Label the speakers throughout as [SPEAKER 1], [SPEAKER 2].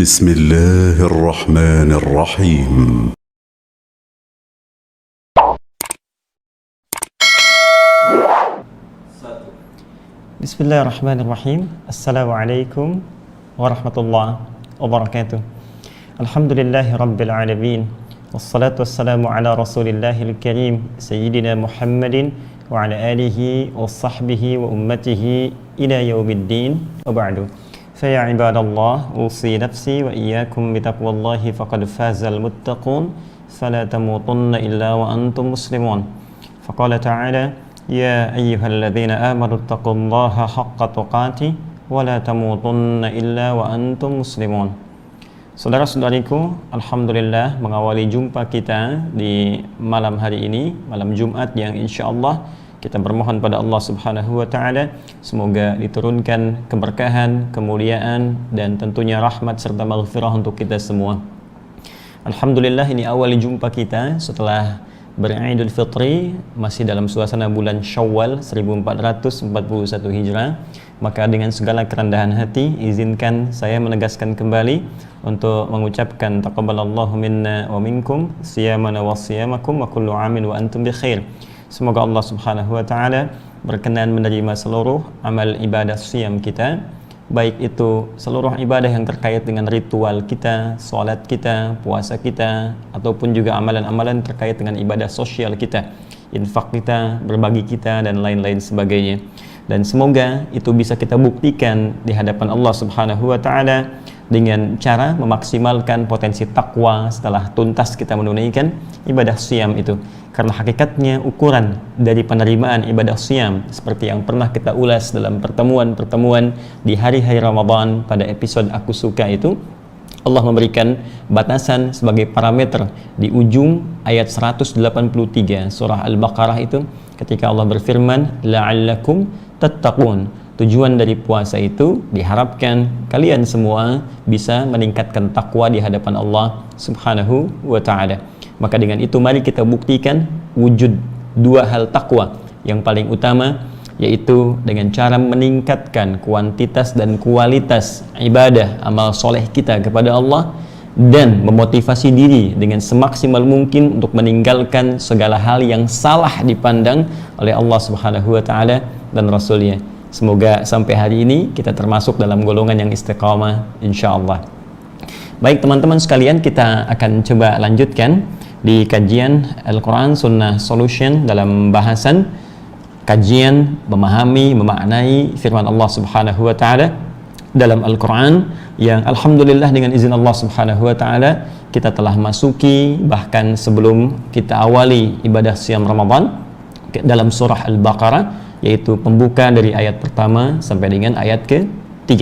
[SPEAKER 1] بسم الله الرحمن الرحيم.
[SPEAKER 2] Bismillahirrahmanirrahim. Assalamualaikum warahmatullahi wabarakatuh. Alhamdulillahi rabbil alamin. Wassalatu wassalamu ala rasulillahil karim Sayyidina Muhammadin wa ala alihi wa sahbihi wa ummatihi ila yaumiddin wa ba'du. Faya ibadallah, usi nafsi wa iyyakum bitaqwallahi faqad fazal muttaqun fala tamutunna illa wa antum muslimun. Faqala ta'ala: Ya ayyuhalladzina amanu taqullaha haqqa tuqatih wa la tamutunna illa wa antum muslimun. Saudara-saudariku, alhamdulillah mengawali jumpa kita di malam hari ini, malam Jumat yang insyaallah kita bermohon pada Allah Subhanahu wa taala semoga diturunkan keberkahan, kemuliaan dan tentunya rahmat serta maghfirah untuk kita semua. Alhamdulillah ini awal jumpa kita setelah Idul Fitri, masih dalam suasana bulan Syawal 1441 Hijrah. Maka dengan segala kerendahan hati izinkan saya menegaskan kembali untuk mengucapkan taqabbalallahu minna wa minkum siyamana wa siyamakum wa kullu amin wa antum bi khair. Semoga Allah Subhanahu wa taala berkenan menerima seluruh amal ibadah siyam kita, baik itu seluruh ibadah yang terkait dengan ritual kita, sholat kita, puasa kita, ataupun juga amalan-amalan terkait dengan ibadah sosial kita, infak kita, berbagi kita, dan lain-lain sebagainya. Dan semoga itu bisa kita buktikan di hadapan Allah Subhanahu wa taala dengan cara memaksimalkan potensi takwa setelah tuntas kita menunaikan ibadah siyam itu. Karena hakikatnya ukuran dari penerimaan ibadah siyam seperti yang pernah kita ulas dalam pertemuan-pertemuan di hari-hari Ramadan pada episode Aku Suka itu, Allah memberikan batasan sebagai parameter di ujung ayat 183 surah Al-Baqarah itu ketika Allah berfirman la'allakum tattaqun. Tujuan dari puasa itu diharapkan kalian semua bisa meningkatkan takwa di hadapan Allah Subhanahu wa taala. Maka dengan itu mari kita buktikan wujud dua hal takwa. Yang paling utama yaitu dengan cara meningkatkan kuantitas dan kualitas ibadah amal soleh kita kepada Allah, dan memotivasi diri dengan semaksimal mungkin untuk meninggalkan segala hal yang salah dipandang oleh Allah Subhanahu wa taala dan Rasulnya. Semoga sampai hari ini kita termasuk dalam golongan yang istiqamah insyaallah. Baik teman-teman sekalian, kita akan coba lanjutkan di kajian Al-Quran Sunnah Solution dalam bahasan kajian memahami, memaknai firman Allah Subhanahu wa taala dalam Al-Quran yang alhamdulillah dengan izin Allah Subhanahu wa taala kita telah masuki, bahkan sebelum kita awali ibadah siam Ramadan dalam surah Al-Baqarah, yaitu pembuka dari ayat pertama sampai dengan ayat ke-3.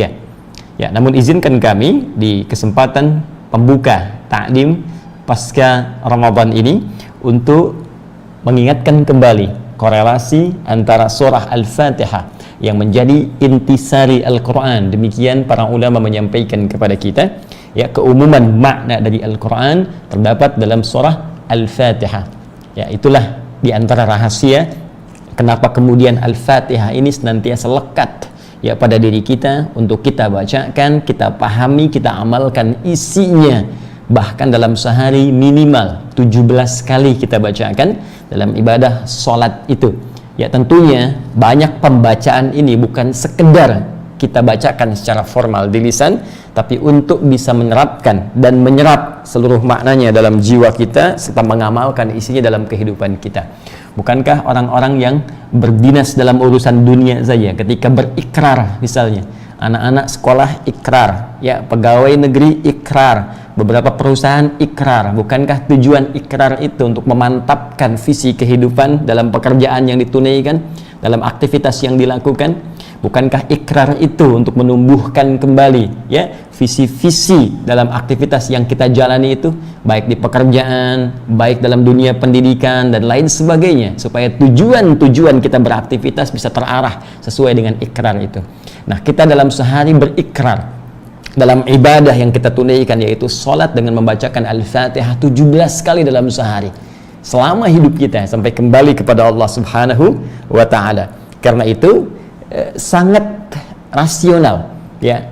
[SPEAKER 2] Ya, namun izinkan kami di kesempatan pembuka takdim pasca Ramadan ini untuk mengingatkan kembali korelasi antara surah Al-Fatihah yang menjadi intisari Al-Quran. Demikian para ulama menyampaikan kepada kita, ya, keumuman makna dari Al-Quran terdapat dalam surah Al-Fatihah. Ya, itulah di antara rahasia kenapa kemudian Al-Fatihah ini senantiasa lekat, ya, pada diri kita untuk kita bacakan, kita pahami, kita amalkan isinya. Bahkan dalam sehari minimal 17 kali kita bacakan dalam ibadah sholat itu. Ya, tentunya banyak pembacaan ini bukan sekedar kita bacakan secara formal di lisan, tapi untuk bisa menerapkan dan menyerap seluruh maknanya dalam jiwa kita serta mengamalkan isinya dalam kehidupan kita. Bukankah orang-orang yang berdinas dalam urusan dunia saja ketika berikrar, misalnya anak-anak sekolah ikrar, ya, pegawai negeri ikrar, beberapa perusahaan ikrar, bukankah tujuan ikrar itu untuk memantapkan visi kehidupan dalam pekerjaan yang ditunaikan, dalam aktivitas yang dilakukan? Bukankah ikrar itu untuk menumbuhkan kembali, ya, visi-visi dalam aktivitas yang kita jalani itu, baik di pekerjaan, baik dalam dunia pendidikan dan lain sebagainya, supaya tujuan-tujuan kita beraktivitas bisa terarah sesuai dengan ikrar itu. Nah, kita dalam sehari berikrar dalam ibadah yang kita tunaikan, yaitu sholat, dengan membacakan Al-Fatihah 17 kali dalam sehari selama hidup kita sampai kembali kepada Allah Subhanahu wa taala. Karena itu sangat rasional, ya,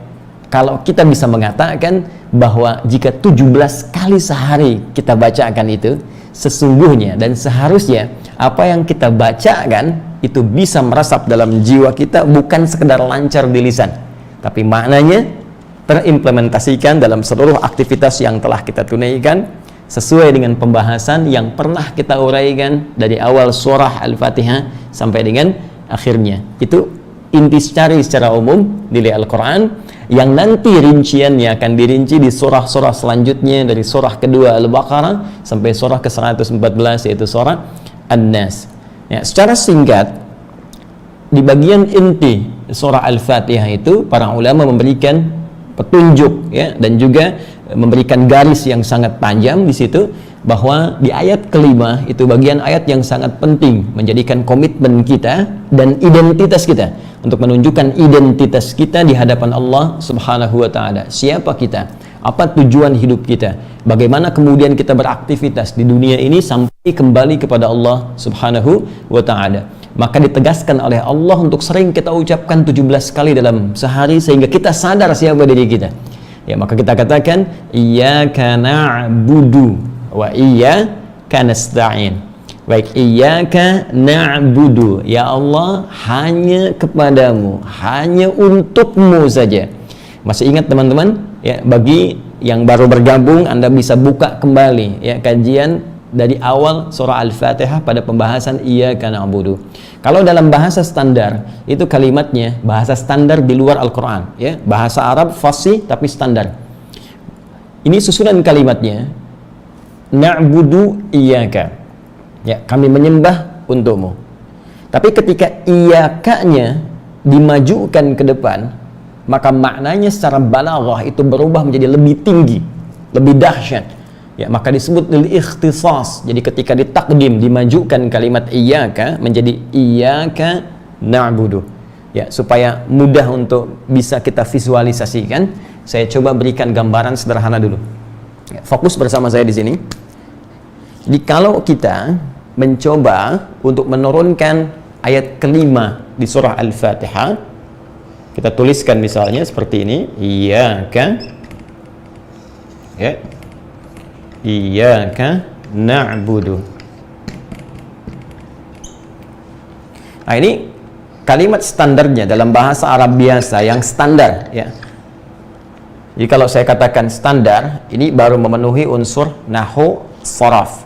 [SPEAKER 3] kalau kita bisa mengatakan bahwa jika 17 kali sehari kita bacakan itu, sesungguhnya dan seharusnya apa yang kita bacakan itu bisa meresap dalam jiwa kita, bukan sekedar lancar di lisan, tapi maknanya terimplementasikan dalam seluruh aktivitas yang telah kita tunaikan sesuai dengan pembahasan yang pernah kita uraikan dari awal surah Al-Fatihah sampai dengan akhirnya. Itu inti secara umum nilai Al-Quran, yang nanti rinciannya akan dirinci di surah-surah selanjutnya, dari surah kedua Al-Baqarah sampai surah ke-114 yaitu surah An-Nas. Ya, secara singkat, di bagian inti surah Al-Fatihah itu para ulama memberikan petunjuk, ya, dan juga memberikan garis yang sangat panjang di situ, bahwa di ayat kelima itu bagian ayat yang sangat penting, menjadikan komitmen kita dan identitas kita, untuk menunjukkan identitas kita di hadapan Allah Subhanahu wa Ta'ala. Siapa kita? Apa tujuan hidup kita? Bagaimana kemudian kita beraktivitas di dunia ini sampai kembali kepada Allah Subhanahu wa Ta'ala. Maka ditegaskan oleh Allah untuk sering kita ucapkan 17 kali dalam sehari, sehingga kita sadar siapa diri kita. Ya, maka kita katakan iyyaka na'budu wa iyyaka nasta'in. Baik, iyyaka na'budu, ya Allah, hanya kepadamu, hanya untukmu saja. Masih ingat teman-teman? Ya, bagi yang baru bergabung, Anda bisa buka kembali ya kajian dari awal surah Al-Fatihah pada pembahasan iyyaka na'budu. Kalau dalam bahasa standar, itu kalimatnya bahasa standar di luar Al-Quran, ya, bahasa Arab fasih tapi standar. Ini susunan kalimatnya, na'budu iyyaka, ya, kami menyembah untukmu. Tapi ketika iyyaka-nya dimajukan ke depan, maka maknanya secara balaghah itu berubah menjadi lebih tinggi, lebih dahsyat. Ya, maka disebut lil ikhtisas. Jadi ketika ditakdim, dimajukan kalimat iyyaka menjadi iyyaka na'budu. Ya, supaya mudah untuk bisa kita visualisasikan, saya coba berikan gambaran sederhana dulu. Ya, fokus bersama saya di sini. Jadi kalau kita mencoba untuk menurunkan ayat kelima di surah Al-Fatihah, kita tuliskan misalnya seperti ini, iyyaka, ya, iyyaka na'budu. Nah, ini kalimat standarnya dalam bahasa Arab biasa yang standar, ya. Jadi kalau saya katakan standar, ini baru memenuhi unsur nahwu sharaf.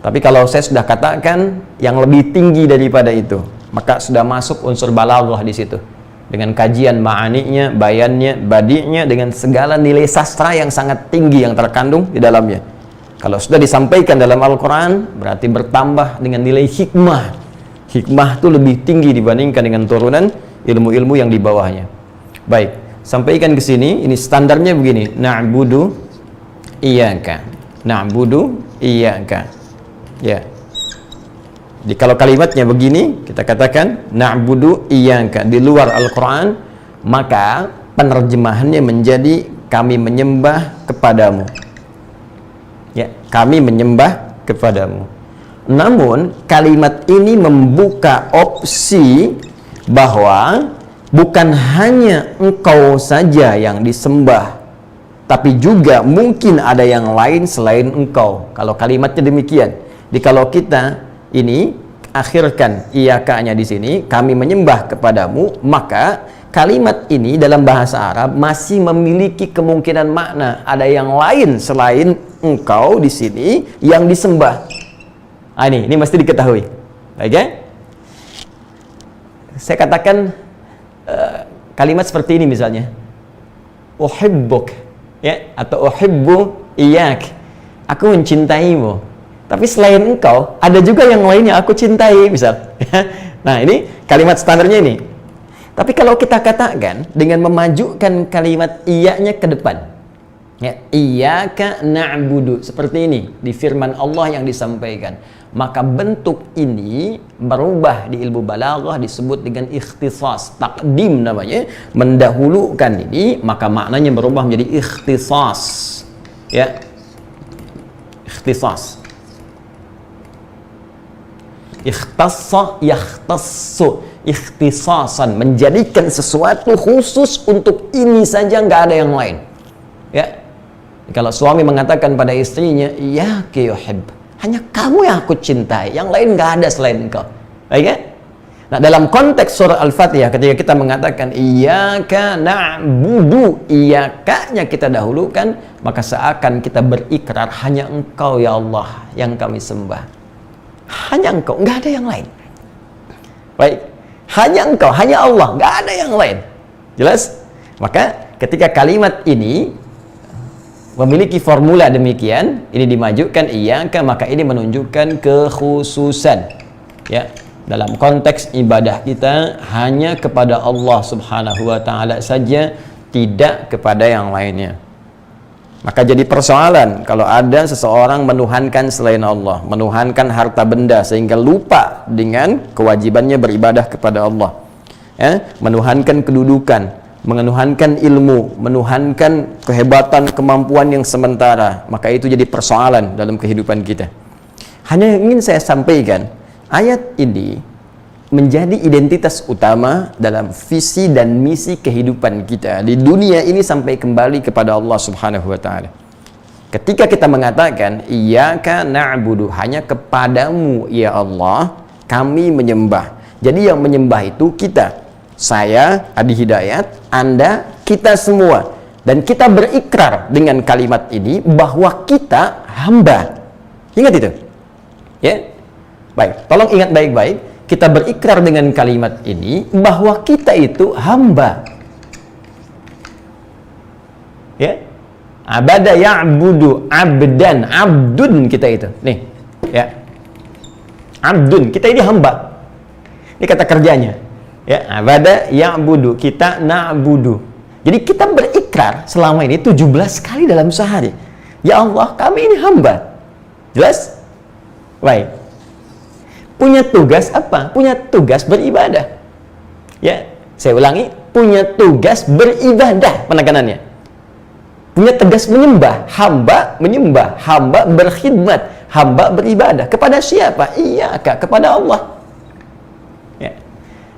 [SPEAKER 3] Tapi kalau saya sudah katakan yang lebih tinggi daripada itu, maka sudah masuk unsur balaghah di situ, dengan kajian ma'aninya, bayannya, badi'nya, dengan segala nilai sastra yang sangat tinggi yang terkandung di dalamnya. Kalau sudah disampaikan dalam Al-Quran, berarti bertambah dengan nilai hikmah. Hikmah itu lebih tinggi dibandingkan dengan turunan ilmu-ilmu yang di bawahnya. Baik, sampaikan ke sini, ini standarnya begini, na'budu iyyaka, na'budu iyyaka. Ya. Jadi kalau kalimatnya begini, kita katakan na'budu iyyaka di luar Al-Quran, maka penerjemahannya menjadi kami menyembah kepadamu. Ya, kami menyembah kepadamu. Namun kalimat ini membuka opsi bahwa bukan hanya engkau saja yang disembah, tapi juga mungkin ada yang lain selain engkau. Kalau kalimatnya demikian. Jadi kalau kita ini akhirkan iyyaka-nya di sini, kami menyembah kepadamu, maka kalimat ini dalam bahasa Arab masih memiliki kemungkinan makna ada yang lain selain engkau di sini yang disembah. Ah, ini mesti diketahui. Baik, ya? Saya katakan kalimat seperti ini misalnya, uhibbuk, ya, atau uhibbu iyyak, aku mencintaimu. Tapi selain engkau ada juga yang lainnya aku cintai, misal. Nah, ini kalimat standarnya ini. Tapi kalau kita katakan dengan memajukan kalimat iya-nya ke depan, ya, iyyaka na'budu, seperti ini di firman Allah yang disampaikan, maka bentuk ini berubah di ilmu balaghah disebut dengan ikhtisas, takdim namanya, mendahulukan ini, maka maknanya berubah menjadi ikhtisas, ya, ikhtisas. Ikhtassa, yakhtassu. ikhtisasan, menjadikan sesuatu khusus untuk ini saja, nggak ada yang lain. Ya, kalau suami mengatakan pada istrinya, ya kiyuhib, hanya kamu yang aku cintai, yang lain nggak ada selain engkau. Baik ya? Nah, dalam konteks surah Al-Fatihah, ketika kita mengatakan iyyaka na'budu, iyaka-nya kita dahulukan, maka seakan kita berikrar hanya engkau ya Allah yang kami sembah. Hanya engkau, nggak ada yang lain. Baik, hanya engkau, hanya Allah, nggak ada yang lain. Jelas? Maka ketika kalimat ini memiliki formula demikian, ini dimajukan iyyaka, maka ini menunjukkan kekhususan. Ya, dalam konteks ibadah kita hanya kepada Allah Subhanahu wa taala saja, tidak kepada yang lainnya. Maka jadi persoalan kalau ada seseorang menuhankan selain Allah, menuhankan harta benda sehingga lupa dengan kewajibannya beribadah kepada Allah. Ya, menuhankan kedudukan, menuhankan ilmu, menuhankan kehebatan, kemampuan yang sementara, maka itu jadi persoalan dalam kehidupan kita. Hanya yang ingin saya sampaikan, ayat ini menjadi identitas utama dalam visi dan misi kehidupan kita di dunia ini sampai kembali kepada Allah Subhanahu wa taala. Ketika kita mengatakan iyyaka na'budu, hanya kepadamu ya Allah kami menyembah. Jadi yang menyembah itu kita. Saya Adi Hidayat, Anda, kita semua. Dan kita berikrar dengan kalimat ini bahwa kita hamba. Ingat itu? Ya? Baik, tolong ingat baik-baik. Kita berikrar dengan kalimat ini bahwa kita itu hamba. Ya? Abada ya'budu abdan, abdun kita itu. Nih, ya. Abdun, kita ini hamba. Ini kata kerjanya. Ya, abada ya'budu, kita na'budu. Jadi kita berikrar selama ini 17 kali dalam sehari. Ya Allah, kami ini hamba. Jelas? Baik. Punya tugas apa? Punya tugas beribadah. Ya, saya ulangi, punya tugas beribadah, penekanannya. Punya tugas menyembah, hamba berkhidmat, hamba beribadah. Kepada siapa? Iyyaka, kepada Allah. Ya.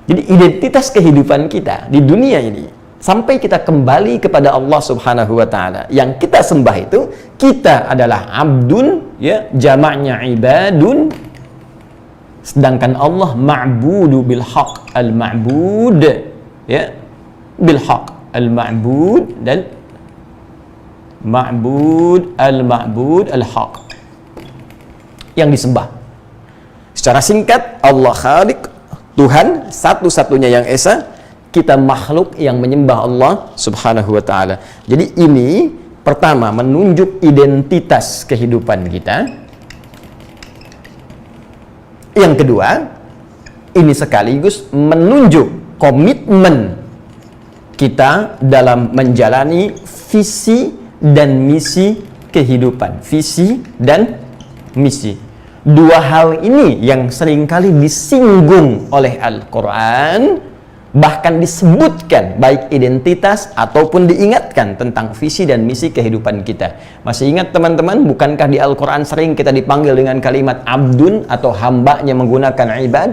[SPEAKER 3] Jadi identitas kehidupan kita di dunia ini sampai kita kembali kepada Allah Subhanahu wa taala. Yang kita sembah itu, kita adalah abdun, ya, jamaknya ibadun. Sedangkan Allah ma'budu bil haq, al-ma'bud, ya, bil haq, al-ma'bud, dan ma'bud, al-ma'bud, al-haq, yang disembah. Secara singkat, Allah Khaliq, Tuhan satu-satunya yang esa, kita makhluk yang menyembah Allah Subhanahu wa taala. Jadi ini pertama menunjuk identitas kehidupan kita. Yang kedua, ini sekaligus menunjuk komitmen kita dalam menjalani visi dan misi kehidupan. Visi dan misi. Dua hal ini yang seringkali disinggung oleh Al-Quran, bahkan disebutkan baik identitas ataupun diingatkan tentang visi dan misi kehidupan kita. Masih ingat teman-teman, bukankah di Al-Quran sering kita dipanggil dengan kalimat abdun atau hambanya menggunakan ibad?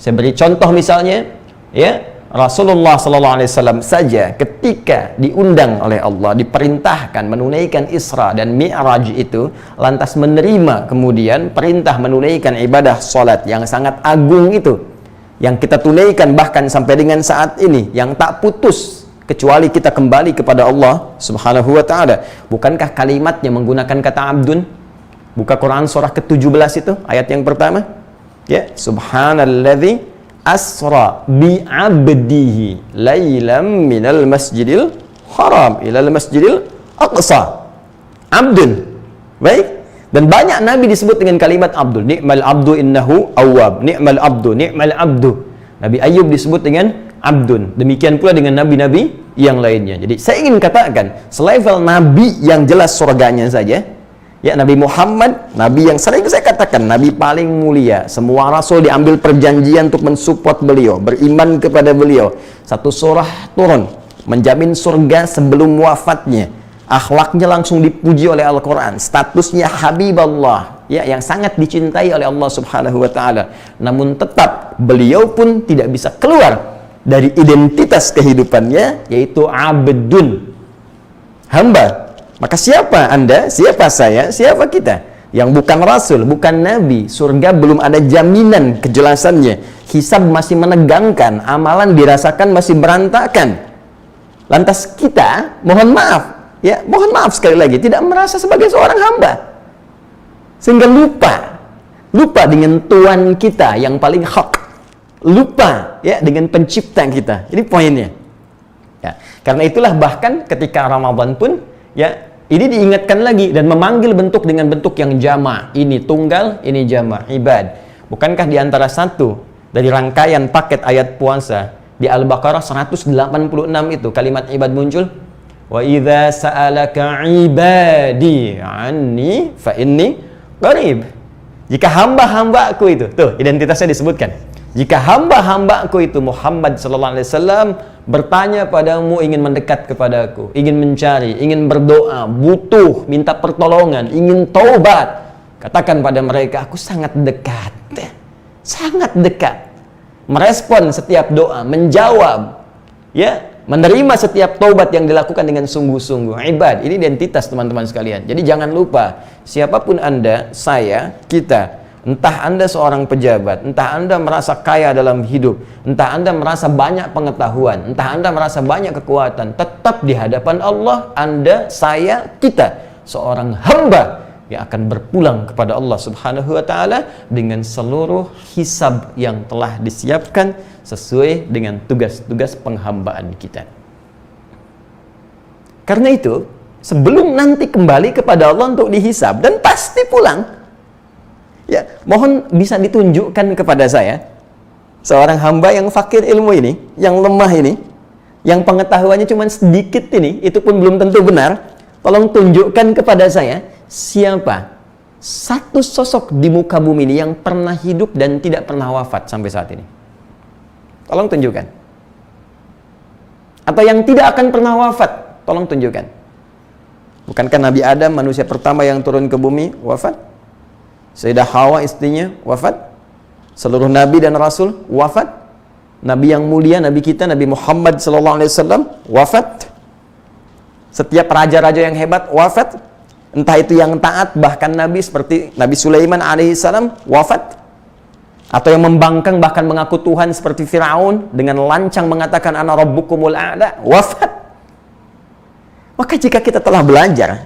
[SPEAKER 3] Saya beri contoh misalnya, ya, Rasulullah SAW saja ketika diundang oleh Allah, diperintahkan menunaikan Isra dan Mi'raj itu, lantas menerima kemudian perintah menunaikan ibadah salat yang sangat agung itu, yang kita tunaikan bahkan sampai dengan saat ini, yang tak putus kecuali kita kembali kepada Allah Subhanahu wa taala. Bukankah kalimatnya menggunakan kata abdun? Buka Quran surah ke-17 itu, ayat yang pertama. Ya, subhanalladzi asra bi 'abdihi lailam minal masjidil haram ilal masjidil aqsa. Abdun. Baik. Dan banyak Nabi disebut dengan kalimat abdul. Ni'mal abdu innahu awwab. Ni'mal abdu, ni'mal abdu. Nabi Ayub disebut dengan abdun. Demikian pula dengan nabi-nabi yang lainnya. Jadi saya ingin katakan, selevel nabi yang jelas surganya saja, ya, Nabi Muhammad, nabi yang sering saya katakan nabi paling mulia. Semua rasul diambil perjanjian untuk mensupport beliau, beriman kepada beliau. Satu surah turun menjamin surga sebelum wafatnya. Akhlaknya langsung dipuji oleh Al-Quran, statusnya Habib Allah, ya, yang sangat dicintai oleh Allah Subhanahu wa taala. Namun tetap beliau pun tidak bisa keluar dari identitas kehidupannya, yaitu abdun, hamba. Maka siapa Anda, siapa saya, siapa kita yang bukan rasul, bukan nabi? Surga belum ada jaminan kejelasannya, hisab masih menegangkan, amalan dirasakan masih berantakan. Lantas kita, mohon maaf, ya, mohon maaf sekali lagi, tidak merasa sebagai seorang hamba, sehingga lupa dengan Tuhan kita yang paling hak, lupa ya dengan pencipta kita. Ini poinnya. Ya, karena itulah bahkan ketika Ramadan pun, ya, ini diingatkan lagi dan memanggil bentuk dengan bentuk yang jama'. Ini tunggal, ini jama', ibad. Bukankah di antara satu dari rangkaian paket ayat puasa di Al-Baqarah 186 itu kalimat ibad muncul? Wa idza sa'alaka ibadi anni fa inni qarib. Jika hamba-hambaku itu, tuh identitasnya disebutkan. Jika hamba-hambaku itu Muhammad sallallahu alaihi wasallam bertanya padamu, ingin mendekat kepadaku, ingin mencari, ingin berdoa, butuh, minta pertolongan, ingin taubat, katakan pada mereka, aku sangat dekat, sangat dekat, merespon setiap doa, menjawab, ya, menerima setiap taubat yang dilakukan dengan sungguh-sungguh. Ibad, ini identitas teman-teman sekalian. Jadi jangan lupa, siapapun Anda, saya, kita, entah Anda seorang pejabat, entah Anda merasa kaya dalam hidup, entah Anda merasa banyak pengetahuan, entah Anda merasa banyak kekuatan, tetap di hadapan Allah, Anda, saya, kita, seorang hamba yang akan berpulang kepada Allah Subhanahu wa taala dengan seluruh hisab yang telah disiapkan sesuai dengan tugas-tugas penghambaan kita. Karena itu, sebelum nanti kembali kepada Allah untuk dihisab dan pasti pulang, ya, mohon bisa ditunjukkan kepada saya seorang hamba yang fakir ilmu ini, yang lemah ini, yang pengetahuannya cuma sedikit ini, itu pun belum tentu benar. Tolong tunjukkan kepada saya siapa satu sosok di muka bumi ini yang pernah hidup dan tidak pernah wafat sampai saat ini. Tolong tunjukkan. Atau yang tidak akan pernah wafat, tolong tunjukkan. Bukankah Nabi Adam manusia pertama yang turun ke bumi wafat? Sayyidah Hawa istrinya wafat. Seluruh nabi dan rasul wafat. Nabi yang mulia, nabi kita, Nabi Muhammad SAW wafat. Setiap raja-raja yang hebat wafat. Entah itu yang taat, bahkan nabi seperti Nabi Sulaiman alaihissalam wafat. Atau yang membangkang bahkan mengaku Tuhan seperti Firaun dengan lancang mengatakan ana rabbukumul a'la, wafat. Maka jika kita telah belajar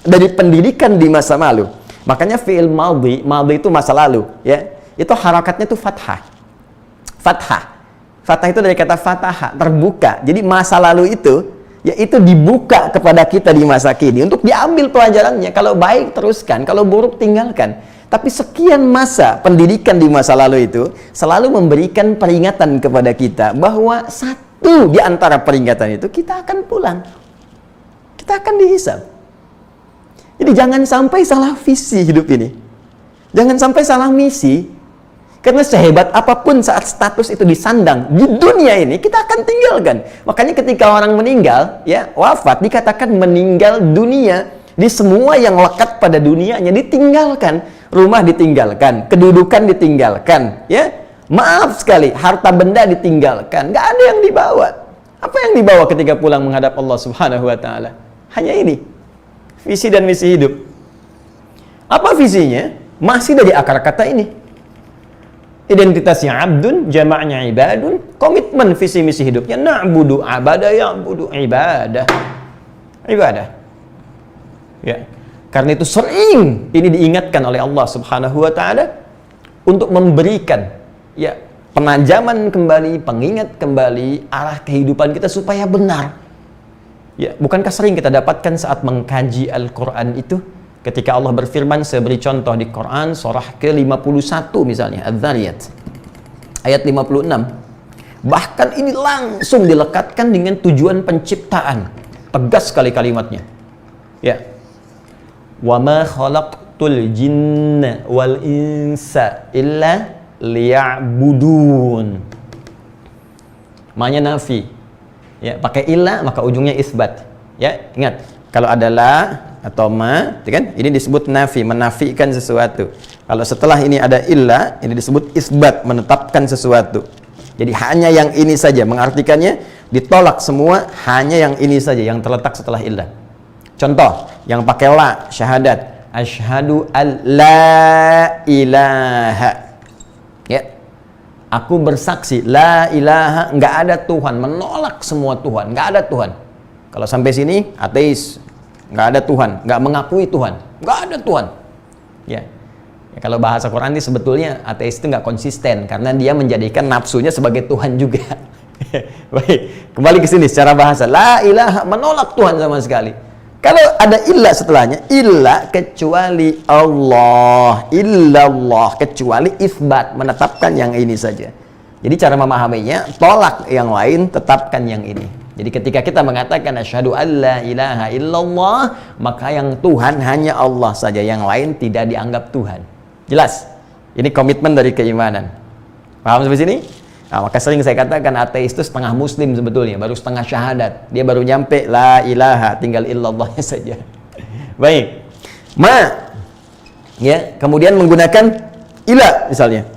[SPEAKER 3] dari pendidikan di masa lalu, makanya fi'il madhi itu masa lalu, ya, itu harakatnya itu fathah. Fathah itu dari kata fataha, terbuka. Jadi masa lalu itu, ya, itu dibuka kepada kita di masa kini untuk diambil pelajarannya. Kalau baik teruskan, kalau buruk tinggalkan. Tapi sekian masa pendidikan di masa lalu itu selalu memberikan peringatan kepada kita bahwa satu di antara peringatan itu, kita akan pulang, kita akan dihisab. Jadi jangan sampai salah visi hidup ini, jangan sampai salah misi. Karena sehebat apapun saat status itu disandang di dunia ini, kita akan tinggalkan. Makanya ketika orang meninggal, ya, wafat, dikatakan meninggal dunia. Di semua yang lekat pada dunianya ditinggalkan, rumah ditinggalkan, kedudukan ditinggalkan, ya, maaf sekali, harta benda ditinggalkan, nggak ada yang dibawa. Apa yang dibawa ketika pulang menghadap Allah Subhanahu wa taala? Hanya ini, visi dan misi hidup. Apa visinya? Masih dari akar kata ini. Identitasnya abdun, jamaknya ibadun, komitmen visi misi hidupnya na'budu abada ya'budu ibadah. Ibadah. Ya. Karena itu sering ini diingatkan oleh Allah Subhanahu wa taala untuk memberikan, ya, penajaman kembali, pengingat kembali arah kehidupan kita supaya benar. Ya, bukankah sering kita dapatkan saat mengkaji Al-Qur'an itu ketika Allah berfirman, saya beri contoh di Quran surah ke-51 misalnya, Adz-Dzariyat ayat 56. Bahkan ini langsung dilekatkan dengan tujuan penciptaan. Tegas sekali kalimatnya. Ya. Wa ma khalaqtul jinna wal insa illa liya'budun. Ma'nya nafi. Ya, pakai illa maka ujungnya isbat. Ya, ingat, kalau ada la atau ma, kan? Ini disebut nafi, menafikan sesuatu. Kalau setelah ini ada illa, ini disebut isbat, menetapkan sesuatu. Jadi hanya yang ini saja, mengartikannya ditolak semua, hanya yang ini saja yang terletak setelah illa. Contoh, yang pakai la, syahadat, asyhadu an la ilaha. Ya. Aku bersaksi la ilaha, nggak ada Tuhan, menolak semua Tuhan, nggak ada Tuhan. Kalau sampai sini ateis, nggak ada Tuhan, nggak mengakui Tuhan, nggak ada Tuhan. Ya. Ya, kalau bahasa Quran ini sebetulnya ateis itu nggak konsisten karena dia menjadikan nafsunya sebagai Tuhan juga. Baik, kembali ke sini secara bahasa. La ilaha, menolak Tuhan sama sekali. Kalau ada illa setelahnya, illa kecuali Allah, illallah, kecuali isbat, menetapkan yang ini saja. Jadi cara memahaminya, tolak yang lain, tetapkan yang ini. Jadi ketika kita mengatakan asyhadu alla ilaha illallah, maka yang Tuhan hanya Allah saja, yang lain tidak dianggap Tuhan. Jelas? Ini komitmen dari keimanan. Paham sampai sini? Nah, maka sering saya katakan ateis itu setengah muslim sebetulnya, baru setengah syahadat. Dia baru nyampe la ilaha, tinggal illallahnya saja. Baik. Ma, ya, kemudian menggunakan ila misalnya.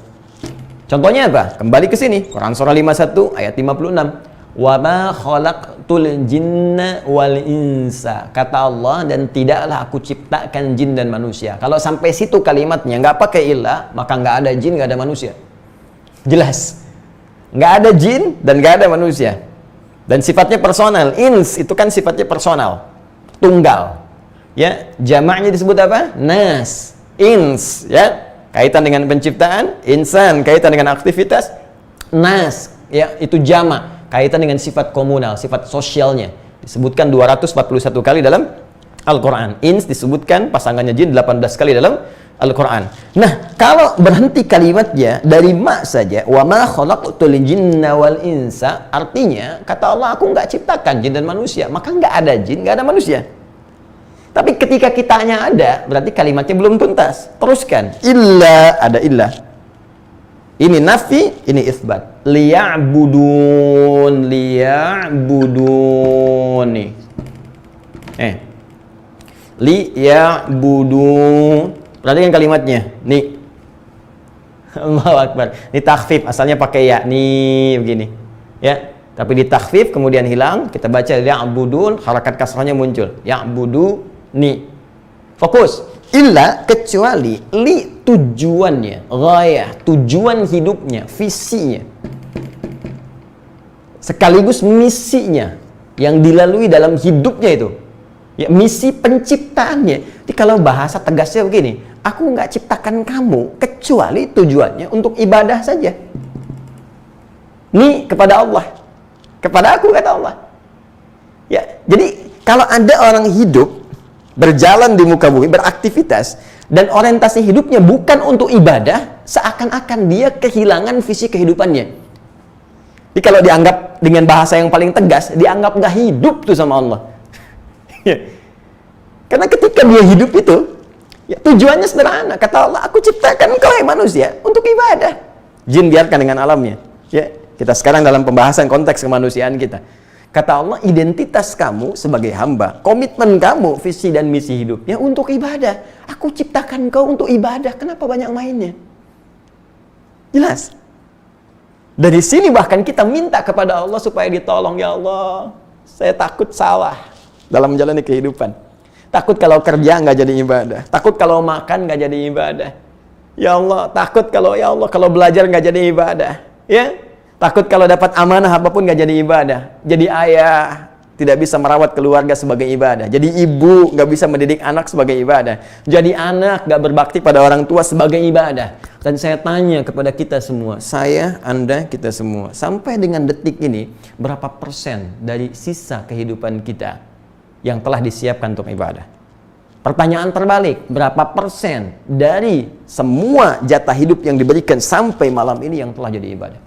[SPEAKER 3] Contohnya apa? Kembali ke sini, Quran surah 51 ayat 56. Wa ma khalaqtul jinna wal insa. Kata Allah, dan tidaklah aku ciptakan jin dan manusia. Kalau sampai situ kalimatnya nggak pakai illa, maka nggak ada jin, nggak ada manusia. Jelas. Nggak ada jin dan nggak ada manusia. Dan sifatnya personal. Ins itu kan sifatnya personal, tunggal. Ya, jamaknya disebut apa? Nas. Ins, ya, kaitan dengan penciptaan. Insan kaitan dengan aktivitas. Nas, ya, itu jamak, kaitan dengan sifat komunal, sifat sosialnya. Disebutkan 241 kali dalam Al-Quran. Ins disebutkan pasangannya jin 18 kali dalam Al-Quran. Nah, kalau berhenti kalimatnya dari ma saja, wa ma khalaqtul jinna wal insa, artinya kata Allah, aku nggak ciptakan jin dan manusia, maka nggak ada jin, nggak ada manusia. Tapi ketika kitanya ada, berarti kalimatnya belum tuntas. Teruskan, illa, ada illa. Ini nafi, ini isbat. Liya'budun, liya'budun nih. Liya'budun. Perhatikan kalimatnya, nih. Allahu Akbar. Ini takhfif, asalnya pakai ya, nih begini. Ya, tapi di takhfif kemudian hilang, kita baca ya'budun, harakat kasrahnya muncul. Ya'budu, nih. Fokus. Illa kecuali li, tujuannya, ghayah, tujuan hidupnya, visinya. Sekaligus misinya yang dilalui dalam hidupnya itu. Ya, misi penciptaannya. Jadi kalau bahasa tegasnya begini, aku nggak ciptakan kamu kecuali tujuannya untuk ibadah saja. Nih kepada Allah, kepada aku, kata Allah. Ya, jadi kalau ada orang hidup berjalan di muka bumi, beraktivitas, dan orientasi hidupnya bukan untuk ibadah, seakan-akan dia kehilangan visi kehidupannya. Jadi kalau dianggap dengan bahasa yang paling tegas, dianggap nggak hidup tuh sama Allah. Ya. Karena ketika dia hidup itu, ya, tujuannya sederhana. Kata Allah, aku ciptakan engkau manusia untuk ibadah. Jin biarkan dengan alamnya. Ya, kita sekarang dalam pembahasan konteks kemanusiaan kita. Kata Allah, identitas kamu sebagai hamba, komitmen kamu, visi dan misi hidupnya untuk ibadah. Aku ciptakan engkau untuk ibadah. Kenapa banyak mainnya? Jelas. Dari sini bahkan kita minta kepada Allah supaya ditolong. Ya Allah, saya takut salah dalam menjalani kehidupan. Takut kalau kerja nggak jadi ibadah. Takut kalau makan nggak jadi ibadah. Ya Allah, takut kalau kalau belajar nggak jadi ibadah. Ya, takut kalau dapat amanah apapun nggak jadi ibadah. Jadi ayah tidak bisa merawat keluarga sebagai ibadah. Jadi ibu nggak bisa mendidik anak sebagai ibadah. Jadi anak nggak berbakti pada orang tua sebagai ibadah. Dan saya tanya kepada kita semua, saya, Anda, kita semua, sampai dengan detik ini, berapa persen dari sisa kehidupan kita yang telah disiapkan untuk ibadah? Pertanyaan terbalik, berapa persen dari semua jatah hidup yang diberikan sampai malam ini yang telah jadi ibadah?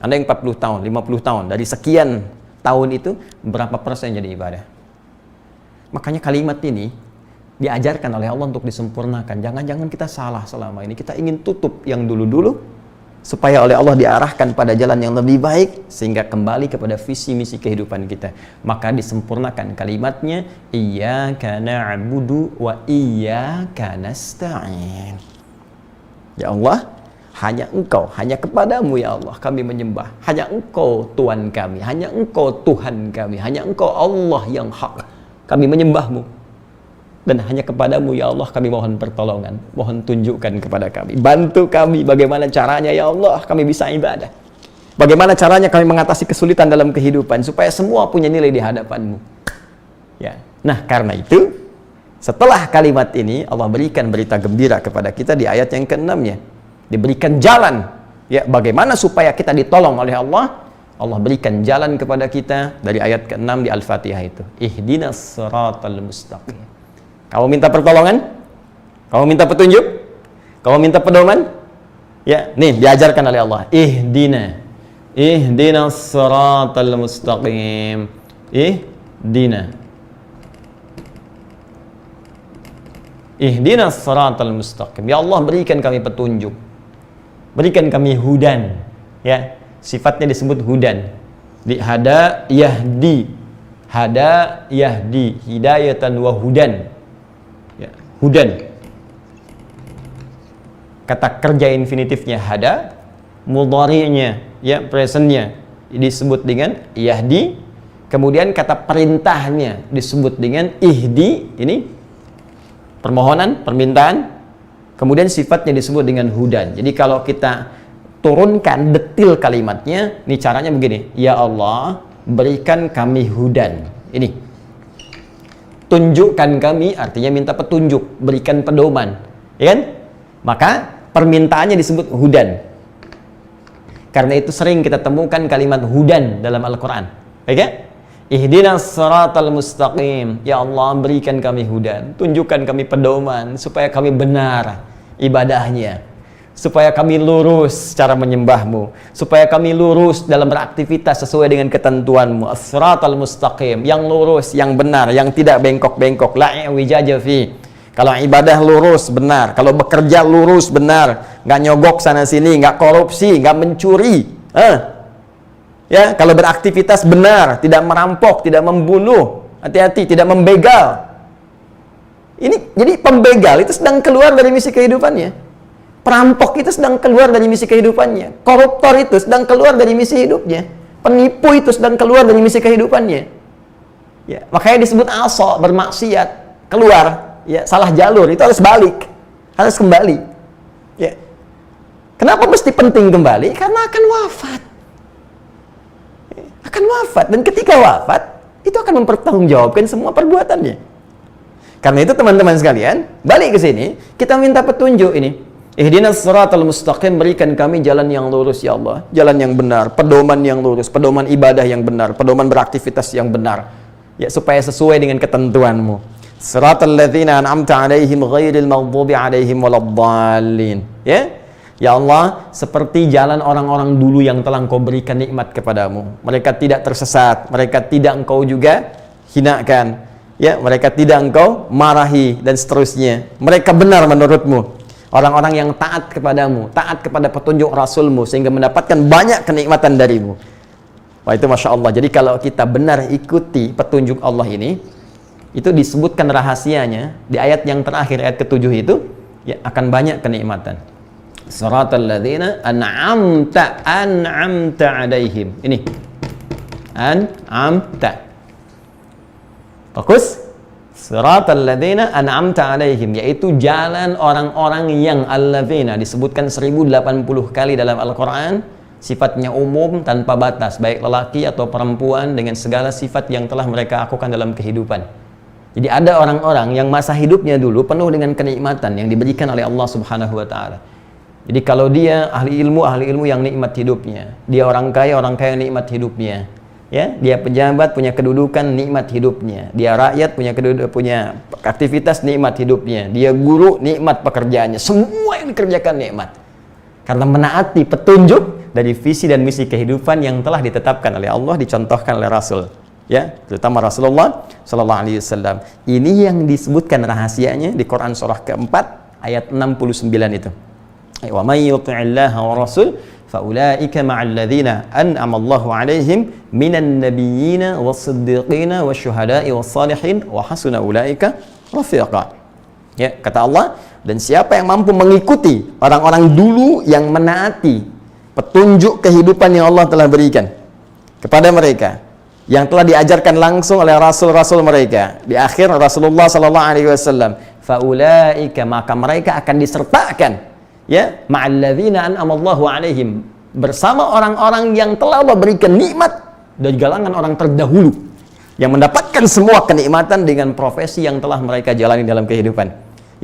[SPEAKER 3] Anda yang 40 tahun, 50 tahun, dari sekian tahun itu, berapa persen jadi ibadah? Makanya kalimat ini diajarkan oleh Allah untuk disempurnakan. Jangan-jangan kita salah selama ini. Kita ingin tutup yang dulu-dulu, supaya oleh Allah diarahkan pada jalan yang lebih baik sehingga kembali kepada visi misi kehidupan kita. Maka disempurnakan kalimatnya, iyyaka na'budu wa iyyaka nasta'in. Ya Allah, hanya Engkau, hanya kepadamu ya Allah kami menyembah. Hanya Engkau Tuhan kami, hanya Engkau Tuhan kami, hanya Engkau Allah yang hak. Kami menyembahmu. Dan hanya kepadamu ya Allah kami mohon pertolongan, mohon tunjukkan kepada kami, bantu kami bagaimana caranya ya Allah kami bisa ibadah, bagaimana caranya kami mengatasi kesulitan dalam kehidupan supaya semua punya nilai di hadapanmu ya. Nah karena itu setelah kalimat ini Allah berikan berita gembira kepada kita di ayat yang ke-6 ya, diberikan jalan ya bagaimana supaya kita ditolong oleh Allah. Allah berikan jalan kepada kita dari ayat ke-6 di Al-Fatihah itu, ihdinas siratal mustaqim. Kamu minta pertolongan? Kamu minta petunjuk? Kamu minta pedoman? Ya, nih diajarkan oleh Allah. Ihdinas siratal mustaqim. Ihdinas siratal mustaqim. Ya Allah berikan kami petunjuk. Berikan kami hudan. Ya, sifatnya disebut hudan. Di hada yahdi. Hada yahdi, hidayatan wa hudan. Hudan, kata kerja infinitifnya hada, mudhari'nya ya presentnya disebut dengan yahdi, kemudian kata perintahnya disebut dengan ihdi, ini permohonan, permintaan, kemudian sifatnya disebut dengan hudan. Jadi kalau kita turunkan detil kalimatnya, ini caranya begini, ya Allah berikan kami hudan, ini tunjukkan kami, artinya minta petunjuk, berikan pedoman, ya kan? Maka permintaannya disebut hudan. Karena itu sering kita temukan kalimat hudan dalam Al-Quran, ya kan? Ihdinas siratal mustaqim, ya Allah berikan kami hudan, tunjukkan kami pedoman supaya kami benar ibadahnya, supaya kami lurus cara menyembahmu, supaya kami lurus dalam beraktivitas sesuai dengan ketentuanmu. As-siratal mustaqim, yang lurus, yang benar, yang tidak bengkok-bengkok. La i'wijaja fi. Kalau ibadah lurus, benar. Kalau bekerja lurus, benar. Nggak nyogok sana-sini, nggak korupsi, nggak mencuri. Ya, kalau beraktivitas benar, tidak merampok, tidak membunuh, hati-hati, tidak membegal. Ini, jadi pembegal itu sedang keluar dari misi kehidupannya. Perampok itu sedang keluar dari misi kehidupannya. Koruptor itu sedang keluar dari misi hidupnya. Penipu itu sedang keluar dari misi kehidupannya. Ya, makanya disebut asok, bermaksiat, keluar, ya, salah jalur, itu harus balik, harus kembali. Ya. Kenapa mesti penting kembali? Karena akan wafat. Akan wafat, dan ketika wafat, itu akan mempertanggungjawabkan semua perbuatannya. Karena itu teman-teman sekalian, balik ke sini, kita minta petunjuk ini. Ihdinas siratal mustaqim, berikan kami jalan yang lurus ya Allah, jalan yang benar, pedoman yang lurus, pedoman ibadah yang benar, pedoman beraktivitas yang benar, ya, supaya sesuai dengan ketentuanmu. Siratal ladzina an'amta 'alaihim ghairil maghdubi 'alaihim waladdallin. Ya. Ya Allah, seperti jalan orang-orang dulu yang telah Engkau berikan nikmat kepadamu. Mereka tidak tersesat, mereka tidak Engkau juga hinakan. Ya, mereka tidak Engkau marahi dan seterusnya. Mereka benar menurutmu. Orang-orang yang taat kepadamu, taat kepada petunjuk Rasulmu, sehingga mendapatkan banyak kenikmatan darimu. Wah, itu Masya Allah. Jadi kalau kita benar ikuti petunjuk Allah ini, itu disebutkan rahasianya di ayat yang terakhir, ayat ke-7 itu, ya, akan banyak kenikmatan. Siratal ladzina an'amta 'alaihim. Ini an'amta. Fokus. Siratal ladzina an'amta 'alaihim, yaitu jalan orang-orang yang alladzina disebutkan 1080 kali dalam Al-Qur'an, sifatnya umum tanpa batas, baik lelaki atau perempuan dengan segala sifat yang telah mereka lakukan dalam kehidupan. Jadi ada orang-orang yang masa hidupnya dulu penuh dengan kenikmatan yang diberikan oleh Allah Subhanahu wa taala. Jadi kalau dia ahli ilmu yang nikmat hidupnya, dia orang kaya yang nikmat hidupnya. Ya, dia pejabat punya kedudukan nikmat hidupnya, dia rakyat punya aktivitas nikmat hidupnya, dia guru nikmat pekerjaannya, semua yang dikerjakan nikmat karena menaati petunjuk dari visi dan misi kehidupan yang telah ditetapkan oleh Allah, dicontohkan oleh Rasul, ya, terutama Rasulullah Sallallahu Alaihi Wasallam. Ini yang disebutkan rahasianya di Quran surah keempat ayat 69 itu. Wa may yuti'illaha wa rasul faulaika ma'al ladzina an'ama Allahu 'alaihim minan nabiyyina was-siddiqina wasyuhada'i was-salihin wa hasuna ulaika rafiqa. Ya, kata Allah, dan siapa yang mampu mengikuti orang-orang dulu yang menaati petunjuk kehidupan yang Allah telah berikan kepada mereka, yang telah diajarkan langsung oleh rasul-rasul mereka di akhir Rasulullah sallallahu alaihi wasallam, faulaika, maka mereka akan disertakan, ya, ma'alladzina an'amallahu alaihim, bersama orang-orang yang telah Allah berikan nikmat dari kalangan orang terdahulu yang mendapatkan semua kenikmatan dengan profesi yang telah mereka jalani dalam kehidupan.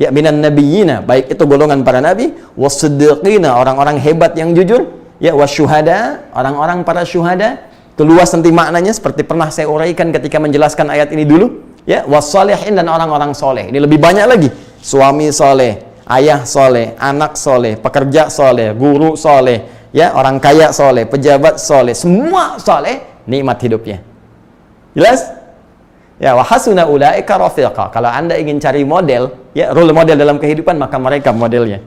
[SPEAKER 3] Ya, minan nabiyyina, baik itu golongan para nabi, was-siddiqina, orang-orang hebat yang jujur, ya, wasyuhada, orang-orang para syuhada. Itu luas nanti maknanya, seperti pernah saya uraikan ketika menjelaskan ayat ini dulu, ya, was-salihin, dan orang-orang soleh. Ini lebih banyak lagi, suami soleh, ayah soleh, anak soleh, pekerja soleh, guru soleh, ya, orang kaya soleh, pejabat soleh, semua soleh, nikmat hidupnya. Jelas? Ya, wa hasuna ulaika rafiqa. Kalau Anda ingin cari model, ya, role model dalam kehidupan, maka mereka modelnya.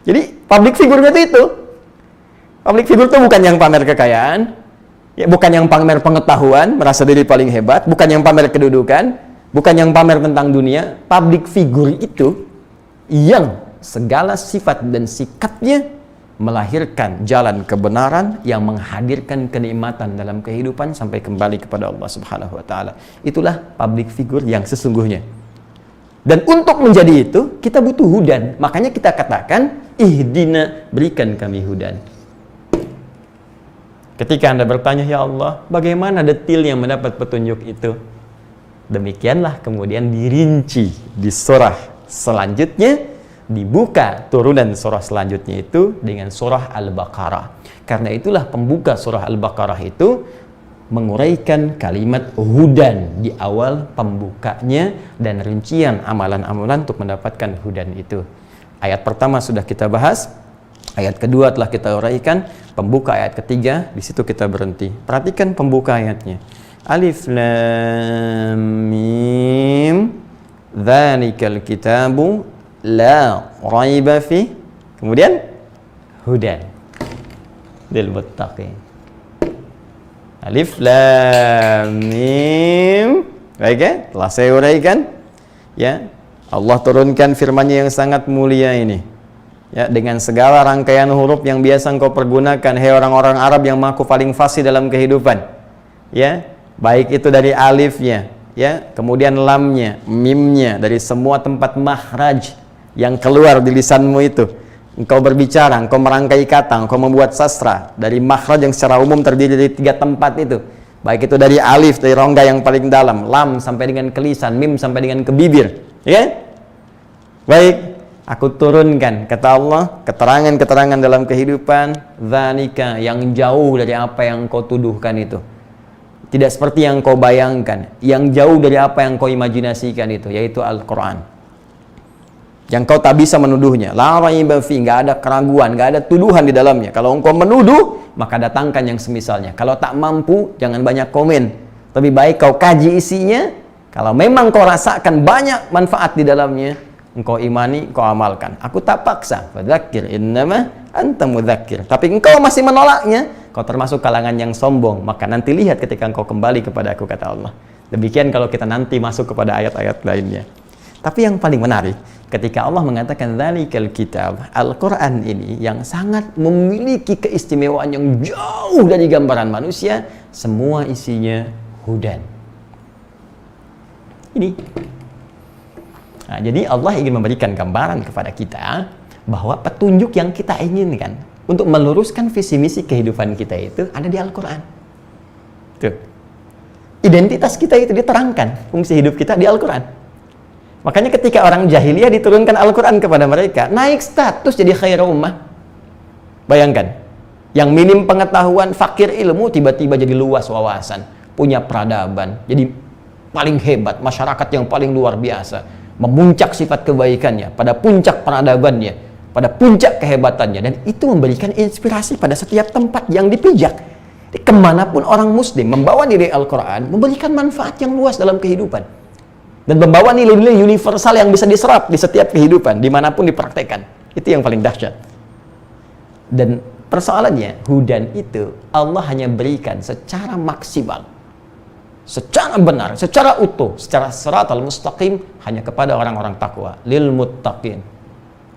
[SPEAKER 3] Jadi public figure itu public figure itu bukan yang pamer kekayaan, ya, bukan yang pamer pengetahuan, merasa diri paling hebat, bukan yang pamer kedudukan, bukan yang pamer tentang dunia. Public figure itu yang segala sifat dan sikapnya melahirkan jalan kebenaran yang menghadirkan kenikmatan dalam kehidupan sampai kembali kepada Allah Subhanahu wa taala. Itulah public figure yang sesungguhnya. Dan untuk menjadi itu, kita butuh hudan. Makanya kita katakan, ihdina, berikan kami hudan. Ketika Anda bertanya, ya Allah, bagaimana detilnya mendapat petunjuk itu? Demikianlah kemudian dirinci di surah selanjutnya, dibuka turunan surah selanjutnya itu dengan surah Al-Baqarah. Karena itulah pembuka surah Al-Baqarah itu menguraikan kalimat hudan di awal pembukanya dan rincian amalan-amalan untuk mendapatkan hudan itu. Ayat pertama sudah kita bahas, ayat kedua telah kita uraikan, pembuka ayat ketiga, di situ kita berhenti. Perhatikan pembuka ayatnya. Alif Lam Mim, dzalikal kitabu la raiba fi, kemudian hudan lil muttaqin. Alif Lam Mim. Baik, ya? Telah saya uraikan, ya. Allah turunkan firman-Nya yang sangat mulia ini, ya, dengan segala rangkaian huruf yang biasa engkau pergunakan, hai orang-orang Arab yang maku paling fasih dalam kehidupan, ya, baik itu dari alifnya, ya, kemudian lamnya, mimnya, dari semua tempat makhraj yang keluar di lisanmu itu. Engkau berbicara, engkau merangkai kata, engkau membuat sastra dari makhraj yang secara umum terdiri dari 3 tempat itu. Baik itu dari alif, dari rongga yang paling dalam, lam sampai dengan ke lisan, mim sampai dengan ke bibir, ya. Baik, aku turunkan, kata Allah, keterangan-keterangan dalam kehidupan, dzalika, yang jauh dari apa yang kau tuduhkan itu. Tidak seperti yang kau bayangkan, yang jauh dari apa yang kau imajinasikan itu, yaitu Al-Quran. Yang kau tak bisa menuduhnya. La raiba fi, nggak ada keraguan, nggak ada tuduhan di dalamnya. Kalau engkau menuduh, maka datangkan yang semisalnya. Kalau tak mampu, jangan banyak komen. Lebih baik kau kaji isinya. Kalau memang kau rasakan banyak manfaat di dalamnya, engkau imani, kau amalkan. Aku tak paksa. Fadzakir innama anta mudzakir. Tapi engkau masih menolaknya, kau termasuk kalangan yang sombong. Maka nanti lihat ketika engkau kembali kepada aku, kata Allah. Demikian kalau kita nanti masuk kepada ayat-ayat lainnya. Tapi yang paling menarik, ketika Allah mengatakan dzalikal kitab, Al-Quran ini yang sangat memiliki keistimewaan yang jauh dari gambaran manusia, semua isinya hudan. Ini. Nah, jadi Allah ingin memberikan gambaran kepada kita bahwa petunjuk yang kita inginkan untuk meluruskan visi misi kehidupan kita itu ada di Al-Quran. Tuh. Identitas kita itu diterangkan, fungsi hidup kita di Al-Quran. Makanya ketika orang jahiliyah diturunkan Al-Quran kepada mereka, naik status jadi khairu ummah. Bayangkan, yang minim pengetahuan, fakir ilmu, tiba-tiba jadi luas wawasan, punya peradaban, jadi paling hebat, masyarakat yang paling luar biasa, memuncak sifat kebaikannya, pada puncak peradabannya, pada puncak kehebatannya, dan itu memberikan inspirasi pada setiap tempat yang dipijak. Kemanapun orang muslim membawa nilai Al-Quran, memberikan manfaat yang luas dalam kehidupan. Dan membawa nilai-nilai universal yang bisa diserap di setiap kehidupan, dimanapun dipraktekkan. Itu yang paling dahsyat. Dan persoalannya hudan itu Allah hanya berikan secara maksimal, secara benar, secara utuh, secara siratal mustaqim hanya kepada orang-orang takwa, lil muttaqin.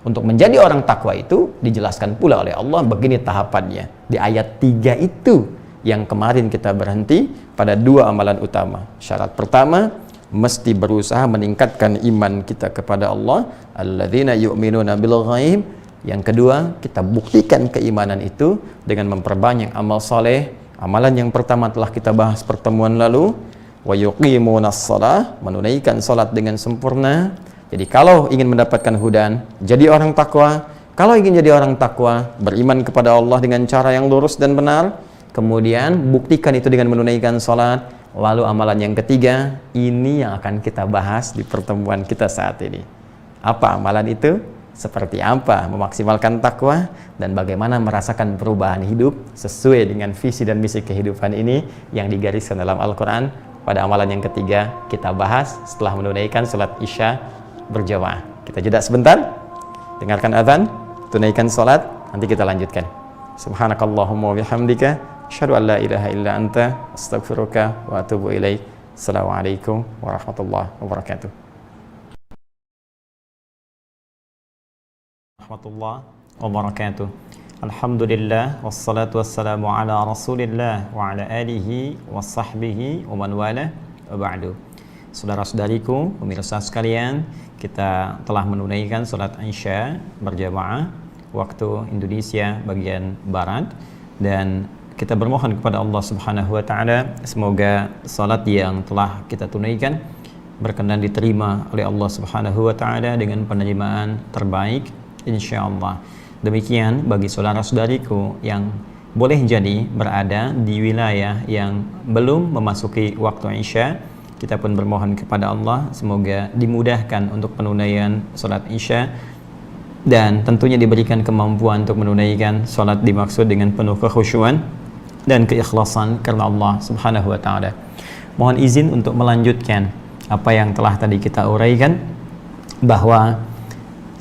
[SPEAKER 3] Untuk menjadi orang takwa itu dijelaskan pula oleh Allah begini tahapannya. Di ayat 3 itu yang kemarin kita berhenti pada 2 amalan utama. Syarat pertama, mesti berusaha meningkatkan iman kita kepada Allah, alladzina yu'minuna bil ghaib. Yang kedua, kita buktikan keimanan itu dengan memperbanyak amal saleh. Amalan yang pertama telah kita bahas pertemuan lalu, wa yuqimunas shalah, menunaikan salat dengan sempurna. Jadi kalau ingin mendapatkan hudan, jadi orang takwa. Kalau ingin jadi orang takwa, beriman kepada Allah dengan cara yang lurus dan benar, kemudian buktikan itu dengan menunaikan salat. Lalu amalan yang ketiga, ini yang akan kita bahas di pertemuan kita saat ini. Apa amalan itu? Seperti apa memaksimalkan takwa dan bagaimana merasakan perubahan hidup sesuai dengan visi dan misi kehidupan ini yang digariskan dalam Al-Quran. Pada amalan yang ketiga kita bahas setelah menunaikan salat Isya berjamaah. Kita jeda sebentar, dengarkan azan, tunaikan salat, nanti kita lanjutkan. Subhanakallahumma wa bihamdika asyhadu an la ilaha illa anta astaghfiruka wa atubu ilaik. Assalamualaikum warahmatullahi wabarakatuh.
[SPEAKER 2] Warahmatullahi wabarakatuh. Alhamdulillah wassalatu wassalamu ala Rasulillah wa ala alihi wa sahbihi wa man wala wa ba'du. Saudara-saudariku, pemirsa sekalian, kita telah menunaikan salat Isya berjamaah waktu Indonesia bagian barat, dan kita bermohon kepada Allah Subhanahu wa taala semoga salat yang telah kita tunaikan berkenan diterima oleh Allah Subhanahu wa taala dengan penerimaan terbaik insyaallah. Demikian bagi saudara-saudariku yang boleh jadi berada di wilayah yang belum memasuki waktu Isya, kita pun bermohon kepada Allah semoga dimudahkan untuk penunaian salat Isya dan tentunya diberikan kemampuan untuk menunaikan salat dimaksud dengan penuh kekhusyuan dan keikhlasan karena Allah Subhanahu wa taala. Mohon izin untuk melanjutkan apa yang telah tadi kita uraikan, bahwa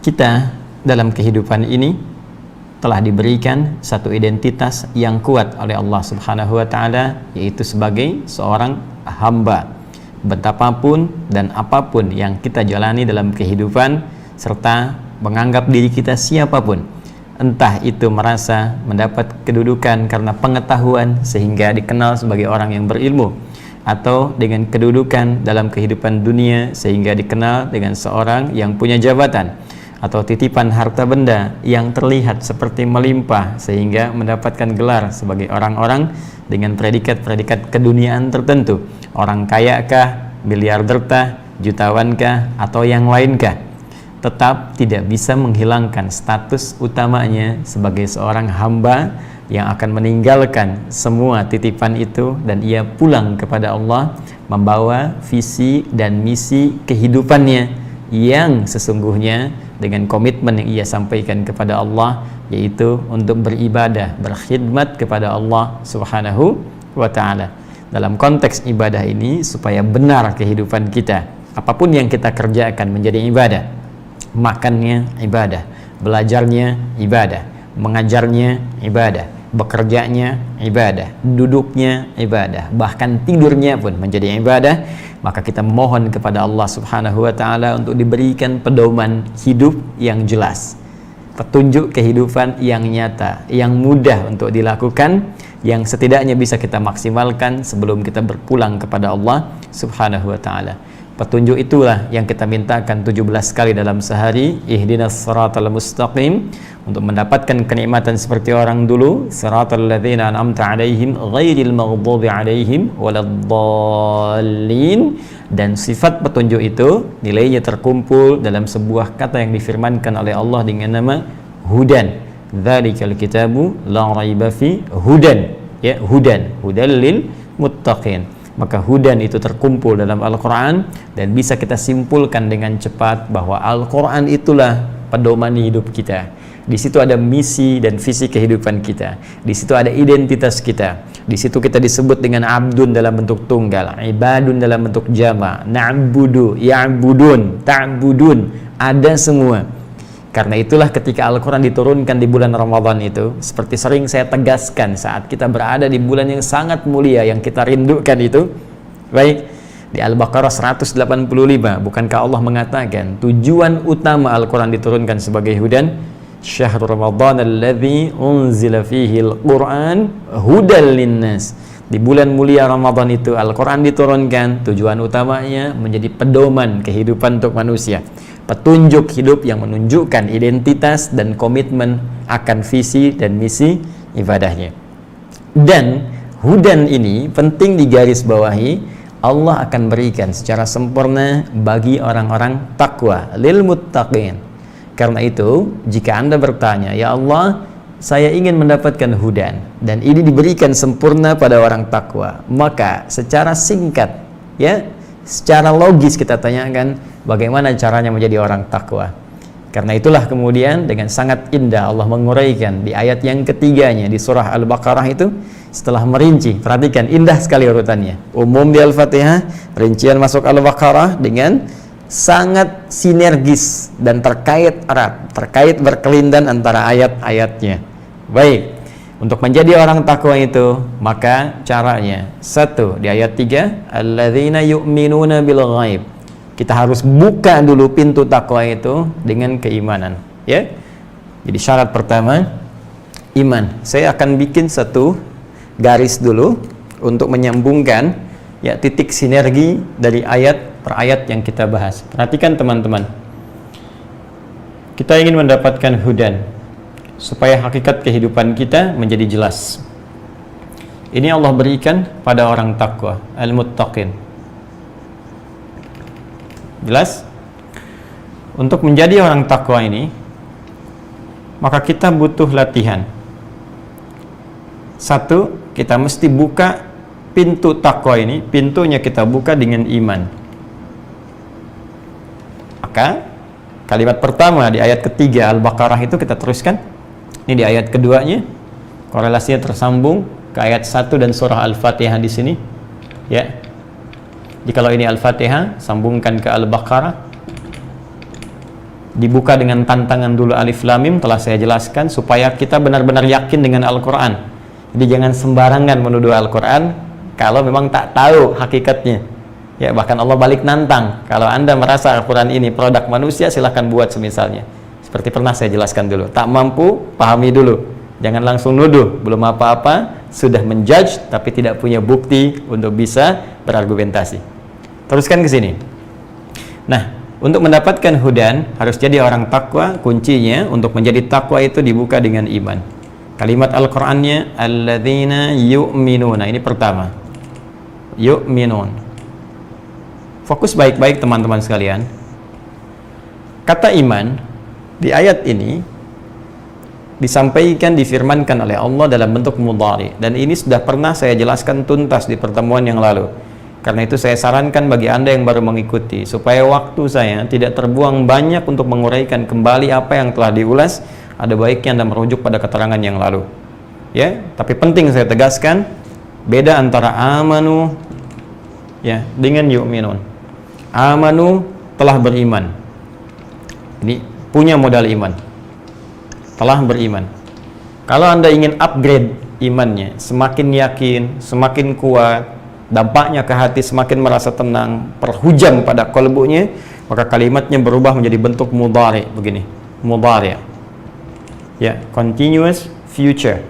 [SPEAKER 2] kita dalam kehidupan ini telah diberikan satu identitas yang kuat oleh Allah Subhanahu wa taala, yaitu sebagai seorang hamba. Betapapun dan apapun yang kita jalani dalam kehidupan, serta menganggap diri kita siapapun, entah itu merasa mendapat kedudukan karena pengetahuan sehingga dikenal sebagai orang yang berilmu, atau dengan kedudukan dalam kehidupan dunia sehingga dikenal dengan seorang yang punya jabatan, atau titipan harta benda yang terlihat seperti melimpah sehingga mendapatkan gelar sebagai orang-orang dengan predikat-predikat keduniaan tertentu, orang kaya kah, miliarder kah, jutawan kah, atau yang lain kah, tetap tidak bisa menghilangkan status utamanya sebagai seorang hamba yang akan meninggalkan semua titipan itu dan ia pulang kepada Allah membawa visi dan misi kehidupannya yang sesungguhnya dengan komitmen yang ia sampaikan kepada Allah, yaitu untuk beribadah, berkhidmat kepada Allah Subhanahu wa ta'ala. Dalam konteks ibadah ini, supaya benar kehidupan kita, apapun yang kita kerjakan menjadi ibadah. Makannya ibadah, belajarnya ibadah, mengajarnya ibadah, bekerjanya ibadah, duduknya ibadah, bahkan tidurnya pun menjadi ibadah. Maka kita mohon kepada Allah Subhanahu wa ta'ala untuk diberikan pedoman hidup yang jelas, petunjuk kehidupan yang nyata, yang mudah untuk dilakukan, yang setidaknya bisa kita maksimalkan sebelum kita berpulang kepada Allah Subhanahu wa ta'ala. Petunjuk itulah yang kita mintakan 17 kali dalam sehari, ihdinas siratal mustaqim, untuk mendapatkan kenikmatan seperti orang dulu, siratal ladzina an'amta 'alaihim ghairil maghdubi 'alaihim waladdallin. Dan sifat petunjuk itu nilainya terkumpul dalam sebuah kata yang difirmankan oleh Allah dengan nama hudan. Dzalikal kitabu la raiba fi hudan, ya, hudan, hudal lil muttaqin. Maka hudan itu terkumpul dalam Al-Quran, dan bisa kita simpulkan dengan cepat bahwa Al-Quran itulah pedoman hidup kita. Di situ ada misi dan visi kehidupan kita. Di situ ada identitas kita. Di situ kita disebut dengan abdun dalam bentuk tunggal, ibadun dalam bentuk jama', na'budu, ya'budun, ta'budun, ada semua.
[SPEAKER 3] Karena itulah ketika Al-Quran diturunkan di bulan Ramadan itu, seperti sering saya tegaskan saat kita berada di bulan yang sangat mulia yang kita rindukan itu, baik, di Al-Baqarah 185, bukankah Allah mengatakan tujuan utama Al-Quran diturunkan sebagai hudan? Syahrul Ramadan alladzi unzila fihi al-Quran hudal linnas. Di bulan mulia Ramadan itu Al-Quran diturunkan, tujuan utamanya menjadi pedoman kehidupan untuk manusia, petunjuk hidup yang menunjukkan identitas dan komitmen akan visi dan misi ibadahnya. Dan hudan ini penting digarisbawahi, Allah akan berikan secara sempurna bagi orang-orang takwa, lil muttaqin. Karena itu, jika Anda bertanya, ya Allah, saya ingin mendapatkan hudan dan ini diberikan sempurna pada orang takwa, maka secara singkat, ya, secara logis kita tanyakan bagaimana caranya menjadi orang takwa. Karena itulah kemudian dengan sangat indah Allah menguraikan di ayat yang ketiganya di surah Al-Baqarah itu, setelah merinci, perhatikan indah sekali urutannya, umum di Al-Fatihah, rincian masuk Al-Baqarah dengan sangat sinergis dan terkait erat, terkait berkelindan antara ayat-ayatnya. Baik, untuk menjadi orang takwa itu, maka caranya, satu, di ayat 3, alladzina yu'minuna bil ghaib. Kita harus buka dulu pintu takwa itu dengan keimanan, ya. Jadi syarat pertama, iman. Saya akan bikin satu garis dulu untuk menyambungkan, ya, titik sinergi dari ayat per ayat yang kita bahas. Perhatikan teman-teman, kita ingin mendapatkan hudan supaya hakikat kehidupan kita menjadi jelas. Ini Allah berikan pada orang takwa, al-muttaqin. Jelas? Untuk menjadi orang takwa ini, maka kita butuh latihan. Satu, kita mesti buka pintu takwa ini, pintunya kita buka dengan iman. Maka kalimat pertama di ayat ketiga Al-Baqarah itu kita teruskan. Ini di ayat keduanya, korelasinya tersambung ke ayat 1 dan surah Al-Fatihah di sini, ya. Jikalau ini Al-Fatihah, sambungkan ke Al-Baqarah. Dibuka dengan tantangan dulu Alif Lam Mim, telah saya jelaskan supaya kita benar-benar yakin dengan Al-Quran. Jadi jangan sembarangan menuduh Al-Quran kalau memang tak tahu hakikatnya. Ya, bahkan Allah balik nantang, kalau Anda merasa Al-Quran ini produk manusia, silahkan buat semisalnya. Seperti pernah saya jelaskan dulu, tak mampu, pahami dulu. Jangan langsung nuduh, belum apa-apa, sudah menjudge, tapi tidak punya bukti untuk bisa berargumentasi. Teruskan ke sini. Nah, untuk mendapatkan hudan, harus jadi orang takwa. Kuncinya untuk menjadi takwa itu dibuka dengan iman. Kalimat Al-Qur'annya, alladzina yu'minuna. Ini pertama, yu'minun. Fokus baik-baik teman-teman sekalian. Kata iman di ayat ini disampaikan, difirmankan oleh Allah dalam bentuk mudhari, dan ini sudah pernah saya jelaskan tuntas di pertemuan yang lalu. Karena itu saya sarankan bagi Anda yang baru mengikuti, supaya waktu saya tidak terbuang banyak untuk menguraikan kembali apa yang telah diulas, ada baiknya Anda merujuk pada keterangan yang lalu, ya. Tapi penting saya tegaskan, beda antara amanu, ya, dengan yu'minun. Amanu telah beriman, ini punya modal iman, telah beriman. Kalau Anda ingin upgrade imannya, semakin yakin, semakin kuat, dampaknya ke hati semakin merasa tenang, perhujam pada qalbunya, maka kalimatnya berubah menjadi bentuk mudhari begini, mudhari, ya, continuous future,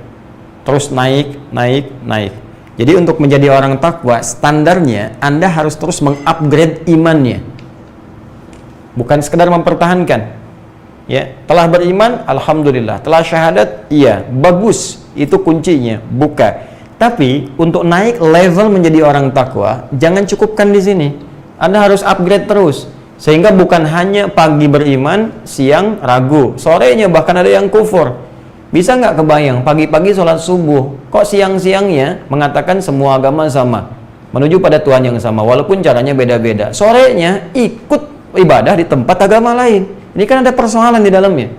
[SPEAKER 3] terus naik, naik, naik. Jadi untuk menjadi orang takwa, standarnya Anda harus terus mengupgrade imannya, bukan sekedar mempertahankan. Ya, telah beriman, alhamdulillah. Telah syahadat, iya, bagus. Itu kuncinya, buka. Tapi untuk naik level menjadi orang takwa, jangan cukupkan di sini. Anda harus upgrade terus. Sehingga bukan hanya pagi beriman, siang ragu, sorenya bahkan ada yang kufur. Bisa nggak kebayang, pagi-pagi sholat subuh, kok siang-siangnya mengatakan semua agama sama, menuju pada Tuhan yang sama, walaupun caranya beda-beda. Sorenya ikut ibadah di tempat agama lain. Ini kan ada persoalan di dalamnya.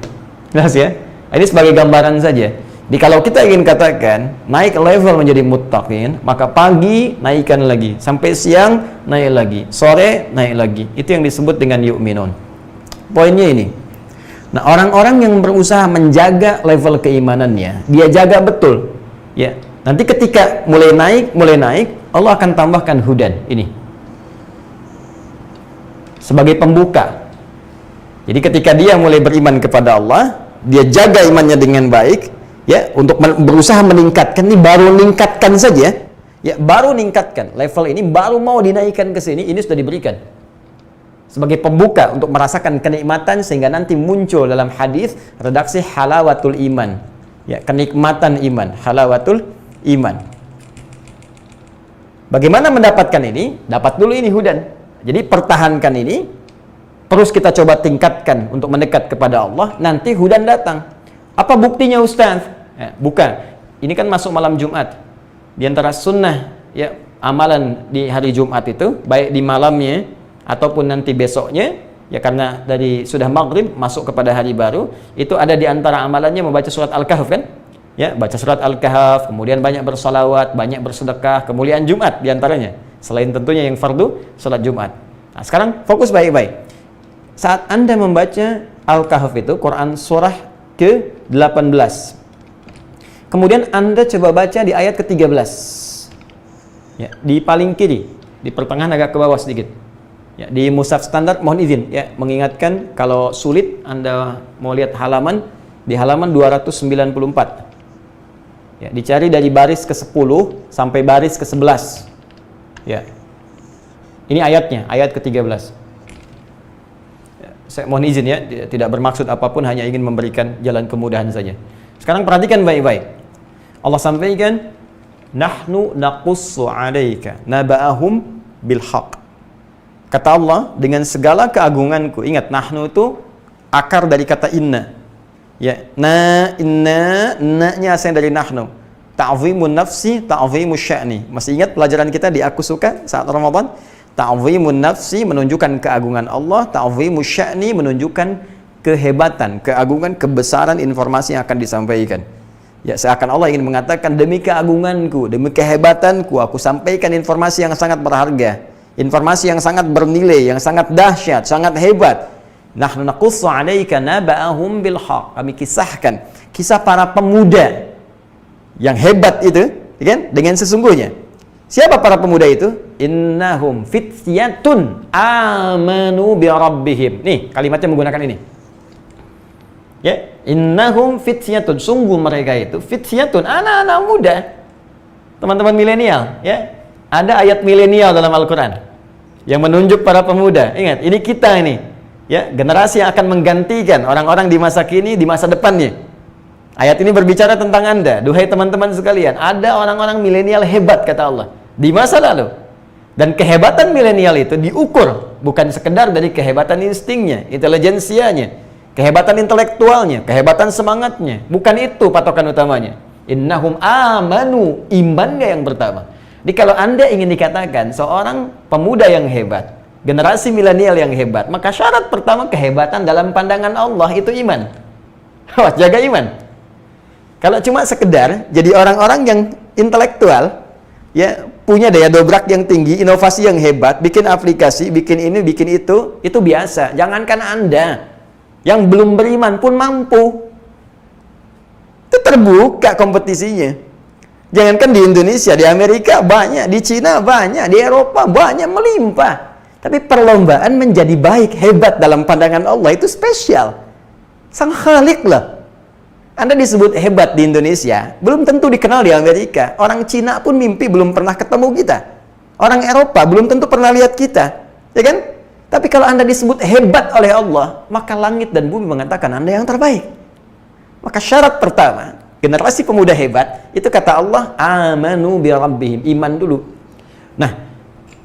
[SPEAKER 3] Jelas ya? Ini sebagai gambaran saja. Jadi kalau kita ingin katakan naik level menjadi muttaqin, maka pagi naikkan lagi, sampai siang naik lagi, sore naik lagi. Itu yang disebut dengan yu'minun. Poinnya ini, Nah, orang-orang yang berusaha menjaga level keimanannya, dia jaga betul. Ya, nanti ketika mulai naik, Allah akan tambahkan hudan ini sebagai pembuka. Jadi ketika dia mulai beriman kepada Allah, dia jaga imannya dengan baik, ya, untuk berusaha meningkatkan. Ini baru meningkatkan saja, ya, baru meningkatkan level ini, baru mau dinaikkan ke sini, ini sudah diberikan sebagai pembuka untuk merasakan kenikmatan, sehingga nanti muncul dalam hadis redaksi halawatul iman, ya, kenikmatan iman, halawatul iman. Bagaimana mendapatkan ini? Dapat dulu ini hudan. Jadi pertahankan ini, terus kita coba tingkatkan untuk mendekat kepada Allah, nanti hudan datang. Apa buktinya, Ustaz? Ya, bukan. Ini kan masuk malam Jumat. Di antara sunnah, ya, amalan di hari Jumat itu, baik di malamnya ataupun nanti besoknya, ya, karena dari sudah maghrib masuk kepada hari baru, itu ada di antara amalannya membaca surat Al-Kahf, kan? Ya, baca surat Al-Kahf, kemudian banyak bersalawat, banyak bersedekah, kemuliaan Jumat di antaranya. Selain tentunya yang fardu, salat Jumat. Nah, sekarang fokus baik-baik. Saat Anda membaca Al-Kahf itu, Quran surah ke-18. Kemudian Anda coba baca di ayat ke-13. Ya, di paling kiri, di pertengahan agak ke bawah sedikit. Ya, di mushaf standar, mohon izin, ya, mengingatkan kalau sulit Anda mau lihat halaman, di halaman 294. Ya, dicari dari baris ke-10 sampai baris ke-11. Ya. Ini ayatnya, ayat ke-13. Ya, saya mohon izin, ya, tidak bermaksud apapun, hanya ingin memberikan jalan kemudahan saja. Sekarang perhatikan baik-baik. Allah sampaikan, nahnu naqussu 'alaika naba'ahum bil haqq. Kata Allah, dengan segala keagunganku. Ingat, nahnu itu akar dari kata inna. Ya, na-nya asal dari nahnu. Ta'zimun nafsi, ta'zimus sya'ni. Masih ingat pelajaran kita di Aku Suka saat Ramadan? Ta'zimun nafsi menunjukkan keagungan Allah, ta'zimus sya'ni menunjukkan kehebatan, keagungan, kebesaran informasi yang akan disampaikan. Ya, seakan Allah ingin mengatakan, demi keagunganku, demi kehebatanku, aku sampaikan informasi yang sangat berharga. Informasi yang sangat bernilai, yang sangat dahsyat, sangat hebat. Nahnu naqussu 'alaika naba'ahum bil haqq. Kami kisahkan kisah para pemuda yang hebat itu, kan? Dengan sesungguhnya. Siapa para pemuda itu? Innahum fityatun amanu bi rabbihim. Nih, kalimatnya menggunakan ini. Ya, innahum fityatun, sungguh mereka itu fityatun, anak-anak muda. Teman-teman milenial, ya. Ada ayat milenial dalam Al-Quran yang menunjuk para pemuda. Ingat, ini kita ini, ya, generasi yang akan menggantikan orang-orang di masa kini, di masa depannya. Ayat ini berbicara tentang Anda. Duhai teman-teman sekalian, ada orang-orang milenial hebat, kata Allah, di masa lalu. Dan kehebatan milenial itu diukur bukan sekedar dari kehebatan instingnya, intelijensianya, kehebatan intelektualnya, kehebatan semangatnya. Bukan itu patokan utamanya. Innahum amanu, imannya yang pertama. Jadi kalau Anda ingin dikatakan seorang pemuda yang hebat, generasi milenial yang hebat, maka syarat pertama kehebatan dalam pandangan Allah itu iman. Awas, jaga iman. Kalau cuma sekedar jadi orang-orang yang intelektual, ya, punya daya dobrak yang tinggi, inovasi yang hebat, bikin aplikasi, bikin ini, bikin itu biasa. Jangankan Anda yang belum beriman pun mampu. Itu terbuka kompetisinya. Jangankan di Indonesia, di Amerika banyak, di Cina banyak, di Eropa banyak, melimpah. Tapi perlombaan menjadi baik, hebat dalam pandangan Allah itu spesial. Sang Khalik lah. Anda disebut hebat di Indonesia, belum tentu dikenal di Amerika. Orang Cina pun mimpi belum pernah ketemu kita. Orang Eropa belum tentu pernah lihat kita. Ya kan? Tapi kalau Anda disebut hebat oleh Allah, maka langit dan bumi mengatakan Anda yang terbaik. Maka syarat pertama, generasi pemuda hebat, itu kata Allah, amanu bi rabbihim, iman dulu. Nah,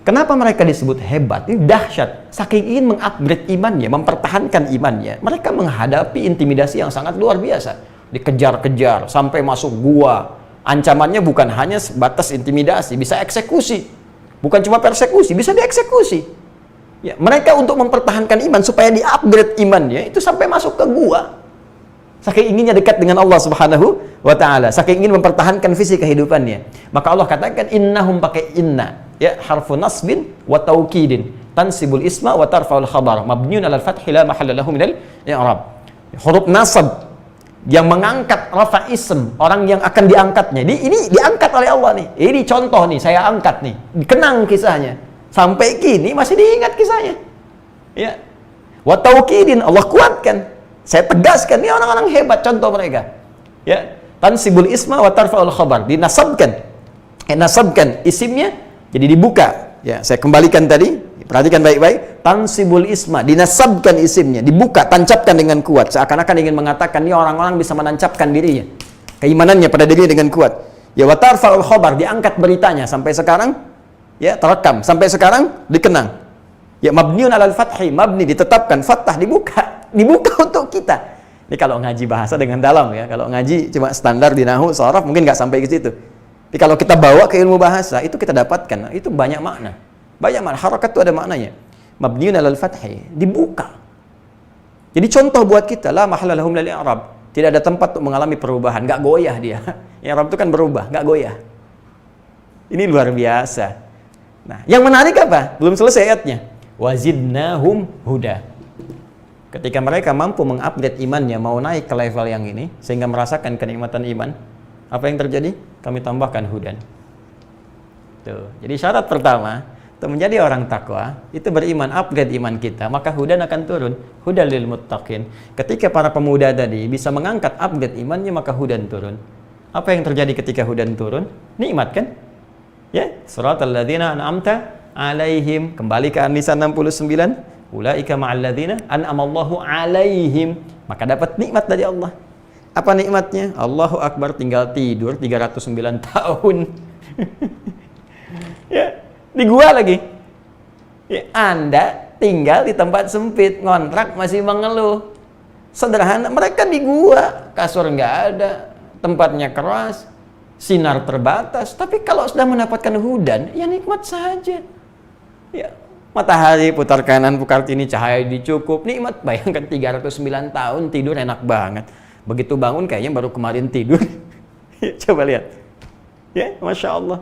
[SPEAKER 3] kenapa mereka disebut hebat? Ini dahsyat. Saking ingin mengupgrade imannya, mempertahankan imannya, mereka menghadapi intimidasi yang sangat luar biasa. Dikejar-kejar, sampai masuk gua. Ancamannya bukan hanya sebatas intimidasi, bisa eksekusi. Bukan cuma persekusi, bisa dieksekusi. Ya, mereka untuk mempertahankan iman, supaya di-upgrade imannya, itu sampai masuk ke gua. Saking inginnya dekat dengan Allah Subhanahu wa ta'ala, saking ingin mempertahankan visi kehidupannya. Maka Allah katakan innahum, pakai inna, ya, harfu nasbin wa taukidin, tansibul isma wa tarfaul khabar, mabniun alal fathi la mahalla lahu minal i'rab. huruf nasab yang mengangkat rafa ism, orang yang akan diangkatnya. Ini diangkat oleh Allah nih. Ini contoh nih, saya angkat nih. Kenang kisahnya. Sampai kini masih diingat kisahnya. Ya. Wa taukidin, Allah kuatkan. Saya tegaskan, ini orang-orang hebat contoh mereka. Ya. Tansibul isma wa tarfa'ul khabar. Dinasabkan. Nasabkan isimnya jadi dibuka. Ya, saya kembalikan tadi. Perhatikan baik-baik. Tansibul isma, dinasabkan isimnya, dibuka, tancapkan dengan kuat. Seakan-akan ingin mengatakan ini orang-orang bisa menancapkan dirinya, keimanannya pada dirinya dengan kuat. Ya, wa tarfa'ul khabar, diangkat beritanya sampai sekarang ya terekam, sampai sekarang dikenang. Ya, mabniun alal fathi, mabni ditetapkan, fathah dibuka untuk kita. Ini kalau ngaji bahasa dengan dalam ya. Kalau ngaji cuma standar di nahwu, sharaf mungkin nggak sampai ke situ. Tapi kalau kita bawa ke ilmu bahasa, itu kita dapatkan, itu banyak makna. Banyak makna, harakat itu ada maknanya. Mabniun alal fathi, dibuka. Jadi contoh buat kita, la mahala lahum lil i'rab. Tidak ada tempat untuk mengalami perubahan, enggak goyah dia. I'rab itu kan berubah, enggak goyah. Ini luar biasa. Nah, yang menarik apa? Belum selesai ayatnya. Wazidnahum huda. Ketika mereka mampu mengupgrade imannya, mau naik ke level yang ini sehingga merasakan kenikmatan iman, apa yang terjadi? Kami tambahkan hudan. Tuh. Jadi syarat pertama untuk menjadi orang takwa, itu beriman, upgrade iman kita, maka hudan akan turun. Hudal lil muttaqin. Ketika para pemuda tadi bisa mengangkat upgrade imannya, maka hudan turun. Apa yang terjadi ketika hudan turun? Nikmat kan? Ya, suratal ladzina an'amta alaihim. Kembali ke An-Nisa 69. Ulaika ma'al ladzina an'amallahu alaihim. Maka dapat nikmat dari Allah. Apa nikmatnya? Allahu Akbar, tinggal tidur 309 tahun. Ya. Di gua lagi ya, Anda tinggal di tempat sempit, ngontrak masih mengeluh. Sederhana, mereka di gua, kasur nggak ada, tempatnya keras, sinar terbatas. Tapi kalau sudah mendapatkan hudan, ya nikmat saja. Ya, matahari putar kanan putar kiri, cahaya dicukup, nikmat. Bayangkan 309 tahun tidur enak banget. Begitu bangun kayaknya baru kemarin tidur. Coba lihat ya, Masya Allah.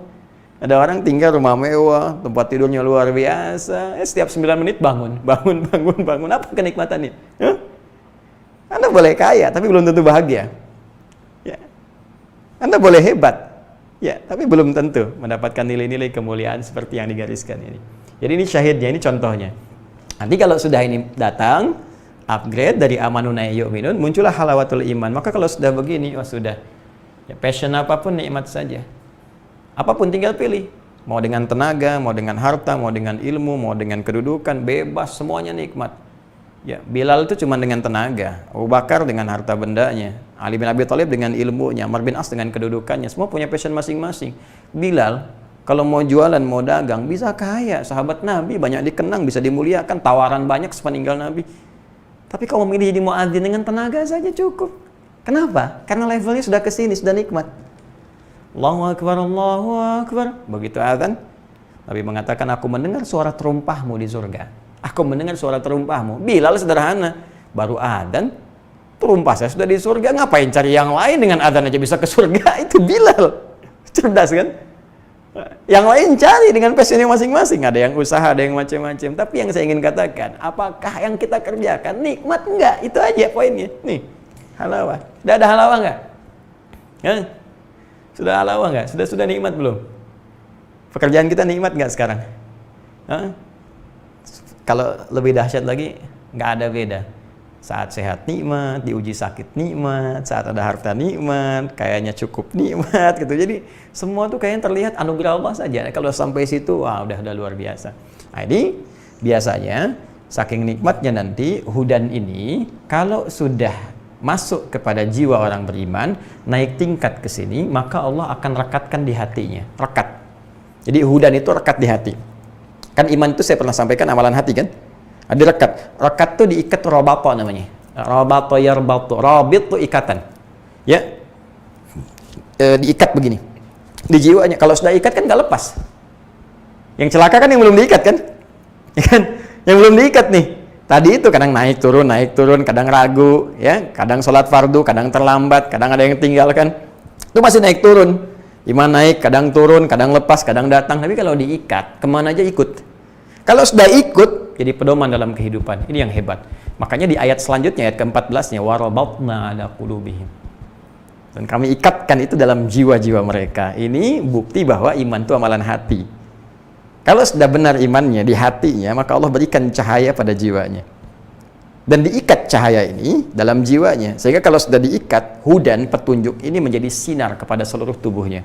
[SPEAKER 3] Ada orang tinggal rumah mewah, tempat tidurnya luar biasa. Setiap 9 menit bangun. Apa kenikmatannya? Huh? Anda boleh kaya, tapi belum tentu bahagia. Ya. Anda boleh hebat, ya, tapi belum tentu mendapatkan nilai-nilai kemuliaan seperti yang digariskan ini. Jadi ini syahidnya, ini contohnya. Nanti kalau sudah ini datang, upgrade dari amanuna yu'minun, muncullah halawatul iman. Maka kalau sudah begini, sudah. Ya, passion apapun nikmat saja. Apapun tinggal pilih, mau dengan tenaga, mau dengan harta, mau dengan ilmu, mau dengan kedudukan, bebas, semuanya nikmat. Ya, Bilal itu cuma dengan tenaga, Abu Bakar dengan harta bendanya, Ali bin Abi Thalib dengan ilmunya, Amr bin As dengan kedudukannya, semua punya passion masing-masing. Bilal kalau mau jualan, mau dagang, bisa kaya, sahabat Nabi banyak dikenang, bisa dimuliakan, tawaran banyak sepeninggal Nabi. Tapi kalau memilih jadi muadzin dengan tenaga saja cukup. Kenapa? Karena levelnya sudah kesini, sudah nikmat. Allahu Akbar, Allahu Akbar. Begitu azan, Nabi mengatakan, aku mendengar suara terumpahmu di surga. Aku mendengar suara terumpahmu. Bilal sederhana, baru azan, terumpah saya sudah di surga. Ngapain cari yang lain, dengan azan aja bisa ke surga? Itu Bilal. Cerdas kan? Yang lain cari dengan passionnya masing-masing. Ada yang usaha, ada yang macam-macam. Tapi yang saya ingin katakan, apakah yang kita kerjakan nikmat enggak? Itu aja poinnya. Nih, halawah. Sudah ada halawah enggak? Ya? Sudah halawah nggak? Sudah nikmat belum? Pekerjaan kita nikmat nggak sekarang? Hah? Kalau lebih dahsyat lagi, nggak ada beda. Saat sehat nikmat, diuji sakit nikmat, saat ada harta nikmat, kayaknya cukup nikmat gitu. Jadi semua tuh kayaknya terlihat anugerah Allah saja. Kalau sampai situ, wah udah luar biasa. Nah, ini biasanya saking nikmatnya nanti hudan ini kalau sudah masuk kepada jiwa orang beriman, naik tingkat ke sini, maka Allah akan rekatkan di hatinya. Rekat. Jadi hudan itu rekat di hati. Kan iman itu saya pernah sampaikan amalan hati kan? Ada rekat. Rekat itu diikat robato namanya. Robato yarbatu. Robit itu ikatan. Ya. Diikat begini. Di jiwanya. Kalau sudah ikat kan nggak lepas. Yang celaka kan yang belum diikat kan? Ya kan? Yang belum diikat nih. Tadi itu kadang naik turun, kadang ragu, ya, kadang sholat fardu, kadang terlambat, kadang ada yang tinggalkan. Itu masih naik turun. Iman naik, kadang turun, kadang lepas, kadang datang. Tapi kalau diikat, kemana aja ikut. Kalau sudah ikut, jadi pedoman dalam kehidupan. Ini yang hebat. Makanya di ayat selanjutnya, ayat ke-14-nya, warabatna ala qulubihim. Dan kami ikatkan itu dalam jiwa-jiwa mereka. Ini bukti bahwa iman itu amalan hati. Kalau sudah benar imannya di hatinya, maka Allah berikan cahaya pada jiwanya. Dan diikat cahaya ini dalam jiwanya. Sehingga kalau sudah diikat, hudan, petunjuk ini menjadi sinar kepada seluruh tubuhnya.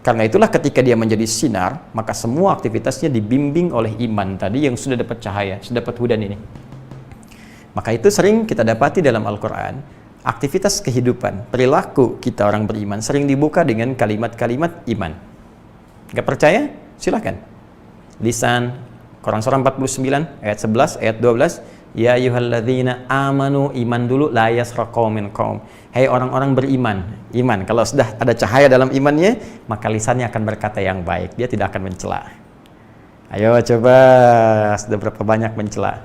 [SPEAKER 3] Karena itulah ketika dia menjadi sinar, maka semua aktivitasnya dibimbing oleh iman tadi yang sudah dapat cahaya, sudah dapat hudan ini. Maka itu sering kita dapati dalam Al-Quran, aktivitas kehidupan, perilaku kita orang beriman sering dibuka dengan kalimat-kalimat iman. Gak percaya? Silakan. Lisan, Quran surah 49, ayat 11, ayat 12, ya ayyuhalladzina amanu, iman dulu, la yasra qaumin qaum. Hai orang-orang beriman, iman. Kalau sudah ada cahaya dalam imannya, maka lisannya akan berkata yang baik, dia tidak akan mencela. Ayo coba, sudah berapa banyak mencela?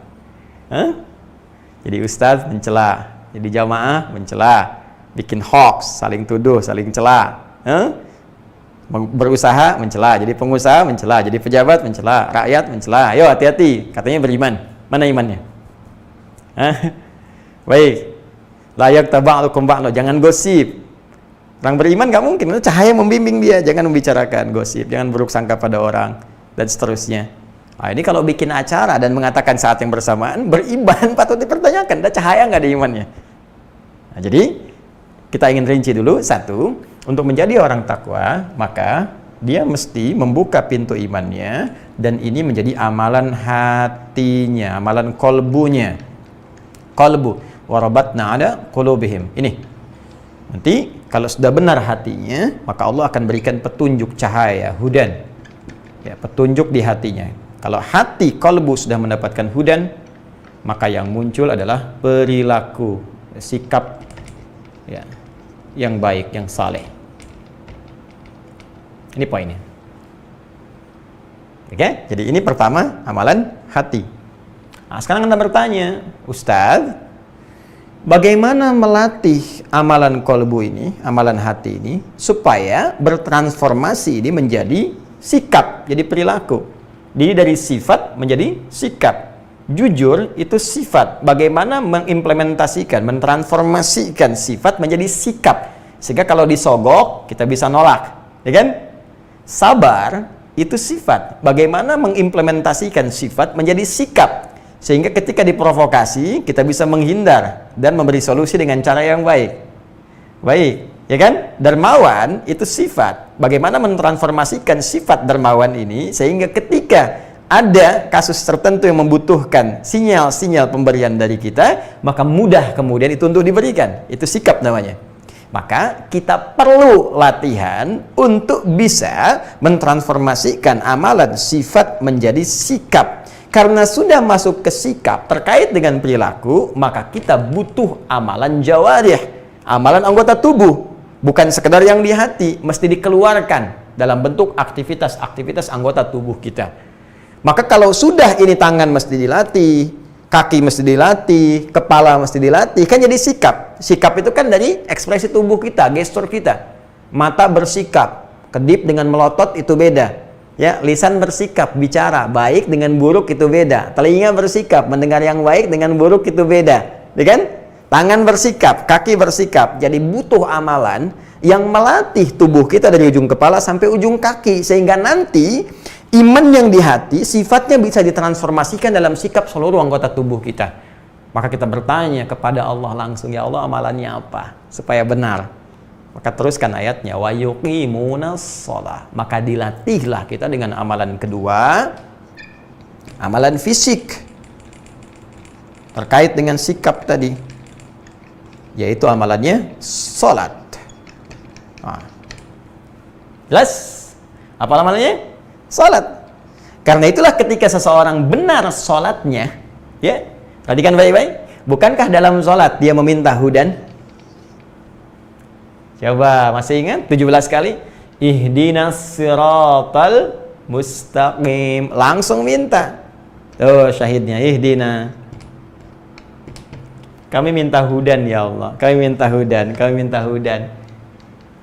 [SPEAKER 3] Jadi ustaz mencela, jadi jamaah mencela, bikin hoax, saling tuduh, saling cela, berusaha mencela, jadi pengusaha mencela, jadi pejabat mencela, rakyat mencela. Ayo hati-hati, katanya beriman. Mana imannya? Baik, layak taba'lukum ba'lo, jangan gosip. Orang beriman gak mungkin, cahaya membimbing dia, jangan membicarakan gosip, jangan buruk sangka pada orang, dan seterusnya. Nah, ini kalau bikin acara dan mengatakan saat yang bersamaan, beriman patut dipertanyakan, ada cahaya nggak di imannya? Nah, jadi, kita ingin rinci dulu, satu, untuk menjadi orang takwa, maka dia mesti membuka pintu imannya, dan ini menjadi amalan hatinya, amalan kolbunya. Kolbu, warabatna ala qulubihim. Ini, nanti kalau sudah benar hatinya, maka Allah akan berikan petunjuk cahaya, hudan. Ya, petunjuk di hatinya. Kalau hati kolbu sudah mendapatkan hudan, maka yang muncul adalah perilaku, sikap ya, yang baik, yang saleh. Ini poinnya. Oke, jadi ini pertama amalan hati. Nah, sekarang Anda bertanya, Ustaz, bagaimana melatih amalan kolbu ini, amalan hati ini, supaya bertransformasi ini menjadi sikap, jadi perilaku. Jadi dari sifat menjadi sikap. Jujur itu sifat. Bagaimana mengimplementasikan, mentransformasikan sifat menjadi sikap. Sehingga kalau disogok, kita bisa nolak. Ya kan? Sabar itu sifat. Bagaimana mengimplementasikan sifat menjadi sikap. Sehingga ketika diprovokasi, kita bisa menghindar dan memberi solusi dengan cara yang baik. Baik. Ya kan? Dermawan itu sifat. Bagaimana mentransformasikan sifat dermawan ini sehingga ketika ada kasus tertentu yang membutuhkan sinyal-sinyal pemberian dari kita, maka mudah kemudian itu untuk diberikan. Itu sikap namanya. Maka kita perlu latihan untuk bisa mentransformasikan amalan sifat menjadi sikap. Karena sudah masuk ke sikap terkait dengan perilaku, maka kita butuh amalan jawarih, amalan anggota tubuh. Bukan sekedar yang di hati, mesti dikeluarkan dalam bentuk aktivitas-aktivitas anggota tubuh kita. Maka kalau sudah ini tangan mesti dilatih, kaki mesti dilatih, kepala mesti dilatih, kan jadi sikap. Sikap itu kan dari ekspresi tubuh kita, gestur kita. Mata bersikap, kedip dengan melotot itu beda. Ya, lisan bersikap, bicara, baik dengan buruk itu beda. Telinga bersikap, mendengar yang baik dengan buruk itu beda. Ya kan? Tangan bersikap, kaki bersikap. Jadi butuh amalan yang melatih tubuh kita dari ujung kepala sampai ujung kaki. Sehingga nanti iman yang di hati sifatnya bisa ditransformasikan dalam sikap seluruh anggota tubuh kita. Maka kita bertanya kepada Allah langsung, ya Allah amalannya apa? Supaya benar. Maka teruskan ayatnya, wa yuqimunas shalah. Maka dilatihlah kita dengan amalan kedua, amalan fisik. Terkait dengan sikap tadi. Yaitu amalannya sholat. Nah. Jelas? Apa amalannya? Sholat. Karena itulah ketika seseorang benar sholatnya, ya, perhatikan baik-baik. Bukankah dalam sholat dia meminta hudan? Coba masih ingat 17 kali? Ihdinas siratal mustaqim. Langsung minta. Tuh syahidnya, ihdina. Kami minta hudan ya Allah, kami minta hudan, kami minta hudan.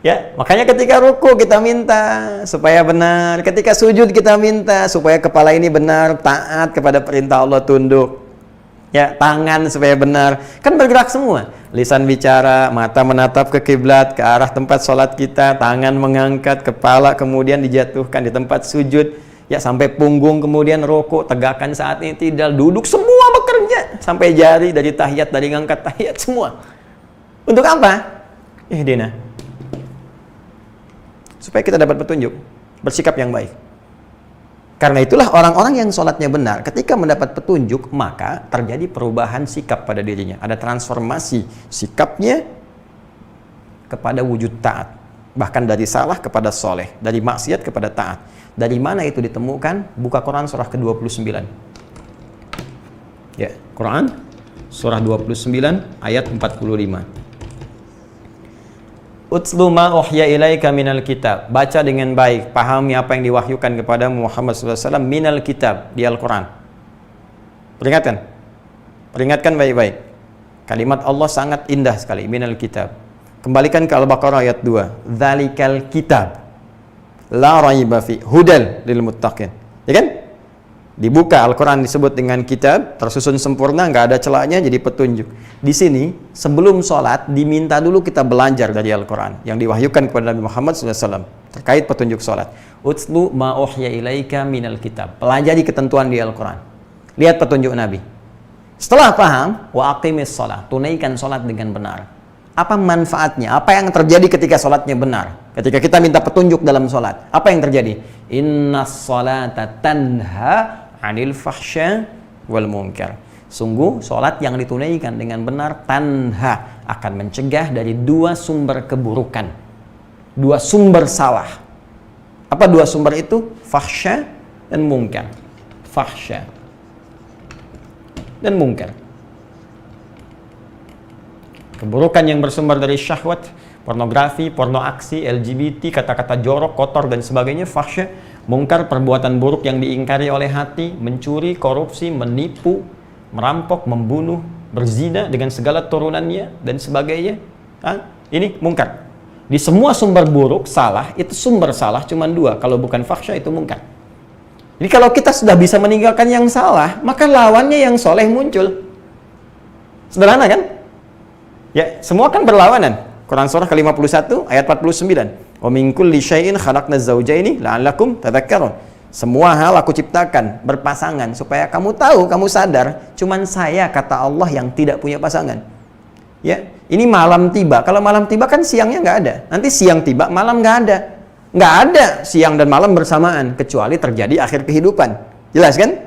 [SPEAKER 3] Ya, makanya ketika ruku kita minta supaya benar, ketika sujud kita minta supaya kepala ini benar, taat kepada perintah Allah, tunduk. Ya, tangan supaya benar. Kan bergerak semua. Lisan bicara, mata menatap ke kiblat, ke arah tempat sholat kita, tangan mengangkat, kepala kemudian dijatuhkan di tempat sujud. Ya, sampai punggung kemudian rukuk, tegakkan saat ini tidak, duduk, semua bekerja. Sampai jari dari tahiyat, dari ngangkat tahiyat, semua. Untuk apa? Ihdina. Supaya kita dapat petunjuk, bersikap yang baik. Karena itulah orang-orang yang sholatnya benar, ketika mendapat petunjuk, maka terjadi perubahan sikap pada dirinya. Ada transformasi sikapnya kepada wujud taat. Bahkan dari salah kepada soleh, dari maksiat kepada taat. Dari mana itu ditemukan? Buka Quran surah ke-29. Ya, Quran surah 29 ayat 45. Utslu ma uhya ilaika minal kitab. Baca dengan baik, pahami apa yang diwahyukan kepada Muhammad SAW minal kitab, di Al-Quran. Peringatkan baik-baik. Kalimat Allah sangat indah sekali, minal kitab. Kembalikan ke Al-Baqarah ayat 2. Dzalikal kitab la raiba fi hudal lil muttaqin. Ya kan? Dibuka Al-Quran disebut dengan kitab, tersusun sempurna, nggak ada celahnya, jadi petunjuk. Di sini sebelum sholat diminta dulu kita belajar dari Al-Quran yang diwahyukan kepada Nabi Muhammad SAW terkait petunjuk sholat. Utslu ma uhya ilaika minal kitab. Pelajari ketentuan di Al-Quran. Lihat petunjuk Nabi. Setelah paham, wa aqimis sholat, tunaikan sholat dengan benar. Apa manfaatnya? Apa yang terjadi ketika sholatnya benar? Ketika kita minta petunjuk dalam sholat, apa yang terjadi? Inna sholata tanha anil fahsya wal munkar. Sungguh sholat yang ditunaikan dengan benar tanha, akan mencegah dari dua sumber keburukan, dua sumber salah. Apa dua sumber itu? Fahsya dan munkar. Fahsya dan munkar. Keburukan yang bersumber dari syahwat, pornografi, porno aksi, LGBT, kata-kata jorok, kotor dan sebagainya, fahsya. Mungkar, perbuatan buruk yang diingkari oleh hati, mencuri, korupsi, menipu, merampok, membunuh, berzina dengan segala turunannya dan sebagainya. Ini mungkar. Di semua sumber buruk, salah, itu sumber salah cuma dua. Kalau bukan fahsya itu mungkar. Jadi kalau kita sudah bisa meninggalkan yang salah, maka lawannya yang soleh muncul. Sederhana kan? Ya, semua kan berlawanan. Quran surah ke-51 ayat 49. Wa min kulli syai'in khalaqna zawjaini la'allakum tadhakkarun. Semua hal aku ciptakan berpasangan supaya kamu tahu, kamu sadar, cuman saya, kata Allah, yang tidak punya pasangan. Ya, ini malam tiba. Kalau malam tiba kan siangnya nggak ada. Nanti siang tiba, malam nggak ada. Nggak ada siang dan malam bersamaan kecuali terjadi akhir kehidupan. Jelas kan?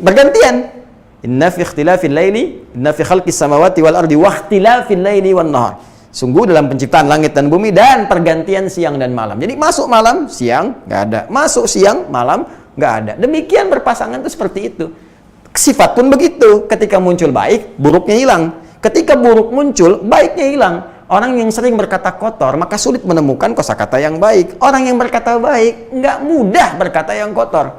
[SPEAKER 3] Bergantian. Inna fi ikhtilafil laili, inna fi khalqis samawati wal ardi wa ikhtilafil laili wan nahar. Sungguh dalam penciptaan langit dan bumi dan pergantian siang dan malam. Jadi masuk malam, siang nggak ada. Masuk siang, malam nggak ada. Demikian berpasangan itu seperti itu. Sifat pun begitu. Ketika muncul baik, buruknya hilang. Ketika buruk muncul, baiknya hilang. Orang yang sering berkata kotor, maka sulit menemukan kosakata yang baik. Orang yang berkata baik, nggak mudah berkata yang kotor.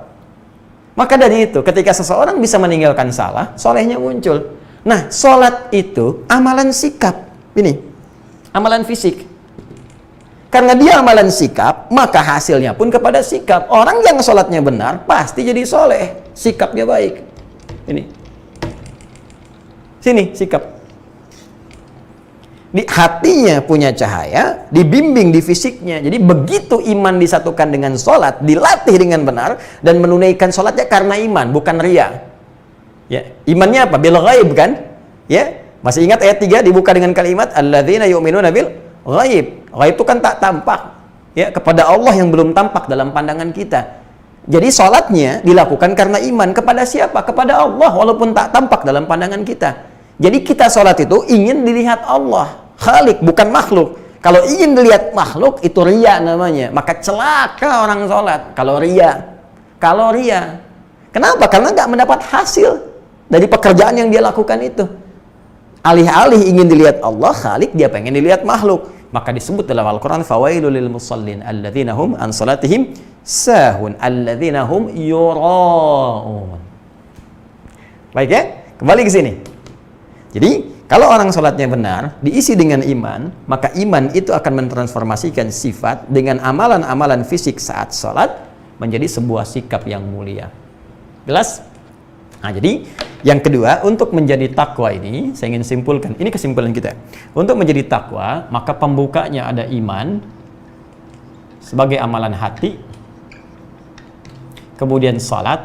[SPEAKER 3] Maka dari itu, ketika seseorang bisa meninggalkan salah, solehnya muncul. Nah, sholat itu amalan sikap. Ini amalan fisik. Karena dia amalan sikap, maka hasilnya pun kepada sikap. Orang yang sholatnya benar, pasti jadi soleh. Sikapnya baik. Ini. Sini, sikap. Di hatinya punya cahaya, dibimbing di fisiknya. Jadi begitu iman disatukan dengan sholat, dilatih dengan benar, dan menunaikan sholatnya karena iman, bukan ria. Ya, imannya apa? Bil ghaib kan? Ya. Masih ingat ayat 3 dibuka dengan kalimat alladzina yu'minuna bil ghaib. Ghaib itu kan tak tampak. Ya, kepada Allah yang belum tampak dalam pandangan kita. Jadi sholatnya dilakukan karena iman. Kepada siapa? Kepada Allah walaupun tak tampak dalam pandangan kita. Jadi kita sholat itu ingin dilihat Allah, Khalik, bukan makhluk. Kalau ingin dilihat makhluk itu riya namanya. Maka celaka orang sholat kalau riya. Kalau riya. Kenapa? Karena nggak mendapat hasil dari pekerjaan yang dia lakukan itu. Alih-alih ingin dilihat Allah, Khalik, dia pengen dilihat makhluk. Maka disebut dalam Al-Quran, fawailul lil musallin alladzina hum an salatihim sahun alladzina hum yura'un. Baik ya, kembali ke sini. Jadi, kalau orang sholatnya benar, diisi dengan iman, maka iman itu akan mentransformasikan sifat dengan amalan-amalan fisik saat sholat menjadi sebuah sikap yang mulia. Jelas? Nah, jadi Yang kedua, untuk menjadi takwa ini, saya ingin simpulkan, ini kesimpulan kita. Untuk menjadi takwa, maka pembukanya ada iman sebagai amalan hati, kemudian salat,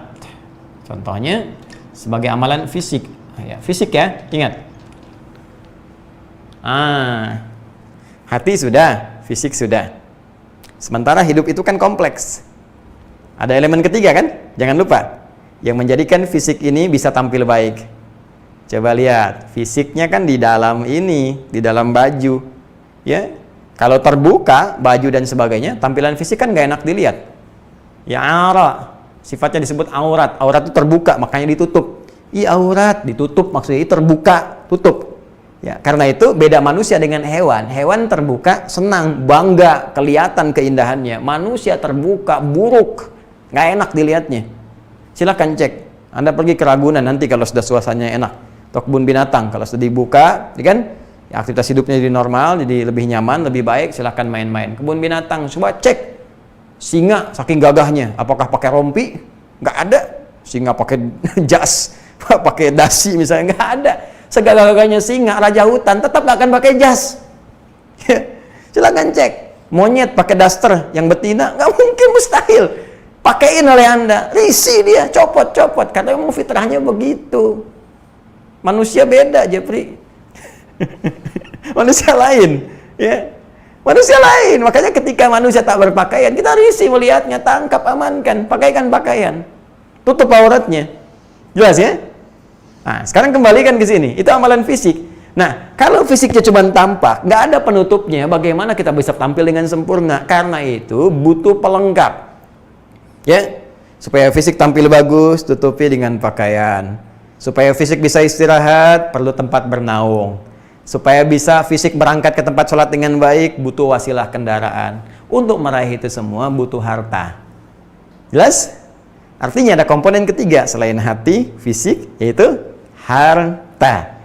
[SPEAKER 3] contohnya sebagai amalan fisik. Ya, fisik ya, ingat. Hati sudah, fisik sudah. Sementara hidup itu kan kompleks. Ada elemen ketiga kan? Jangan lupa. Yang menjadikan fisik ini bisa tampil baik. Coba lihat, fisiknya kan di dalam ini, di dalam baju. Ya, kalau terbuka baju dan sebagainya, tampilan fisik kan nggak enak dilihat. Ya, sifatnya disebut aurat. Aurat itu terbuka, makanya ditutup. Aurat ditutup, maksudnya itu terbuka, tutup. Ya, karena itu beda manusia dengan hewan. Hewan terbuka, senang, bangga, kelihatan keindahannya. Manusia terbuka, buruk, nggak enak dilihatnya. Silakan cek. Anda pergi ke Ragunan nanti kalau sudah suasananya enak. Atau kebun binatang kalau sudah dibuka, ya kan? Ya, aktivitas hidupnya jadi normal, jadi lebih nyaman, lebih baik. Silakan main-main. Kebun binatang, coba cek. Singa saking gagahnya, apakah pakai rompi? Nggak ada. Singa pakai jas, pakai dasi misalnya, nggak ada. Segagah-gagahnya singa, raja hutan, tetap nggak akan pakai jas. Silakan cek. Monyet pakai daster yang betina, nggak mungkin, mustahil. Pakaiin oleh Anda, risih dia, copot-copot. Karena memang fitrahnya begitu. Manusia beda, Jepri. Manusia lain, ya. Manusia lain. Makanya ketika manusia tak berpakaian, kita risih melihatnya, tangkap, amankan, pakaikan pakaian, tutup auratnya. Jelas ya? Nah, sekarang kembalikan ke sini. Itu amalan fisik. Nah, kalau fisiknya cuma tampak, nggak ada penutupnya, bagaimana kita bisa tampil dengan sempurna? Karena itu butuh pelengkap. Ya, supaya fisik tampil bagus, tutupi dengan pakaian. Supaya fisik bisa istirahat, perlu tempat bernaung. Supaya bisa fisik berangkat ke tempat sholat dengan baik, butuh wasilah kendaraan. Untuk meraih itu semua butuh harta. Jelas? Artinya ada komponen ketiga selain hati, fisik, yaitu harta.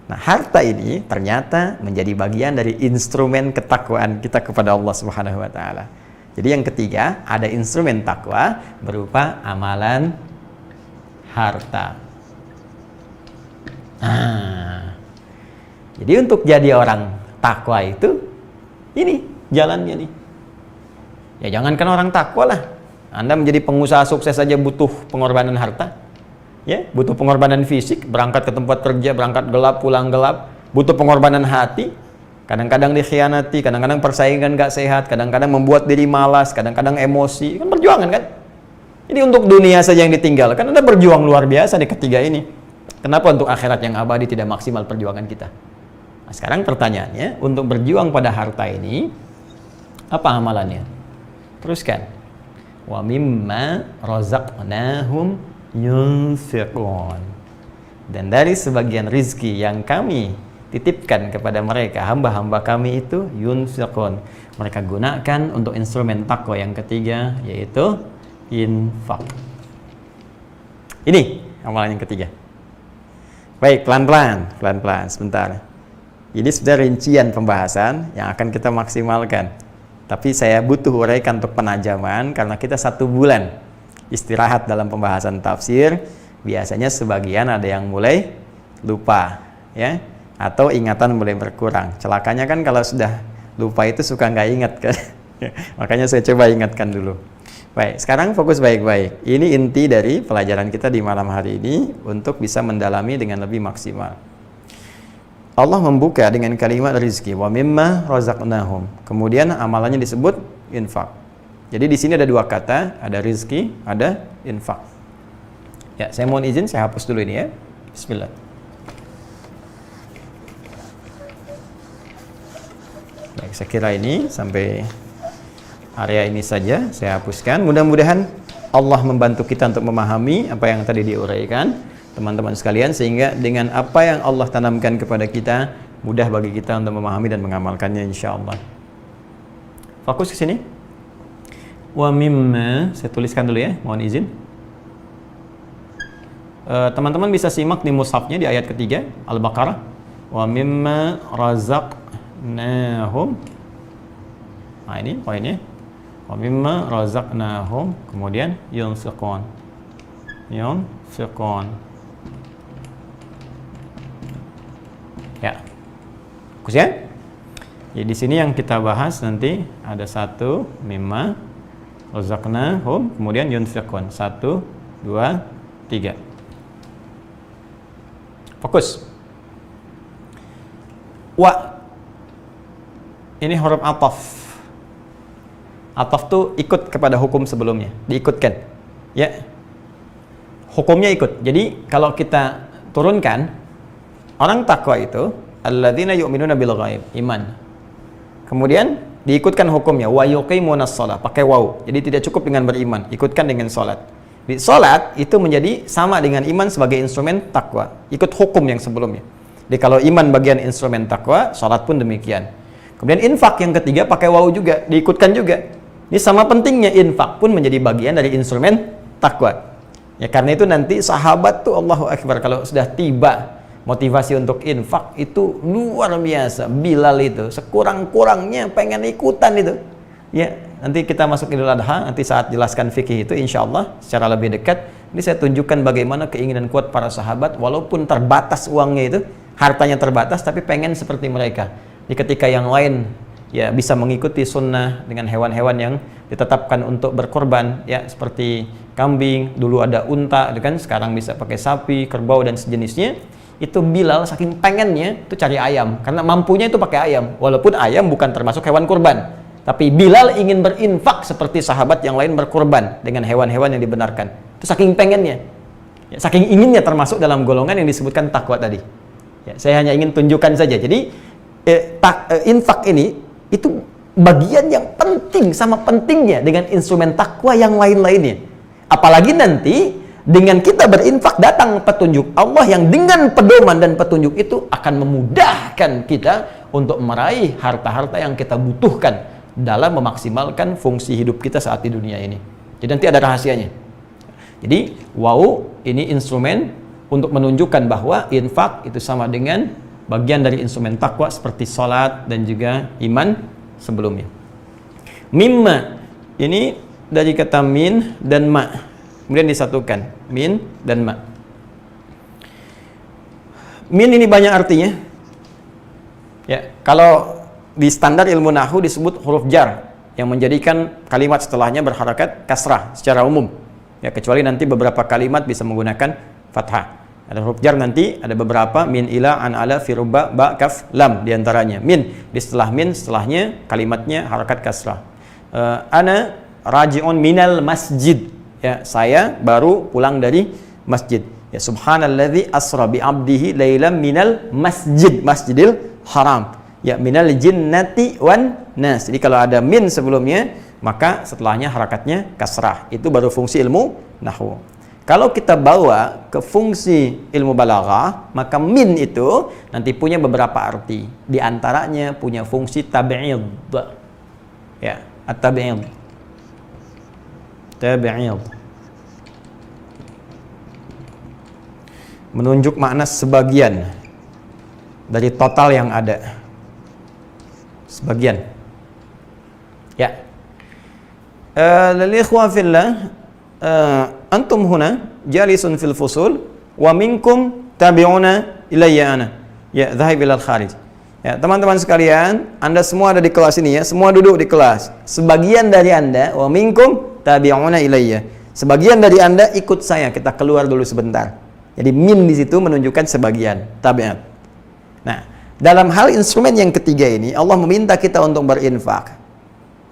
[SPEAKER 3] Nah, harta ini ternyata menjadi bagian dari instrumen ketakwaan kita kepada Allah Subhanahu wa taala. Jadi yang ketiga, ada instrumen takwa berupa amalan harta. Jadi untuk jadi orang takwa itu, ini jalannya nih. Ya jangankan orang takwa lah. Anda menjadi pengusaha sukses saja butuh pengorbanan harta. Ya, butuh pengorbanan fisik, berangkat ke tempat kerja, berangkat gelap, pulang gelap. Butuh pengorbanan hati. Kadang-kadang dikhianati, kadang-kadang persaingan gak sehat, kadang-kadang membuat diri malas, kadang-kadang emosi. Kan perjuangan kan? Ini untuk dunia saja yang ditinggalkan. Anda berjuang luar biasa di ketiga ini. Kenapa untuk akhirat yang abadi tidak maksimal perjuangan kita? Nah, sekarang pertanyaannya, untuk berjuang pada harta ini, apa amalannya? Teruskan. Wa mimma razaqnahum yunfiqun. Dan dari sebagian rizki yang kami titipkan kepada mereka, hamba-hamba kami itu yunfiqun. Mereka gunakan untuk instrumen takwa yang ketiga, yaitu infak. Ini amalan yang ketiga. Baik, pelan-pelan sebentar. Ini sudah rincian pembahasan yang akan kita maksimalkan. Tapi saya butuh uraikan untuk penajaman karena kita 1 bulan istirahat dalam pembahasan tafsir. Biasanya sebagian ada yang mulai lupa, ya, atau ingatan mulai berkurang. Celakanya kan kalau sudah lupa itu suka nggak ingat kan. Makanya saya coba ingatkan dulu. Baik, sekarang fokus baik-baik. Ini inti dari pelajaran kita di malam hari ini untuk bisa mendalami dengan lebih maksimal. Allah membuka dengan kalimat rizki, wa mimma razaqnahum. Kemudian amalannya disebut infak. Jadi di sini ada 2 kata, ada rizki, ada infak. Ya, saya mohon izin saya hapus dulu ini ya. Bismillah. Baik, saya kira ini sampai area ini saja saya hapuskan. Mudah-mudahan Allah membantu kita untuk memahami apa yang tadi diuraikan teman-teman sekalian, sehingga dengan apa yang Allah tanamkan kepada kita mudah bagi kita untuk memahami dan mengamalkannya insyaallah. Fokus ke sini. Wa mimma, saya tuliskan dulu ya, mohon izin. Teman-teman bisa simak di mushafnya di ayat ketiga Al-Baqarah. Wa mimma razaqnahum. Nah, ini poinnya. Wa mimma razaqnahum, kemudian yunfiqun.
[SPEAKER 2] Ya. Fokus ya. Jadi di sini yang kita bahas nanti ada 1 mimma razaqnahum, kemudian yunfiqun 1 2 3. Fokus. Wa ini huruf ataf. Ataf tuh ikut kepada hukum sebelumnya, diikutkan. Ya. Hukumnya ikut. Jadi kalau kita turunkan, orang takwa itu alladzina yu'minuna bil ghaib, iman. Kemudian diikutkan hukumnya wa yuqimunas shalah, pakai waw. Jadi tidak cukup dengan beriman, ikutkan dengan salat. Di salat itu menjadi sama dengan iman sebagai instrumen takwa, ikut hukum yang sebelumnya. Jadi kalau iman bagian instrumen takwa, salat pun demikian. Kemudian infak yang ketiga pakai waw juga, diikutkan juga. Ini sama pentingnya, infak pun menjadi bagian dari instrumen takwa. Ya karena itu nanti sahabat tuh Allahu Akbar, kalau sudah tiba motivasi untuk infak itu luar biasa. Bilal itu sekurang-kurangnya pengen ikutan itu. Ya, nanti kita masuk Idul Adha, nanti saat jelaskan fikih itu insyaallah secara lebih dekat. Ini saya tunjukkan bagaimana keinginan kuat para sahabat, walaupun terbatas uangnya itu, hartanya terbatas, tapi pengen seperti mereka. Di ketika yang lain ya bisa mengikuti sunnah dengan hewan-hewan yang ditetapkan untuk berkorban, ya seperti kambing, dulu ada unta, kan sekarang bisa pakai sapi, kerbau dan sejenisnya. Itu Bilal saking pengennya itu cari ayam, karena mampunya itu pakai ayam, walaupun ayam bukan termasuk hewan kurban. Tapi Bilal ingin berinfak seperti sahabat yang lain berkorban dengan hewan-hewan yang dibenarkan. Itu saking pengennya, ya, saking inginnya termasuk dalam golongan yang disebutkan takwa tadi. Ya, saya hanya ingin tunjukkan saja. Jadi infak ini itu bagian yang penting, sama pentingnya dengan instrumen takwa yang lain-lainnya. Apalagi nanti dengan kita berinfak datang petunjuk Allah yang dengan pedoman dan petunjuk itu akan memudahkan kita untuk meraih harta-harta yang kita butuhkan dalam memaksimalkan fungsi hidup kita saat di dunia ini. Jadi nanti ada rahasianya. Jadi wow, ini instrumen untuk menunjukkan bahwa infak itu sama dengan bagian dari instrumen takwa seperti salat dan juga iman sebelumnya. Mimma ini dari kata min dan ma, kemudian disatukan, min dan ma. Min ini banyak artinya. Ya, kalau di standar ilmu nahwu disebut huruf jar yang menjadikan kalimat setelahnya berharakat kasrah secara umum. Ya, kecuali nanti beberapa kalimat bisa menggunakan fathah. Ada huruf jar nanti, ada beberapa, min, ila, an, ala, fi, ruba, ba, kaf, lam diantaranya. Min, di setelah min, setelahnya kalimatnya harakat kasrah. Ana raji'un minal masjid. Ya, saya baru pulang dari masjid. Ya, subhanalladzi asra bi 'abdihi lailan minal masjid, masjidil haram. Ya, minal jinnati wan nas. Jadi kalau ada min sebelumnya, maka setelahnya harakatnya kasrah. Itu baru fungsi ilmu nahwu. Kalau kita bawa ke fungsi ilmu balaghah, maka min itu nanti punya beberapa arti. Di antaranya punya fungsi tab'id. Ya, at-tab'id. Tab'id. Menunjuk makna sebagian dari total yang ada. Sebagian. Ya. Lil ikhwa fillah, antum huna jalisun fil fusul wa minkum tabi'una ilayya ana. Ya, dhahib ilal kharij. Ya, teman-teman sekalian, Anda semua ada di kelas ini ya, semua duduk di kelas. Sebagian dari Anda wa minkum tabi'una ilayya. Sebagian dari Anda ikut saya, kita keluar dulu sebentar. Jadi min di situ menunjukkan sebagian, tabi'at. Nah, dalam hal instrumen yang ketiga ini, Allah meminta kita untuk berinfak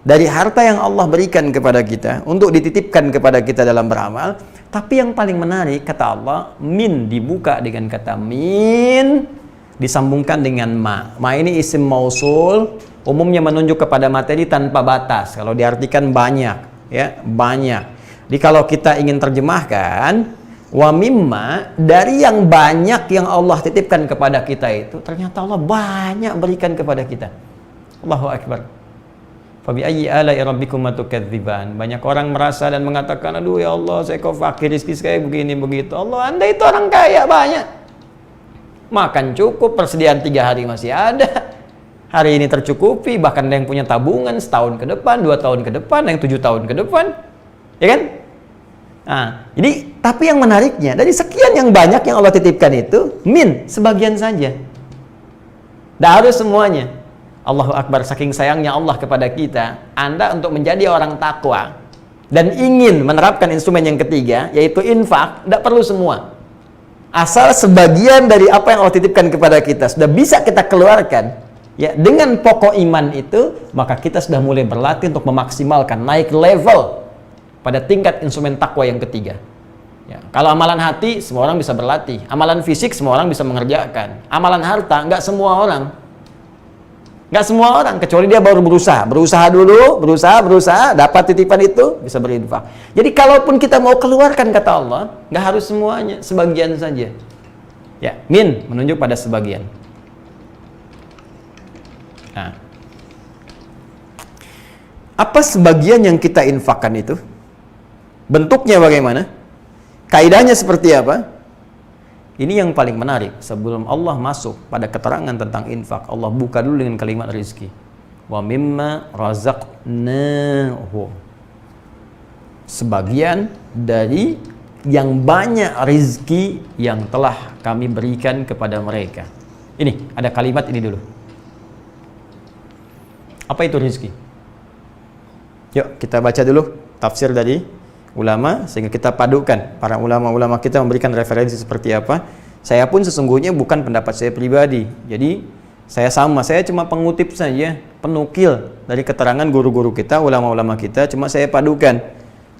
[SPEAKER 2] dari harta yang Allah berikan kepada kita untuk dititipkan kepada kita dalam beramal. Tapi yang paling menarik, kata Allah, min dibuka dengan kata min, disambungkan dengan ma. Ma ini isim mausul, umumnya menunjuk kepada materi tanpa batas. Kalau diartikan banyak, ya banyak. Jadi kalau kita ingin terjemahkan, wa mimma, dari yang banyak yang Allah titipkan kepada kita itu, ternyata Allah banyak berikan kepada kita. Allahu Akbar. Fabi ayyi ala'i rabbikuma tukadziban. Banyak orang merasa dan mengatakan, aduh ya Allah, saya kok fakir, rezeki saya begini begitu. Allah, Anda itu orang kaya, banyak. Makan cukup, persediaan 3 hari masih ada. Hari ini tercukupi, bahkan ada yang punya tabungan setahun ke depan, 2 tahun ke depan, yang 7 tahun ke depan. Ya kan? Nah, jadi tapi yang menariknya dari sekian yang banyak yang Allah titipkan itu min sebagian saja.
[SPEAKER 3] Tidak harus semuanya. Allahu Akbar, saking sayangnya Allah kepada kita. Anda untuk menjadi orang takwa dan ingin menerapkan instrumen yang ketiga, yaitu infak, tidak perlu semua. Asal sebagian dari apa yang Allah titipkan kepada kita sudah bisa kita keluarkan, ya, dengan pokok iman itu, maka kita sudah mulai berlatih untuk memaksimalkan, naik level pada tingkat instrumen takwa yang ketiga. Ya, kalau amalan hati, semua orang bisa berlatih. Amalan fisik, semua orang bisa mengerjakan. Amalan harta, nggak semua orang. Nggak semua orang, kecuali dia baru berusaha dulu, berusaha, dapat titipan itu, bisa berinfak. Jadi kalaupun kita mau keluarkan, kata Allah, nggak harus semuanya, sebagian saja. Ya, min menunjuk pada sebagian. Nah, apa sebagian yang kita infakkan itu? Bentuknya bagaimana? Kaidahnya seperti apa? Ini yang paling menarik. Sebelum Allah masuk pada keterangan tentang infak, Allah buka dulu dengan kalimat rizki. Wa mimma razaqnahu. Sebagian dari yang banyak rizki yang telah kami berikan kepada mereka. Ini, ada kalimat ini dulu. Apa itu rizki? Yuk kita baca dulu tafsir dari ulama, sehingga kita padukan. Para ulama-ulama kita memberikan referensi seperti apa. Saya pun sesungguhnya bukan pendapat saya pribadi. Jadi saya cuma pengutip saja, penukil dari keterangan guru-guru kita, ulama-ulama kita, cuma saya padukan.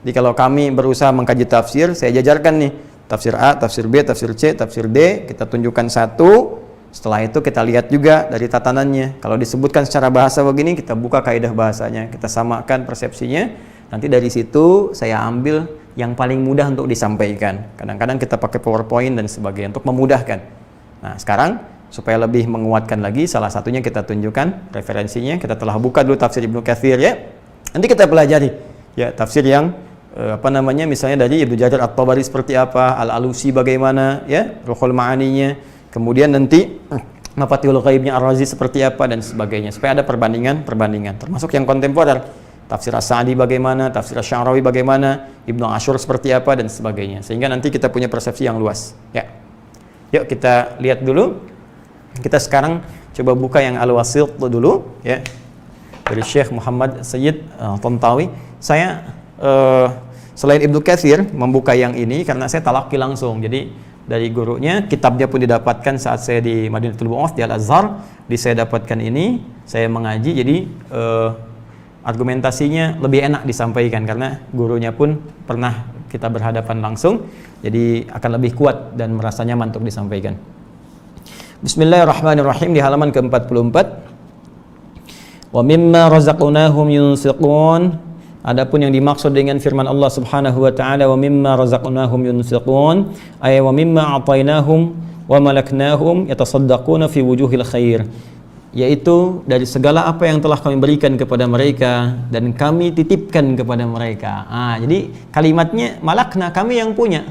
[SPEAKER 3] Jadi kalau kami berusaha mengkaji tafsir, saya jajarkan nih, tafsir A, tafsir B, tafsir C, tafsir D, kita tunjukkan satu. Setelah itu kita lihat juga dari tatanannya. Kalau disebutkan secara bahasa begini, kita buka kaidah bahasanya, kita samakan persepsinya. Nanti dari situ saya ambil yang paling mudah untuk disampaikan. Kadang-kadang kita pakai PowerPoint dan sebagainya untuk memudahkan. Nah, sekarang supaya lebih menguatkan lagi, salah satunya kita tunjukkan referensinya. Kita telah buka dulu tafsir Ibnu Katsir, ya. Nanti kita pelajari ya tafsir yang misalnya dari Ibnu Jarir At-Tabari seperti apa, Al-Alusi bagaimana, ya, Ruhul Ma'aninya. Kemudian nanti Mafatihul Ghaibnya Ar-Razi seperti apa dan sebagainya. Supaya ada perbandingan, termasuk yang kontemporer. Tafsir As-Sa'di bagaimana, tafsir Asy-Sya'rawi bagaimana, Ibnu Asyur seperti apa dan sebagainya. Sehingga nanti kita punya persepsi yang luas, ya. Yuk kita lihat dulu. Kita sekarang coba buka yang Al-Wasit dulu, ya. Dari Syekh Muhammad Sayyid Tantawi. Saya selain Ibnu Katsir membuka yang ini karena saya talaqi langsung. Jadi dari gurunya, kitabnya pun didapatkan saat saya di Madinatul Bu'ath di Al-Azhar. Saya dapatkan ini, saya mengaji, jadi argumentasinya lebih enak disampaikan karena gurunya pun pernah kita berhadapan langsung, jadi akan lebih kuat dan merasa nyaman untuk disampaikan. Bismillahirrahmanirrahim, di halaman ke-44. Wa mimma razaqnahum yunfiqun. Adapun yang dimaksud dengan firman Allah Subhanahu wa taala, wa mimma razaqnahum yunfiqun, ay wa mimma a'tainahum wa malaknahum yatasaddaquna fi wujuhil khair, yaitu dari segala apa yang telah kami berikan kepada mereka dan kami titipkan kepada mereka. Jadi kalimatnya malakna, kami yang punya.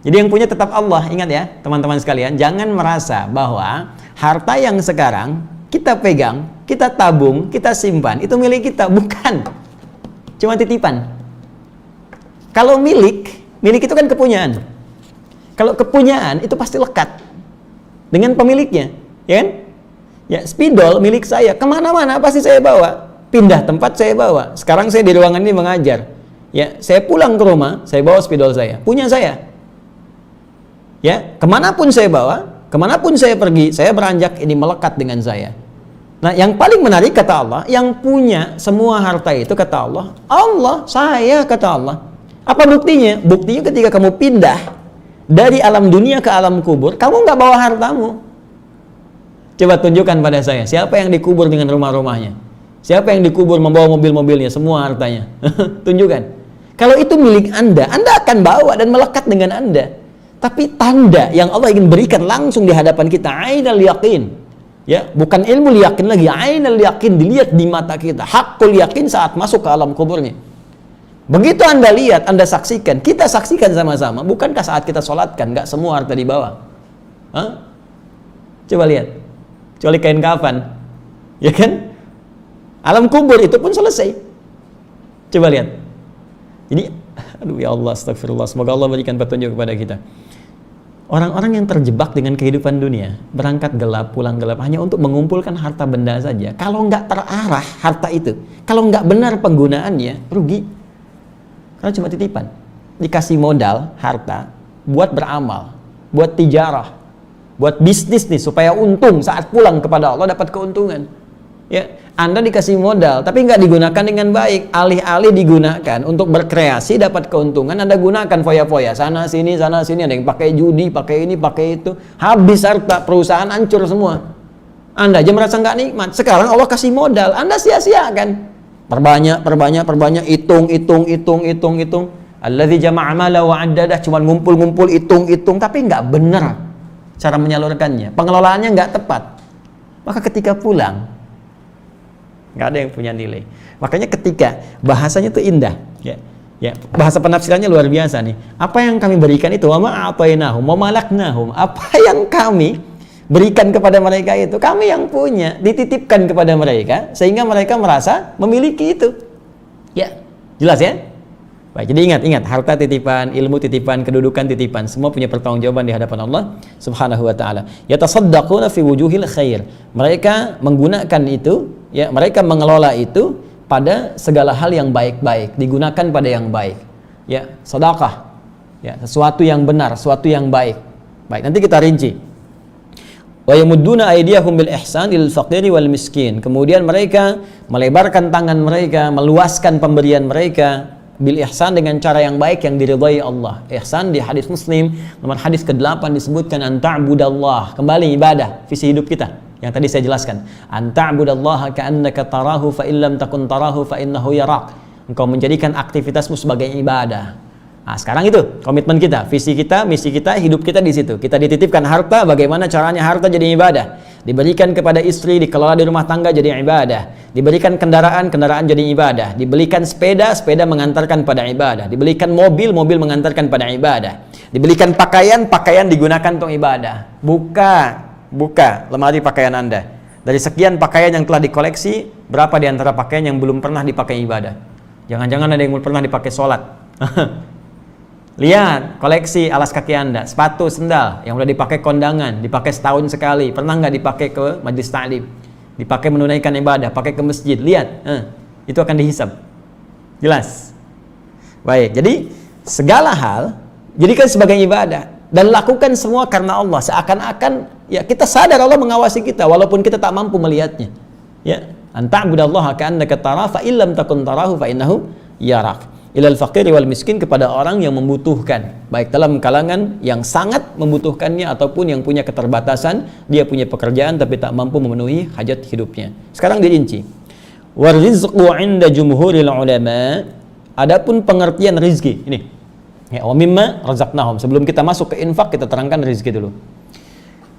[SPEAKER 3] Jadi yang punya tetap Allah. Ingat ya teman-teman sekalian, jangan merasa bahwa harta yang sekarang kita pegang, kita tabung, kita simpan, itu milik kita. Bukan, cuma titipan. Kalau milik itu kan kepunyaan. Kalau kepunyaan itu pasti lekat dengan pemiliknya, ya kan? Ya, spidol milik saya, kemana-mana pasti saya bawa, pindah tempat saya bawa. Sekarang saya di ruangan ini mengajar, ya, saya pulang ke rumah, saya bawa spidol saya, punya saya. Ya, kemanapun saya bawa, kemanapun saya pergi, saya beranjak, ini melekat dengan saya. Nah, yang paling menarik kata Allah, yang punya semua harta itu kata Allah, Allah, saya, kata Allah. Apa buktinya? Buktinya ketika kamu pindah dari alam dunia ke alam kubur, kamu nggak bawa hartamu. Coba tunjukkan pada saya, siapa yang dikubur dengan rumah-rumahnya? Siapa yang dikubur membawa mobil-mobilnya, semua hartanya? Tunjukkan. Kalau itu milik Anda akan bawa dan melekat dengan Anda. Tapi tanda yang Allah ingin berikan langsung di hadapan kita, ainal yaqin. Ya, bukan ilmu yakin lagi, ainal yaqin, dilihat di mata kita. Hakul yakin saat masuk ke alam kuburnya. Begitu Anda lihat, Anda saksikan, kita saksikan sama-sama. Bukankah saat kita sholatkan, nggak semua harta dibawa? Coba lihat. Kecuali kain kafan, ya kan? Alam kubur itu pun selesai. Coba lihat. Jadi, aduh ya Allah, astagfirullah. Semoga Allah berikan petunjuk kepada kita. Orang-orang yang terjebak dengan kehidupan dunia, berangkat gelap, pulang gelap, hanya untuk mengumpulkan harta benda saja. Kalau nggak terarah harta itu, kalau nggak benar penggunaannya, rugi. Karena cuma titipan. Dikasih modal, harta, buat beramal, buat tijarah, buat bisnis nih, supaya untung saat pulang kepada Allah dapat keuntungan. Ya, Anda dikasih modal, tapi nggak digunakan dengan baik. Alih-alih digunakan untuk berkreasi, dapat keuntungan, Anda gunakan foya-foya sana sini. Ada yang pakai judi, pakai ini, pakai itu. Habis harta, perusahaan hancur semua. Anda aja merasa nggak nikmat. Sekarang Allah kasih modal, Anda sia-siakan. Perbanyak, hitung. Alladzi jama'a mala wa 'addadah, cuman ngumpul, hitung, tapi nggak benar cara menyalurkannya. Pengelolaannya nggak tepat. Maka ketika pulang, nggak ada yang punya nilai. Makanya ketika bahasanya itu indah, ya, bahasa penafsirannya luar biasa nih. Apa yang kami berikan itu, wa ma'atainahum wa malaknahum, apa yang kami berikan kepada mereka itu, kami yang punya, dititipkan kepada mereka, sehingga mereka merasa memiliki itu. Ya, jelas ya? Baik, jadi ingat, harta titipan, ilmu titipan, kedudukan titipan, semua punya pertanggungjawaban di hadapan Allah Subhanahu wa taala. Yatasaddaquna fi wujuhil khair. Mereka menggunakan itu, ya, mereka mengelola itu pada segala hal yang baik-baik, digunakan pada yang baik. Ya, sedekah. Ya, sesuatu yang benar, sesuatu yang baik. Baik, nanti kita rinci. Wa yamudduna aydiyahum bil ihsan lil faqiri wal miskin. Kemudian mereka melebarkan tangan mereka, meluaskan pemberian mereka bil ihsan, dengan cara yang baik yang diridhai Allah. Ihsan di hadis Muslim nomor hadis ke-8 disebutkan anta'budallah, kembali ibadah, visi hidup kita yang tadi saya jelaskan. Anta'budallaha ka'annaka tarahu fa illam takun tarahu fa innahu yarak. Engkau menjadikan aktivitasmu sebagai ibadah. Nah, sekarang itu komitmen kita, visi kita, misi kita, hidup kita di situ. Kita dititipkan harta, bagaimana caranya harta jadi ibadah? Diberikan kepada istri, dikelola di rumah tangga jadi ibadah. Diberikan kendaraan, kendaraan jadi ibadah. Dibelikan sepeda, sepeda mengantarkan pada ibadah. Dibelikan mobil, mobil mengantarkan pada ibadah. Dibelikan pakaian, pakaian digunakan untuk ibadah. Buka lemari pakaian Anda. Dari sekian pakaian yang telah dikoleksi, berapa di antara pakaian yang belum pernah dipakai ibadah? Jangan-jangan ada yang belum pernah dipakai sholat. Lihat koleksi alas kaki Anda, sepatu, sendal yang udah dipakai kondangan, dipakai setahun sekali, pernah nggak dipakai ke majlis ta'lim, dipakai menunaikan ibadah, pakai ke masjid. Lihat, itu akan dihisab. Jelas. Baik, jadi segala hal jadikan sebagai ibadah dan lakukan semua karena Allah. Seakan-akan ya kita sadar Allah mengawasi kita walaupun kita tak mampu melihatnya. Ya, anta'budallaha ka'annaka tarahu fa illam takun tarahu fa innahu yarak. Ilal faqiri wal miskin, kepada orang yang membutuhkan, baik dalam kalangan yang sangat membutuhkannya ataupun yang punya keterbatasan, dia punya pekerjaan tapi tak mampu memenuhi hajat hidupnya. Sekarang dirinci. Warizqu 'inda jumhuril ulama, adapun pengertian rizki ini. Ya, wa mimma razaqnahum. Sebelum kita masuk ke infak, kita terangkan rizki dulu.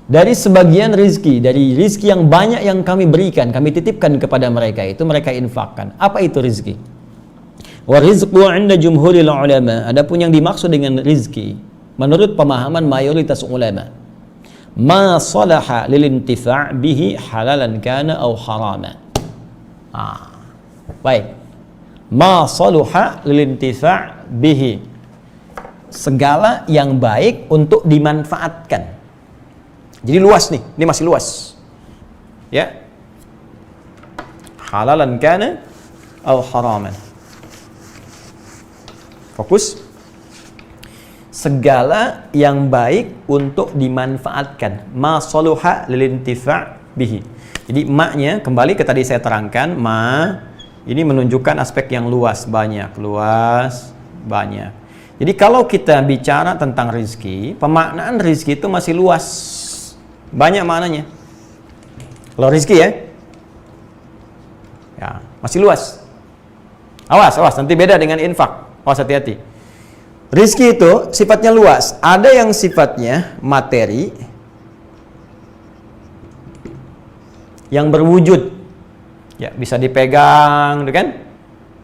[SPEAKER 3] Dari sebagian rizki, dari rizki yang banyak yang kami berikan, kami titipkan kepada mereka, itu mereka infakkan. Apa itu rizki? Wa rizqu 'inda jumhuril ulama, adapun yang dimaksud dengan rizki menurut pemahaman mayoritas ulama, ma salaha lil intifa' bihi halalan kana aw harama. Baik. Ma salaha lil intifa' bihi, segala yang baik untuk dimanfaatkan. Jadi luas nih, ini masih luas. Ya. Halalan kana aw haraman. Fokus. Segala yang baik untuk dimanfaatkan. Ma saluha lil intifa' bihi. Jadi maknya kembali ke tadi saya terangkan, ma ini menunjukkan aspek yang luas, banyak. Jadi kalau kita bicara tentang rizki, pemaknaan rizki itu masih luas, banyak maknanya. Kalau rizki ya masih luas. Awas, nanti beda dengan infak. Awas, hati-hati. Rizki itu sifatnya luas. Ada yang sifatnya materi, yang berwujud, ya bisa dipegang, kan?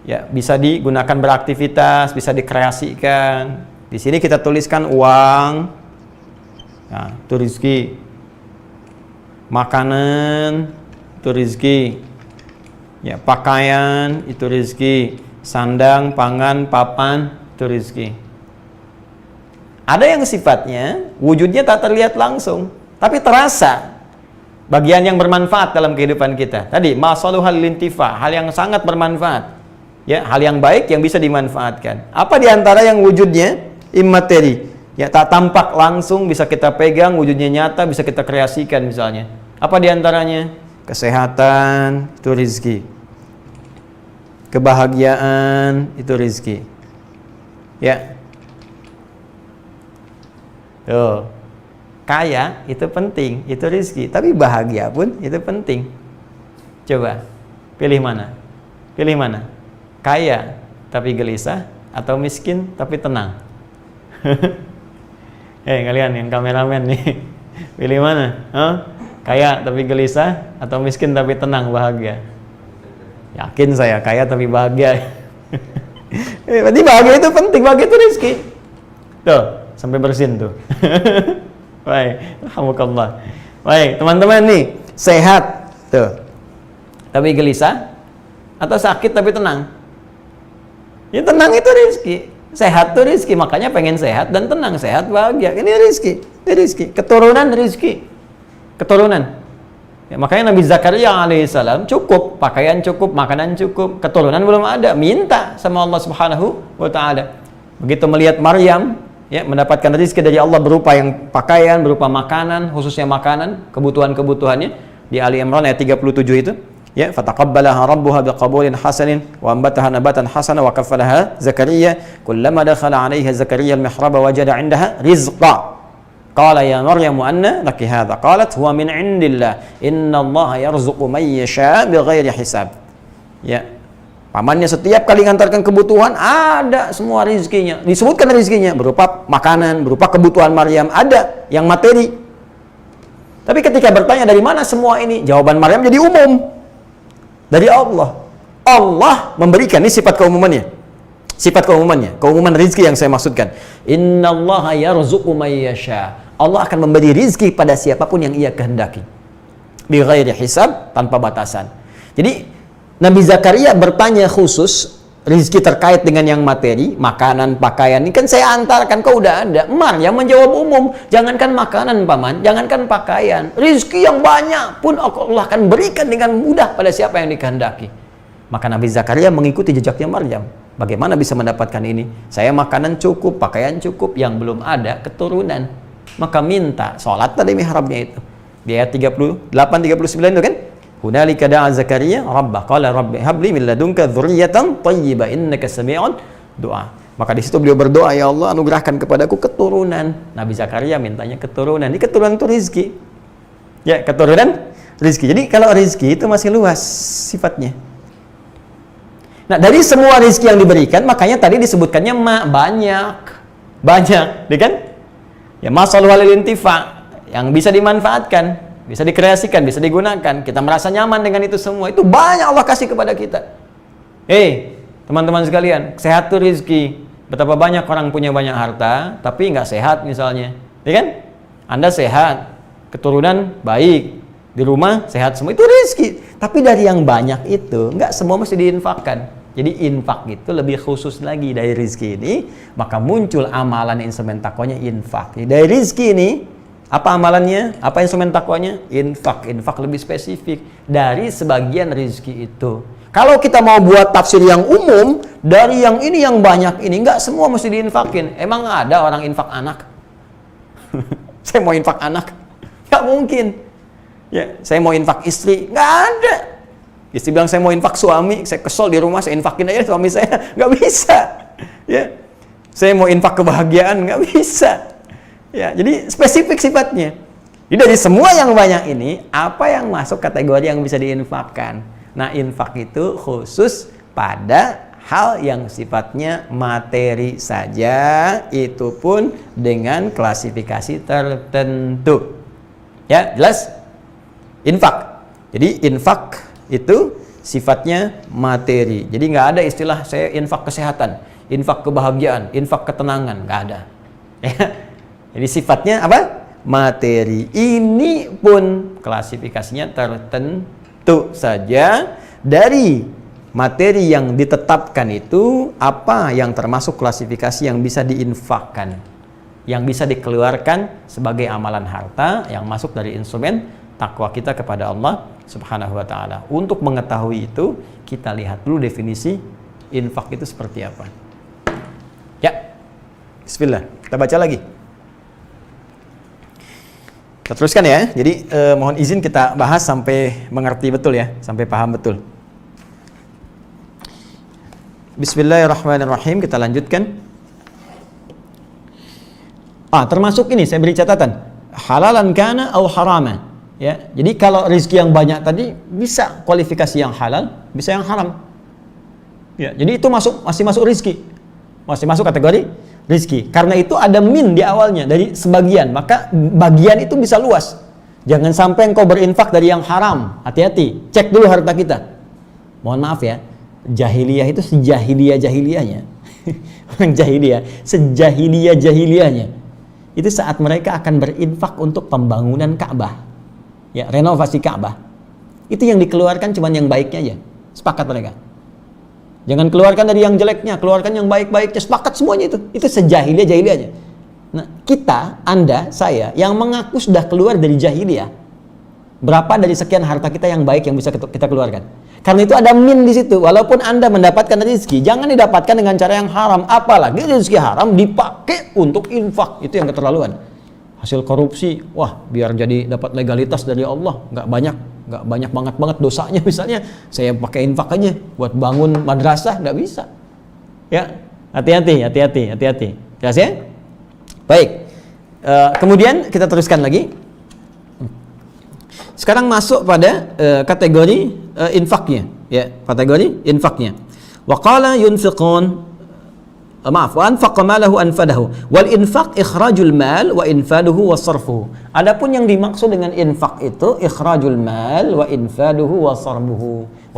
[SPEAKER 3] Ya bisa digunakan beraktivitas, bisa dikreasikan. Di sini kita tuliskan uang, nah, itu rizki. Makanan, itu rizki. Ya, pakaian, itu rizki. Sandang, pangan, papan, itu rizki. Ada yang sifatnya wujudnya tak terlihat langsung, tapi terasa bagian yang bermanfaat dalam kehidupan kita. Tadi masaluhal lintifa, hal yang sangat bermanfaat. Ya, hal yang baik yang bisa dimanfaatkan. Apa diantara yang wujudnya immateri? Ya, tak tampak langsung, bisa kita pegang, wujudnya nyata, bisa kita kreasikan misalnya. Apa diantaranya? Kesehatan, itu rizki. Kebahagiaan, itu rizki. Ya. Tuh. Kaya itu penting, itu rizki. Tapi bahagia pun itu penting. Coba, pilih mana? Pilih mana? Kaya tapi gelisah atau miskin tapi tenang? Kalian yang kameramen nih, pilih mana? Kaya tapi gelisah atau miskin tapi tenang, bahagia? Yakin saya, kaya tapi bahagia. Berarti bahagia itu penting, bahagia itu rizki. Tuh, sampai bersin tuh. Baik, alhamdulillah. Baik, teman-teman nih, sehat tuh, tapi gelisah atau sakit tapi tenang? Ya tenang itu rizki, sehat tuh rizki, makanya pengen sehat dan tenang, sehat bahagia. Ini rizki, ini rizki. Keturunan rizki, keturunan. Ya, makanya Nabi Zakaria alaihissalam cukup, pakaian cukup, makanan cukup, keturunan belum ada, minta sama Allah Subhanahu wa Ta'ala. Begitu melihat Maryam, ya, mendapatkan rezeki dari Allah berupa yang pakaian, berupa makanan, khususnya makanan, kebutuhan-kebutuhannya di Ali Imran ayat 37 itu, ya, fataqabbalaha rabbuha biqabulin hasanin wa ambataha nabatan hasana wa kaffalaha Zakaria kullama dakhala 'alaiha Zakaria al-mihrab wajada 'indaha rizqa qala ya Maryam anna laki hadha qalat huwa min 'indillah innallaha yarzuqu man yasha bighairi hisab. Ya, pamannya setiap kali ngantarkan kebutuhan ada semua rizkinya, disebutkan rizkinya berupa makanan, berupa kebutuhan Maryam, ada yang materi. Tapi ketika bertanya dari mana semua ini, jawaban Maryam jadi umum dari Allah. Allah memberikan, ini sifat keumumannya, sifat keumumannya, keumuman rizki yang saya maksudkan. Innallaha yarzuqu man yasha. Allah akan memberi rizki pada siapapun yang ia kehendaki, bighairi hisab, tanpa batasan. Jadi Nabi Zakaria bertanya khusus rizki terkait dengan yang materi, makanan, pakaian. Ini kan saya antarkan, kau udah ada. Maryam menjawab umum, jangankan makanan paman, jangankan pakaian, rizki yang banyak pun Allah akan berikan dengan mudah pada siapa yang dikehendaki. Maka Nabi Zakaria mengikuti jejaknya Maryam. Bagaimana bisa mendapatkan ini? Saya makanan cukup, pakaian cukup, yang belum ada keturunan. Maka minta, sholat tadi mihrabnya itu. Di ayat 38-39 itu kan? Hunalika da'a Zakaria rabbah qala rabbi habli min ladunka dzurriyyatan thayyibah innaka sami'un du'a. Maka di situ beliau berdoa, ya Allah anugerahkan kepadaku keturunan. Nabi Zakaria mintanya keturunan. Ini keturunan itu rizki. Ya, keturunan rizki. Jadi kalau rizki itu masih luas sifatnya. Nah, dari semua rizki yang diberikan, makanya tadi disebutkannya banyak, ya kan? Ya, masalul halil intifa, yang bisa dimanfaatkan, bisa dikreasikan, bisa digunakan. Kita merasa nyaman dengan itu semua. Itu banyak Allah kasih kepada kita. Teman-teman sekalian, sehat itu rizki. Betapa banyak orang punya banyak harta, tapi nggak sehat misalnya. Ya kan? Anda sehat, keturunan baik, di rumah sehat semua, itu rizki. Tapi dari yang banyak itu, nggak semua mesti diinfakkan. Jadi infak itu lebih khusus lagi dari rizki ini. Maka muncul amalan instrumen takwanya infak. Dari rizki ini, apa amalannya? Apa instrumen takwanya? Infak. Infak lebih spesifik dari sebagian rizki itu. Kalau kita mau buat tafsir yang umum, dari yang ini yang banyak ini, nggak semua mesti diinfakin. Emang ada orang infak anak? Saya mau infak anak? Nggak mungkin. Ya, saya mau infak istri? Nggak ada. Istri bilang saya mau infak suami, saya kesel di rumah, saya infakin aja suami saya. Nggak bisa. Ya, saya mau infak kebahagiaan? Nggak bisa. Ya, jadi spesifik sifatnya. Jadi dari semua yang banyak ini, apa yang masuk kategori yang bisa diinfakkan? Nah, infak itu khusus pada hal yang sifatnya materi saja, itu pun dengan klasifikasi tertentu. Ya, jelas? Infak. Jadi infak itu sifatnya materi. Jadi nggak ada istilah saya infak kesehatan, infak kebahagiaan, infak ketenangan, nggak ada. Ya. Jadi sifatnya apa? Materi. Ini pun klasifikasinya tertentu saja. Dari materi yang ditetapkan itu, apa yang termasuk klasifikasi yang bisa diinfakkan. yang bisa dikeluarkan sebagai amalan harta yang masuk dari instrumen takwa kita kepada Allah Subhanahu wa taala. Untuk mengetahui itu, kita lihat dulu definisi infak itu seperti apa. Ya. Bismillah. Kita baca lagi. Kita teruskan ya. Jadi mohon izin kita bahas sampai mengerti betul ya, sampai paham betul. Bismillahirrahmanirrahim. Kita lanjutkan. Termasuk ini saya beri catatan. Halalan kana atau haraman. Ya. Jadi kalau rezeki yang banyak tadi bisa kualifikasi yang halal, bisa yang haram. Ya, jadi itu masih masuk rezeki. Masih masuk kategori rezeki. Karena itu ada min di awalnya dari sebagian, maka bagian itu bisa luas. Jangan sampai engkau berinfak dari yang haram. Hati-hati, cek dulu harta kita. Mohon maaf ya, jahiliyah itu sejahiliyah-jahiliyahnya. Orang jahiliyah, sejahiliyah-jahiliyahnya. Itu saat mereka akan berinfak untuk pembangunan Ka'bah. Ya, renovasi Ka'bah. Itu yang dikeluarkan cuma yang baiknya aja. Sepakat mereka. Jangan keluarkan dari yang jeleknya, keluarkan yang baik-baiknya, sepakat semuanya itu. Itu sejahiliyah-jahiliyahnya. Nah, kita, Anda, saya, yang mengaku sudah keluar dari jahiliyah, berapa dari sekian harta kita yang baik yang bisa kita keluarkan? Karena itu ada min di situ. Walaupun Anda mendapatkan rezeki, jangan didapatkan dengan cara yang haram. Apalagi rezeki haram dipakai untuk infak. Itu yang keterlaluan. Hasil korupsi, wah, biar jadi dapat legalitas dari Allah, nggak banyak banget dosanya. Misalnya saya pakai infak aja buat bangun madrasah, nggak bisa. Ya, hati-hati. Jelas ya? Baik. Kemudian kita teruskan lagi. Sekarang masuk pada kategori infaknya, ya, kategori infaknya. Wa qala yunfiqun wa anfaqa malahu anfadahu wal infaq ikhrajul mal wa infaduhu wa sarfuhu. Adapun yang dimaksud dengan infak itu ikhrajul mal wa infaduhu wa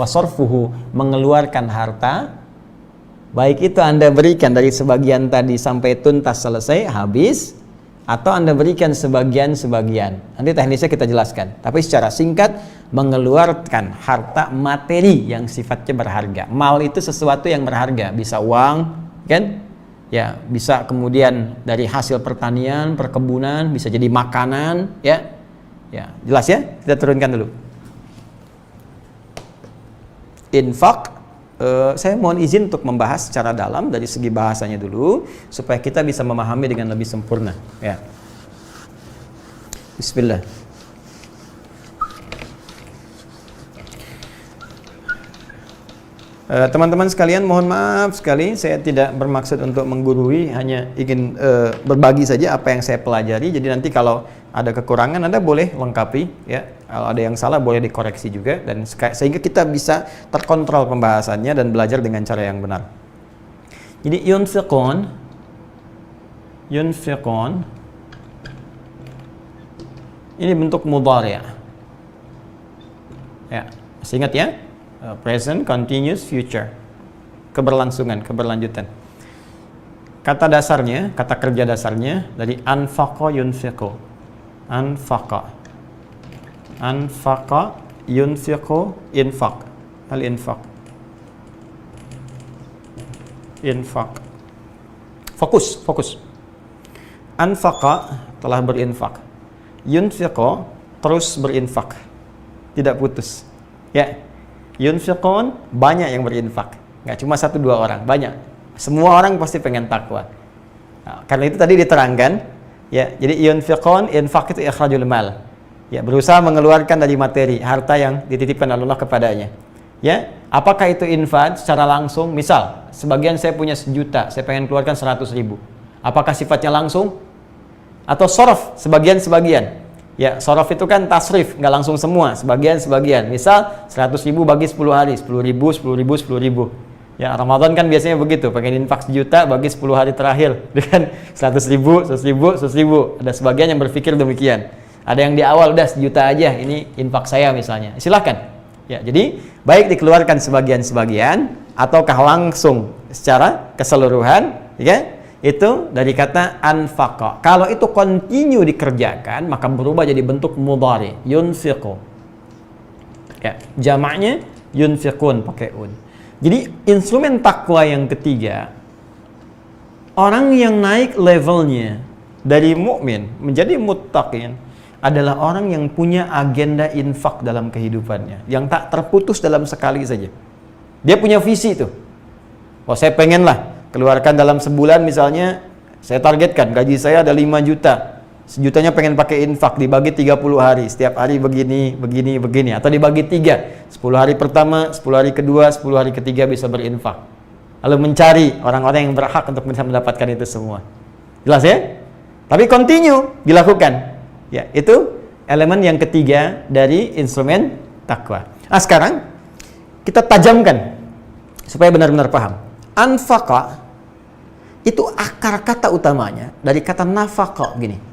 [SPEAKER 3] sarfuhu, mengeluarkan harta, baik itu Anda berikan dari sebagian tadi sampai tuntas selesai habis, atau Anda berikan sebagian. Nanti teknisnya kita jelaskan. Tapi secara singkat, mengeluarkan harta materi yang sifatnya berharga. Mal itu sesuatu yang berharga, bisa uang, kan? Ya, bisa kemudian dari hasil pertanian, perkebunan, bisa jadi makanan, ya. Ya, jelas ya? Kita turunkan dulu. Infak, saya mohon izin untuk membahas secara dalam dari segi bahasanya dulu supaya kita bisa memahami dengan lebih sempurna, ya. Bismillah. Teman-teman sekalian, mohon maaf sekali, saya tidak bermaksud untuk menggurui, hanya ingin berbagi saja apa yang saya pelajari. Jadi nanti kalau ada kekurangan Anda boleh lengkapi, ya. Kalau ada yang salah boleh dikoreksi juga, dan sehingga kita bisa terkontrol pembahasannya dan belajar dengan cara yang benar. Jadi yunfiqun ini bentuk mudhari'. Ya, masih ingat ya? Present, continuous, future. Keberlangsungan, keberlanjutan. Kata dasarnya, kata kerja dasarnya dari anfaqa yunfiqu. Anfaqa yunfiqu, infaq. Al-infaq. Infaq. Fokus. Anfaqa telah berinfak. Yunfiqu terus berinfak. Tidak putus. Ya. Yunfiqun, banyak yang berinfak, nggak cuma 1-2 orang, banyak. Semua orang pasti pengen takwa. Nah, karena itu tadi diterangkan, ya. Jadi yunfiqun, infak itu ikhrajul mal, ya, berusaha mengeluarkan dari materi harta yang dititipkan Allah kepadanya. Ya, apakah itu infak secara langsung? Misal, sebagian saya punya 1 juta, saya pengen keluarkan 100.000. Apakah sifatnya langsung? Atau sorof, sebagian? Ya, sorof itu kan tasrif, nggak langsung semua, sebagian. Misal 100.000 bagi 10 hari, 10.000. Ya, Ramadan kan biasanya begitu, pengen infak 1 juta bagi 10 hari terakhir, dengan 100.000. Ada sebagian yang berpikir demikian. Ada yang di awal udah 1 juta aja, ini infak saya misalnya. Silahkan. Ya, jadi baik dikeluarkan sebagian ataukah langsung secara keseluruhan, ya. Itu dari kata anfaqa. Kalau itu continue dikerjakan, maka berubah jadi bentuk mudhari, yunfiqu. Ya, jamaknya yunfiqun pakai un. Jadi instrumen takwa yang ketiga, orang yang naik levelnya dari mukmin menjadi muttaqin adalah orang yang punya agenda infak dalam kehidupannya, yang tak terputus dalam sekali saja. Dia punya visi itu. Oh, saya pengen lah keluarkan dalam sebulan misalnya, saya targetkan gaji saya ada 5 juta. Sejutanya pengen pakai infak, dibagi 30 hari. Setiap hari begini, atau dibagi 3. 10 hari pertama, 10 hari kedua, 10 hari ketiga bisa berinfak. Lalu mencari orang-orang yang berhak untuk bisa mendapatkan itu semua. Jelas ya? Tapi continue dilakukan. Ya, itu elemen yang ketiga dari instrumen takwa. Nah, sekarang kita tajamkan supaya benar-benar paham. Anfaqa itu akar kata utamanya dari kata nafaqa gini.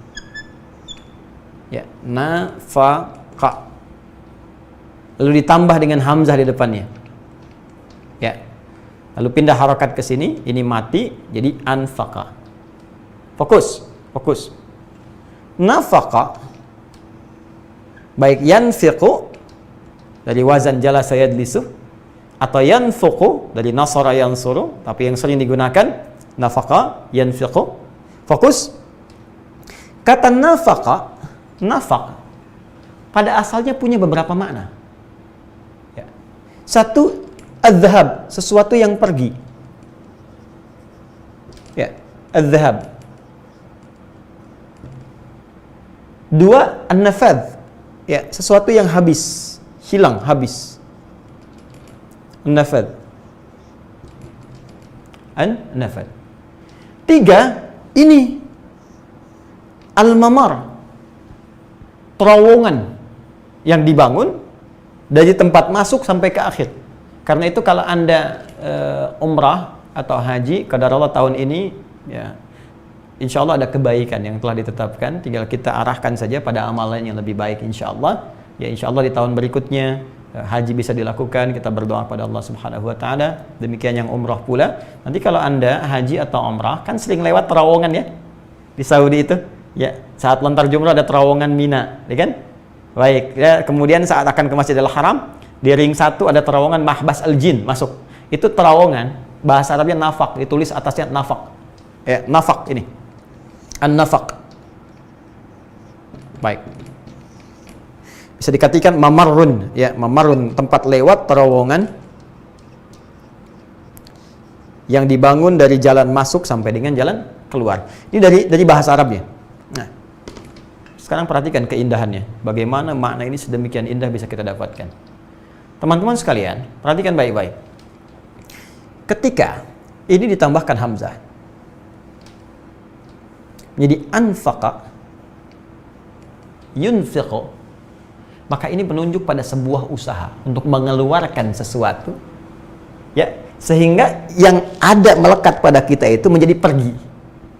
[SPEAKER 3] Ya, nafaqa. Lalu ditambah dengan hamzah di depannya. Ya. Lalu pindah harokat ke sini, ini mati jadi anfaqa. Fokus. Nafaqa baik yanfiqu dari wazan jalasa yajlisu atau yanfuqu dari nasara yansuru, tapi yang sering digunakan nafaqa, yanfiqu. Fokus. Kata nafaqa, nafaq pada asalnya punya beberapa makna. Ya. Satu, adz-dzahab, sesuatu yang pergi. Ya, adz-dzahab. Dua, an-nafadz. Ya, sesuatu yang habis, hilang, habis. An-nafadz. An-nafadz. Tiga, ini al-mamar. Terowongan yang dibangun dari tempat masuk sampai ke akhir. Karena itu kalau Anda umrah atau haji qadarullah tahun ini, ya insya Allah ada kebaikan yang telah ditetapkan, tinggal kita arahkan saja pada amalan yang lebih baik insya Allah. Ya insya Allah di tahun berikutnya haji bisa dilakukan, kita berdoa pada Allah Subhanahu Wa Taala. Demikian yang umrah pula. Nanti kalau Anda haji atau umrah kan sering lewat terowongan ya di Saudi itu. Ya, saat lontar jumrah ada terowongan Mina, ya kan? Baik, ya, kemudian saat akan ke Masjidil Haram, di ring 1 ada terowongan Mahbas Al-Jin masuk. Itu terowongan, bahasa Arabnya nafaq, ditulis atasnya nafaq. Ya, nafaq ini. An-nafaq. Baik. Bisa dikatakan mamarrun, ya, mamarrun, tempat lewat terowongan yang dibangun dari jalan masuk sampai dengan jalan keluar. Ini dari bahasa Arabnya. Nah, sekarang perhatikan keindahannya. Bagaimana makna ini sedemikian indah bisa kita dapatkan. Teman-teman sekalian, perhatikan baik-baik. Ketika ini ditambahkan hamzah menjadi anfaqa yunfiqu, maka ini menunjuk pada sebuah usaha untuk mengeluarkan sesuatu, ya, sehingga yang ada melekat pada kita itu menjadi pergi,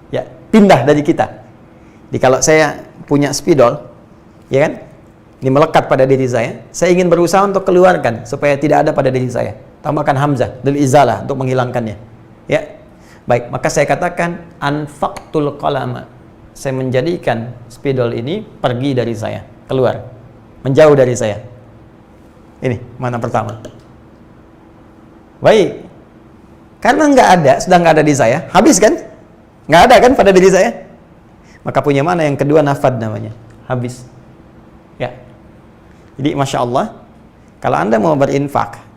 [SPEAKER 3] ya, pindah dari kita. Jadi kalau saya punya spidol, ya kan, ini melekat pada diri saya ingin berusaha untuk keluarkan supaya tidak ada pada diri saya. Tambahkan hamzah lil izalah untuk menghilangkannya. Ya. Baik, maka saya katakan anfaqtul qalama. Saya menjadikan spidol ini pergi dari saya, keluar, menjauh dari saya. Ini mana pertama. Baik. Karena sudah nggak ada di saya, habis kan? Nggak ada kan pada diri saya? Maka punya mana yang kedua, nafad namanya, habis. Ya. Jadi Masya Allah, kalau Anda mau berinfak,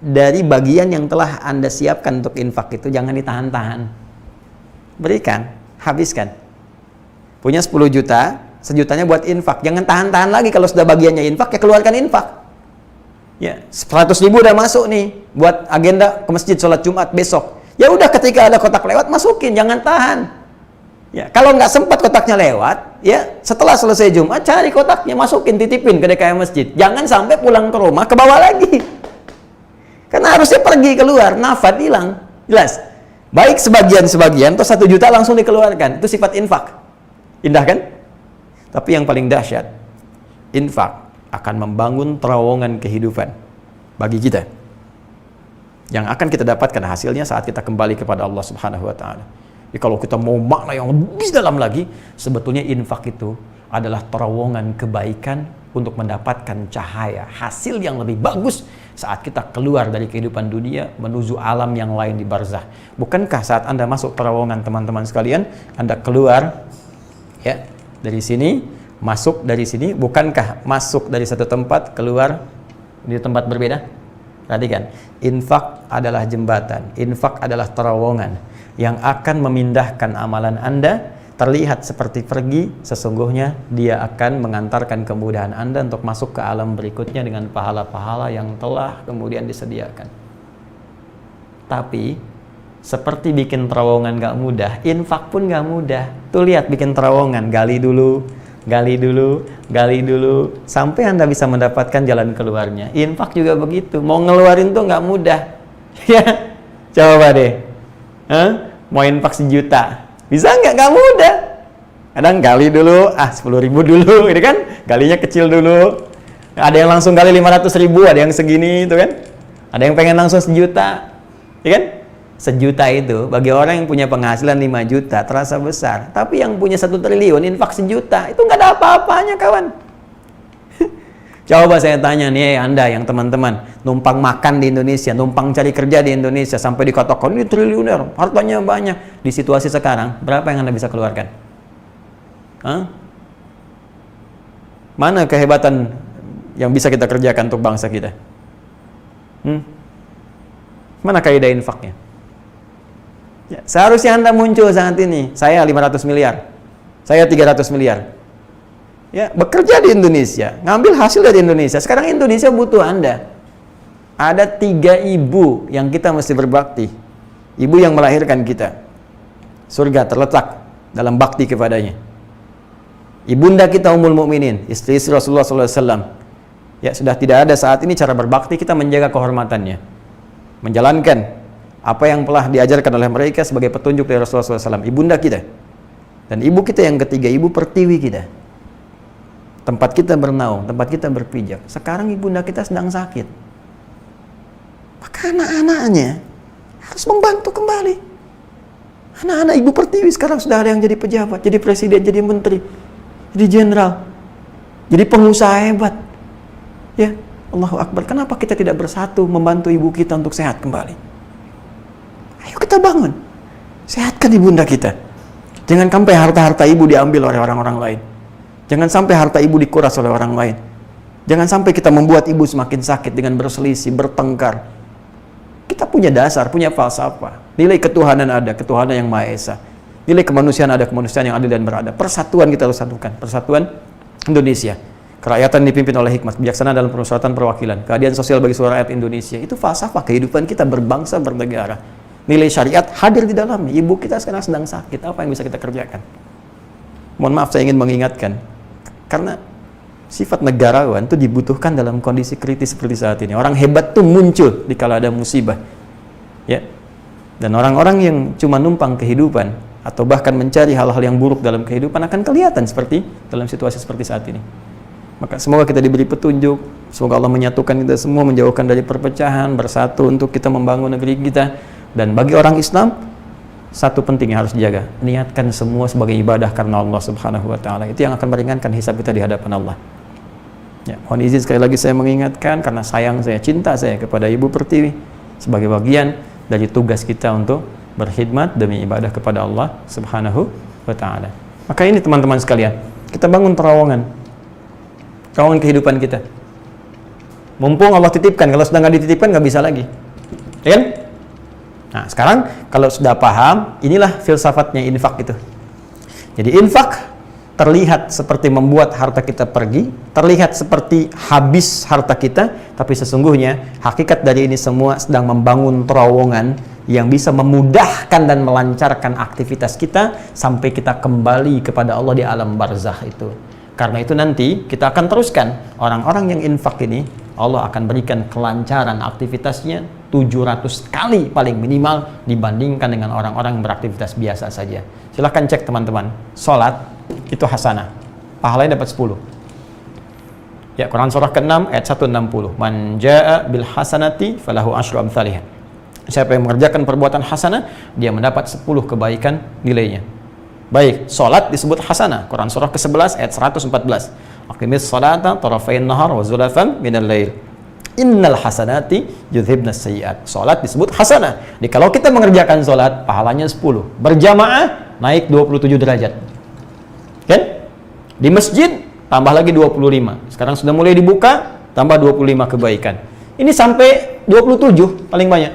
[SPEAKER 3] dari bagian yang telah Anda siapkan untuk infak itu jangan ditahan-tahan. Berikan, habiskan. Punya 10 juta, sejutanya buat infak. Jangan tahan-tahan lagi, kalau sudah bagiannya infak, ya keluarkan infak. Ya, 100 ribu udah masuk nih buat agenda ke masjid sholat Jumat besok. Ya udah, ketika ada kotak lewat masukin, jangan tahan. Ya, kalau nggak sempat kotaknya lewat, ya setelah selesai Jumat cari kotaknya, masukin, titipin ke DKM masjid. Jangan sampai pulang ke rumah ke bawah lagi. Karena harusnya pergi keluar, nafad hilang. Jelas? Baik sebagian atau 1 juta langsung dikeluarkan. Itu sifat infak. Indah kan? Tapi yang paling dahsyat, infak akan membangun terowongan kehidupan bagi kita. Yang akan kita dapatkan hasilnya saat kita kembali kepada Allah Subhanahu wa taala. Jadi kalau kita mau makna yang lebih dalam lagi, sebetulnya infak itu adalah terowongan kebaikan untuk mendapatkan cahaya, hasil yang lebih bagus saat kita keluar dari kehidupan dunia menuju alam yang lain di barzah. Bukankah saat Anda masuk terowongan, teman-teman sekalian, Anda keluar Ya, dari sini masuk dari sini, bukankah masuk dari satu tempat keluar di tempat berbeda? Perhatikan, infak adalah jembatan, infak adalah terowongan yang akan memindahkan amalan Anda terlihat seperti pergi, sesungguhnya dia akan mengantarkan kemudahan Anda untuk masuk ke alam berikutnya dengan pahala-pahala yang telah kemudian disediakan. Tapi seperti bikin terowongan gak mudah, infak pun gak mudah. Tuh lihat, bikin terowongan, gali dulu, sampai Anda bisa mendapatkan jalan keluarnya. Infak juga begitu, mau ngeluarin tuh gak mudah. Ya, coba deh, mau infak 1 juta, bisa nggak? Gak mudah. Kadang gali dulu, 10.000 dulu, ini kan, galinya kecil dulu. Ada yang langsung gali 500.000, ada yang segini, itu kan. Ada yang pengen langsung 1 juta, ya kan? 1 juta itu bagi orang yang punya penghasilan 5 juta terasa besar, tapi yang punya 1 triliun infak 1 juta itu nggak ada apa-apanya, kawan. Coba saya tanya nih, Anda yang teman-teman numpang makan di Indonesia, numpang cari kerja di Indonesia sampai dikatakan ini triliuner, hartanya banyak. Di situasi sekarang berapa yang Anda bisa keluarkan? Mana kehebatan yang bisa kita kerjakan untuk bangsa kita? Mana kaidah infaknya? Ya, seharusnya Anda muncul saat ini, saya 500 miliar, saya 300 miliar. Ya, bekerja di Indonesia, ngambil hasil dari Indonesia. Sekarang Indonesia butuh Anda. Ada 3 ibu yang kita mesti berbakti. Ibu yang melahirkan kita. Surga terletak dalam bakti kepadanya. Ibunda kita Ummul Mukminin, istri Rasulullah SAW. Ya, sudah tidak ada saat ini cara berbakti kita menjaga kehormatannya. Menjalankan apa yang telah diajarkan oleh mereka sebagai petunjuk dari Rasulullah SAW. Ibunda kita. Dan ibu kita yang ketiga, ibu pertiwi kita. Tempat kita bernaung, tempat kita berpijak. Sekarang ibunda kita sedang sakit. Maka anak-anaknya harus membantu kembali. Anak-anak ibu pertiwi sekarang sudah ada yang jadi pejabat, jadi presiden, jadi menteri, jadi jenderal, jadi pengusaha hebat. Ya, Allahu Akbar. Kenapa kita tidak bersatu membantu ibu kita untuk sehat kembali? Ayo kita bangun. Sehatkan ibunda kita. Jangan sampai harta-harta ibu diambil oleh orang-orang lain. Jangan sampai harta ibu dikuras oleh orang lain. Jangan sampai kita membuat ibu semakin sakit dengan berselisih, bertengkar. Kita punya dasar, punya falsafah. Nilai ketuhanan ada, ketuhanan yang Maha Esa. Nilai kemanusiaan ada, kemanusiaan yang adil dan beradab. Persatuan kita harus satukan. Persatuan Indonesia. Kerakyatan dipimpin oleh hikmat, bijaksana dalam permusyawaratan perwakilan. Keadilan sosial bagi seluruh rakyat Indonesia. Itu falsafah kehidupan kita berbangsa, bernegara. Nilai syariat hadir di dalamnya. Ibu kita sekarang sedang sakit. Apa yang bisa kita kerjakan? Mohon maaf, saya ingin mengingatkan. Karena sifat negarawan itu dibutuhkan dalam kondisi kritis seperti saat ini. Orang hebat tuh muncul di kala ada musibah. Ya. Dan orang-orang yang cuma numpang kehidupan atau bahkan mencari hal-hal yang buruk dalam kehidupan akan kelihatan seperti dalam situasi seperti saat ini. Maka semoga kita diberi petunjuk, semoga Allah menyatukan kita semua, menjauhkan dari perpecahan, bersatu untuk kita membangun negeri kita. Dan bagi orang Islam, satu penting yang harus dijaga, niatkan semua sebagai ibadah karena Allah Subhanahu wa Ta'ala. Itu yang akan meringankan hisab kita di hadapan Allah. Ya, mohon izin sekali lagi saya mengingatkan karena sayang saya, cinta saya kepada Ibu Pertiwi sebagai bagian dari tugas kita untuk berkhidmat demi ibadah kepada Allah Subhanahu wa Ta'ala. Maka ini teman-teman sekalian, kita bangun terowongan kehidupan kita. Mumpung Allah titipkan, kalau sudah nggak dititipkan nggak bisa lagi, ya kan? Nah, sekarang kalau sudah paham, inilah filsafatnya infak itu. Jadi infak terlihat seperti membuat harta kita pergi, terlihat seperti habis harta kita, tapi sesungguhnya hakikat dari ini semua sedang membangun terowongan yang bisa memudahkan dan melancarkan aktivitas kita sampai kita kembali kepada Allah di alam barzakh itu. Karena itu nanti kita akan teruskan orang-orang yang infak ini, Allah akan berikan kelancaran aktivitasnya 700 kali paling minimal dibandingkan dengan orang-orang yang beraktivitas biasa saja. Silahkan cek teman-teman, sholat itu hasanah, pahalanya dapat 10. Ya, Quran surah ke-6 ayat 160. Man jaa bil hasanati falahu asyru amsalihha. Siapa yang mengerjakan perbuatan hasanah, dia mendapat 10 kebaikan nilainya. Baik, sholat disebut hasanah. Quran surah ke-11 ayat 114. Aqimis sholata tarafain nahar wa zulafan minal lail. Innal hasanati yudhibnas sayyi'at. Salat disebut hasanah. Jadi kalau kita mengerjakan salat, pahalanya 10. Berjamaah naik 27 derajat. Kan? Di masjid tambah lagi 25. Sekarang sudah mulai dibuka, tambah 25 kebaikan. Ini sampai 27 paling banyak.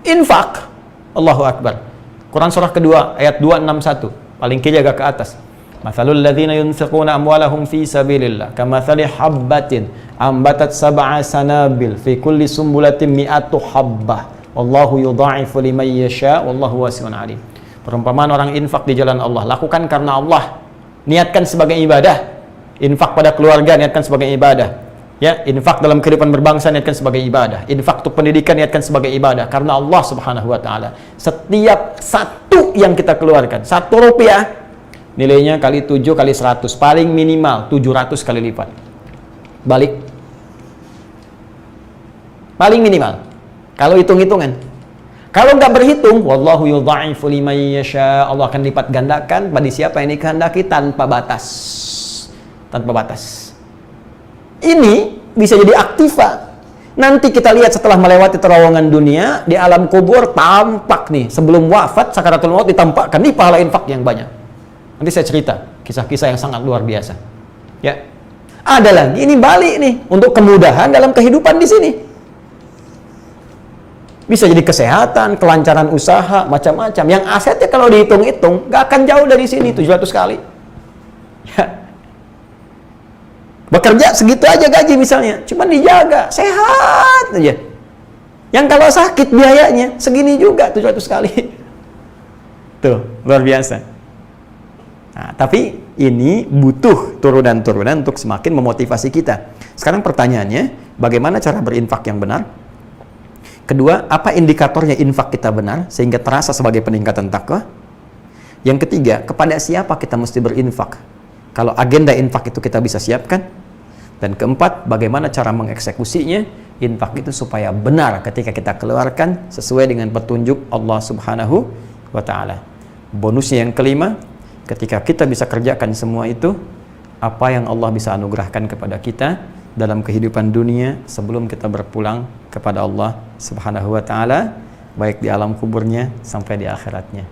[SPEAKER 3] Infak. Allahu Akbar. Quran surah kedua ayat 261, paling kiri agak ke atas. Mathalul ladzina yunfiquna amwalahum fi sabilillah kamathali habbatin ambatat sab'a sanabil fi kulli sumbulatin mi'atu habbah wallahu yudha'ifu liman yasha wallahu wasi'un alim. Perumpamaan orang infak di jalan Allah, lakukan karena Allah, niatkan sebagai ibadah. Infak pada keluarga niatkan sebagai ibadah. Ya, infak dalam kehidupan berbangsa niatkan sebagai ibadah. Infak untuk pendidikan niatkan sebagai ibadah karena Allah Subhanahu wa taala. Setiap satu yang kita keluarkan, 1 rupiah nilainya kali 7 kali 100, paling minimal 700 kali lipat. Balik. Paling minimal. Kalau hitung-hitungan. Kalau nggak berhitung, wallahu yudha'ifu liman yasha, Allah akan lipat gandakan pada siapa yang dikehendaki tanpa batas. Tanpa batas. Ini bisa jadi aktiva. Nanti kita lihat setelah melewati terowongan dunia, di alam kubur tampak nih, sebelum wafat sakaratul maut ditampakkan nih pahala infak yang banyak. Nanti saya cerita kisah-kisah yang sangat luar biasa. Ya. Ada lagi ini balik nih untuk kemudahan dalam kehidupan di sini. Bisa jadi kesehatan, kelancaran usaha, macam-macam. Yang asetnya kalau dihitung-hitung nggak akan jauh dari sini 700 kali. Ya. Bekerja segitu aja gaji misalnya, cuman dijaga, sehat aja. Yang kalau sakit biayanya segini juga 700 kali. Tuh, luar biasa. Nah, tapi ini butuh turunan-turunan untuk semakin memotivasi kita. Sekarang pertanyaannya, bagaimana cara berinfak yang benar? Kedua, apa indikatornya infak kita benar sehingga terasa sebagai peningkatan takwa? Yang ketiga, kepada siapa kita mesti berinfak? Kalau agenda infak itu kita bisa siapkan. Dan keempat, bagaimana cara mengeksekusinya infak itu supaya benar ketika kita keluarkan sesuai dengan petunjuk Allah Subhanahu wa taala. Bonusnya yang kelima, ketika kita bisa kerjakan semua itu, apa yang Allah bisa anugerahkan kepada kita dalam kehidupan dunia sebelum kita berpulang kepada Allah Subhanahu wa taala, baik di alam kuburnya sampai di akhiratnya.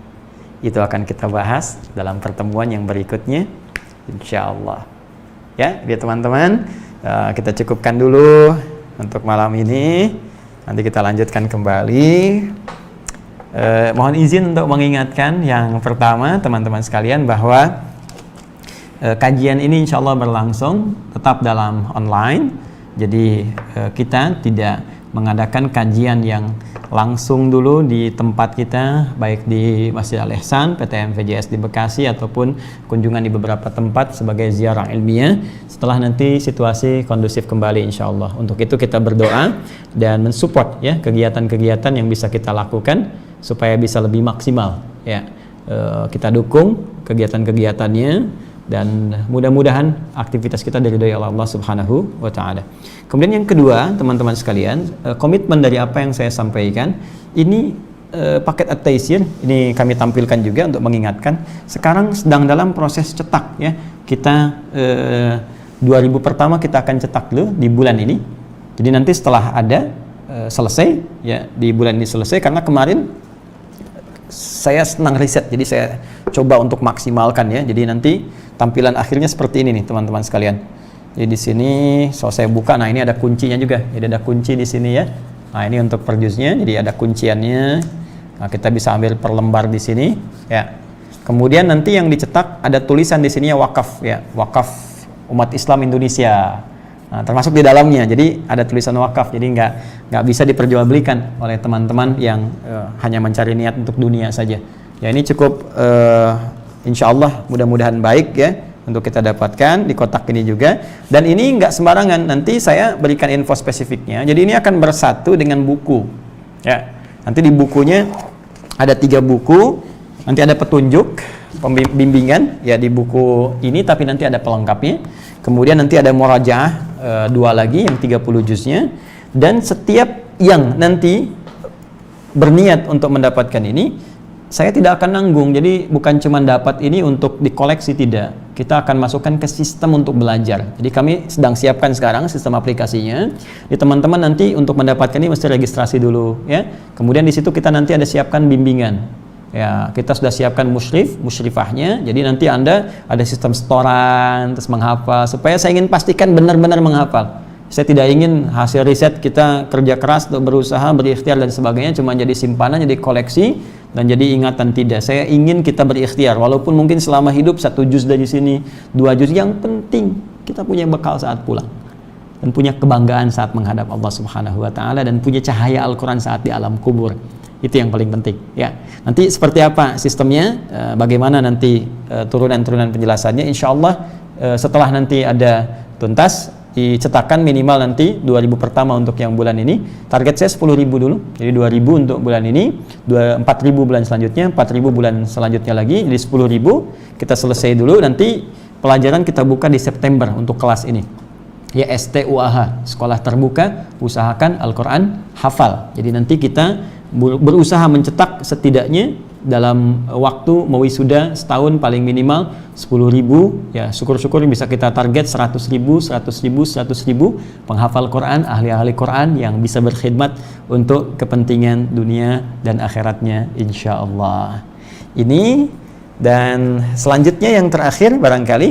[SPEAKER 3] Itu akan kita bahas dalam pertemuan yang berikutnya, insyaallah. Ya, biar teman-teman, kita cukupkan dulu untuk malam ini. Nanti kita lanjutkan kembali. Mohon izin untuk mengingatkan yang pertama teman-teman sekalian bahwa kajian ini insya Allah berlangsung tetap dalam online. Jadi kita tidak mengadakan kajian yang langsung dulu di tempat kita, baik di Masjid Al-Ihsan, PTM VJS di Bekasi, ataupun kunjungan di beberapa tempat sebagai ziarah ilmiah setelah nanti situasi kondusif kembali insya Allah. Untuk itu kita berdoa dan mensupport ya kegiatan-kegiatan yang bisa kita lakukan supaya bisa lebih maksimal ya. Kita dukung kegiatan-kegiatannya dan mudah-mudahan aktivitas kita diridhoi oleh Allah Subhanahu wa taala. Kemudian yang kedua, teman-teman sekalian, komitmen dari apa yang saya sampaikan ini paket at-taisir ini kami tampilkan juga untuk mengingatkan sekarang sedang dalam proses cetak ya. Kita 2000 pertama kita akan cetak dulu di bulan ini. Jadi nanti setelah ada selesai ya, di bulan ini selesai, karena kemarin saya senang riset, jadi saya coba untuk maksimalkan ya. Jadi nanti tampilan akhirnya seperti ini nih teman-teman sekalian. Jadi di sini so saya buka, nah ini ada kuncinya juga. Jadi ada kunci di sini ya. Nah ini untuk per juznya, jadi ada kunciannya. Nah kita bisa ambil per lembar di sini ya. Kemudian nanti yang dicetak ada tulisan di sini ya, wakaf ya, wakaf umat Islam Indonesia. Nah, termasuk di dalamnya, jadi ada tulisan wakaf, jadi nggak bisa diperjualbelikan oleh teman-teman yang hanya mencari niat untuk dunia saja. Ya ini cukup insya Allah mudah-mudahan baik ya untuk kita dapatkan di kotak ini juga. Dan ini nggak sembarangan, nanti saya berikan info spesifiknya. Jadi ini akan bersatu dengan buku. Ya, nanti di bukunya ada 3 buku, nanti ada petunjuk, pembimbingan ya di buku ini, tapi nanti ada pelengkapnya. Kemudian nanti ada murajaah 2 lagi yang 30 juznya, dan setiap yang nanti berniat untuk mendapatkan ini saya tidak akan nanggung. Jadi bukan cuma dapat ini untuk dikoleksi, tidak. Kita akan masukkan ke sistem untuk belajar. Jadi kami sedang siapkan sekarang sistem aplikasinya. Di teman-teman nanti untuk mendapatkan ini mesti registrasi dulu ya. Kemudian di situ kita nanti ada siapkan bimbingan. Ya, kita sudah siapkan musyrifahnya. Jadi nanti Anda ada sistem setoran, terus menghafal. Supaya saya ingin pastikan benar-benar menghafal. Saya tidak ingin hasil riset kita kerja keras untuk berusaha, berikhtiar dan sebagainya cuma jadi simpanan, jadi koleksi dan jadi ingatan. Tidak. Saya ingin kita berikhtiar. Walaupun mungkin selama hidup 1 juz dari sini, 2 juz, yang penting kita punya bekal saat pulang. Dan punya kebanggaan saat menghadap Allah Subhanahu wa taala dan punya cahaya Al-Qur'an saat di alam kubur. Itu yang paling penting ya. Nanti seperti apa sistemnya, bagaimana nanti turunan-turunan penjelasannya, insya Allah setelah nanti ada tuntas dicetakkan minimal nanti 2.000 pertama untuk yang bulan ini. Target saya 10.000 dulu, jadi 2.000 untuk bulan ini, 4.000 bulan selanjutnya, 4.000 bulan selanjutnya lagi, jadi 10.000 kita selesai dulu. Nanti pelajaran kita buka di September untuk kelas ini ya, STUAH, sekolah terbuka usahakan Al-Quran hafal. Jadi nanti kita berusaha mencetak setidaknya dalam waktu mau wisuda setahun paling minimal 10.000 ya, syukur-syukur bisa kita target 100.000 penghafal Quran, ahli-ahli Quran yang bisa berkhidmat untuk kepentingan dunia dan akhiratnya insya Allah. Ini dan selanjutnya yang terakhir barangkali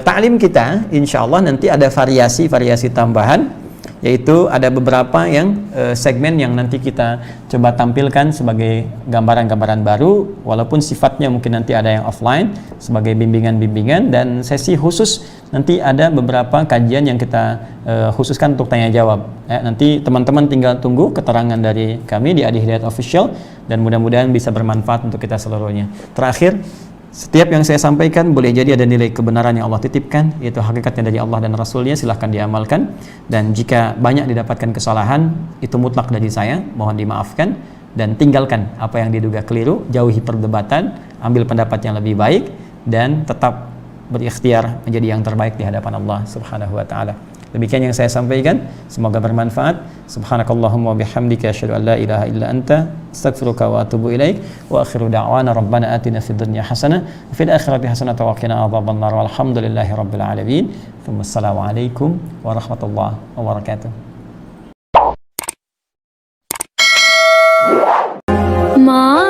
[SPEAKER 3] ta'lim kita insya Allah nanti ada variasi tambahan, yaitu ada beberapa yang segmen yang nanti kita coba tampilkan sebagai gambaran-gambaran baru, walaupun sifatnya mungkin nanti ada yang offline sebagai bimbingan-bimbingan, dan sesi khusus nanti ada beberapa kajian yang kita khususkan untuk tanya jawab ya. Nanti teman-teman tinggal tunggu keterangan dari kami di Adi Hidayat Official dan mudah-mudahan bisa bermanfaat untuk kita seluruhnya. Terakhir, setiap yang saya sampaikan boleh jadi ada nilai kebenaran yang Allah titipkan, yaitu hakikatnya dari Allah dan Rasulnya, silahkan diamalkan. Dan jika banyak didapatkan kesalahan, itu mutlak dari saya, mohon dimaafkan. Dan tinggalkan apa yang diduga keliru, jauhi perdebatan, ambil pendapat yang lebih baik, dan tetap berikhtiar menjadi yang terbaik di hadapan Allah Subhanahu wa ta'ala. Demikian yang saya sampaikan, semoga bermanfaat. Subhanakallahumma wa bihamdika asyhadu an la ilaha illa anta astaghfiruka wa atubu ilaik. Wa akhiru da'wana rabbana atina fid dunya hasanah wa fil akhirati hasanah wa qina adzabannar walhamdulillahi rabbil alamin. Wassalamu alaikum warahmatullahi wabarakatuh.
[SPEAKER 4] Ma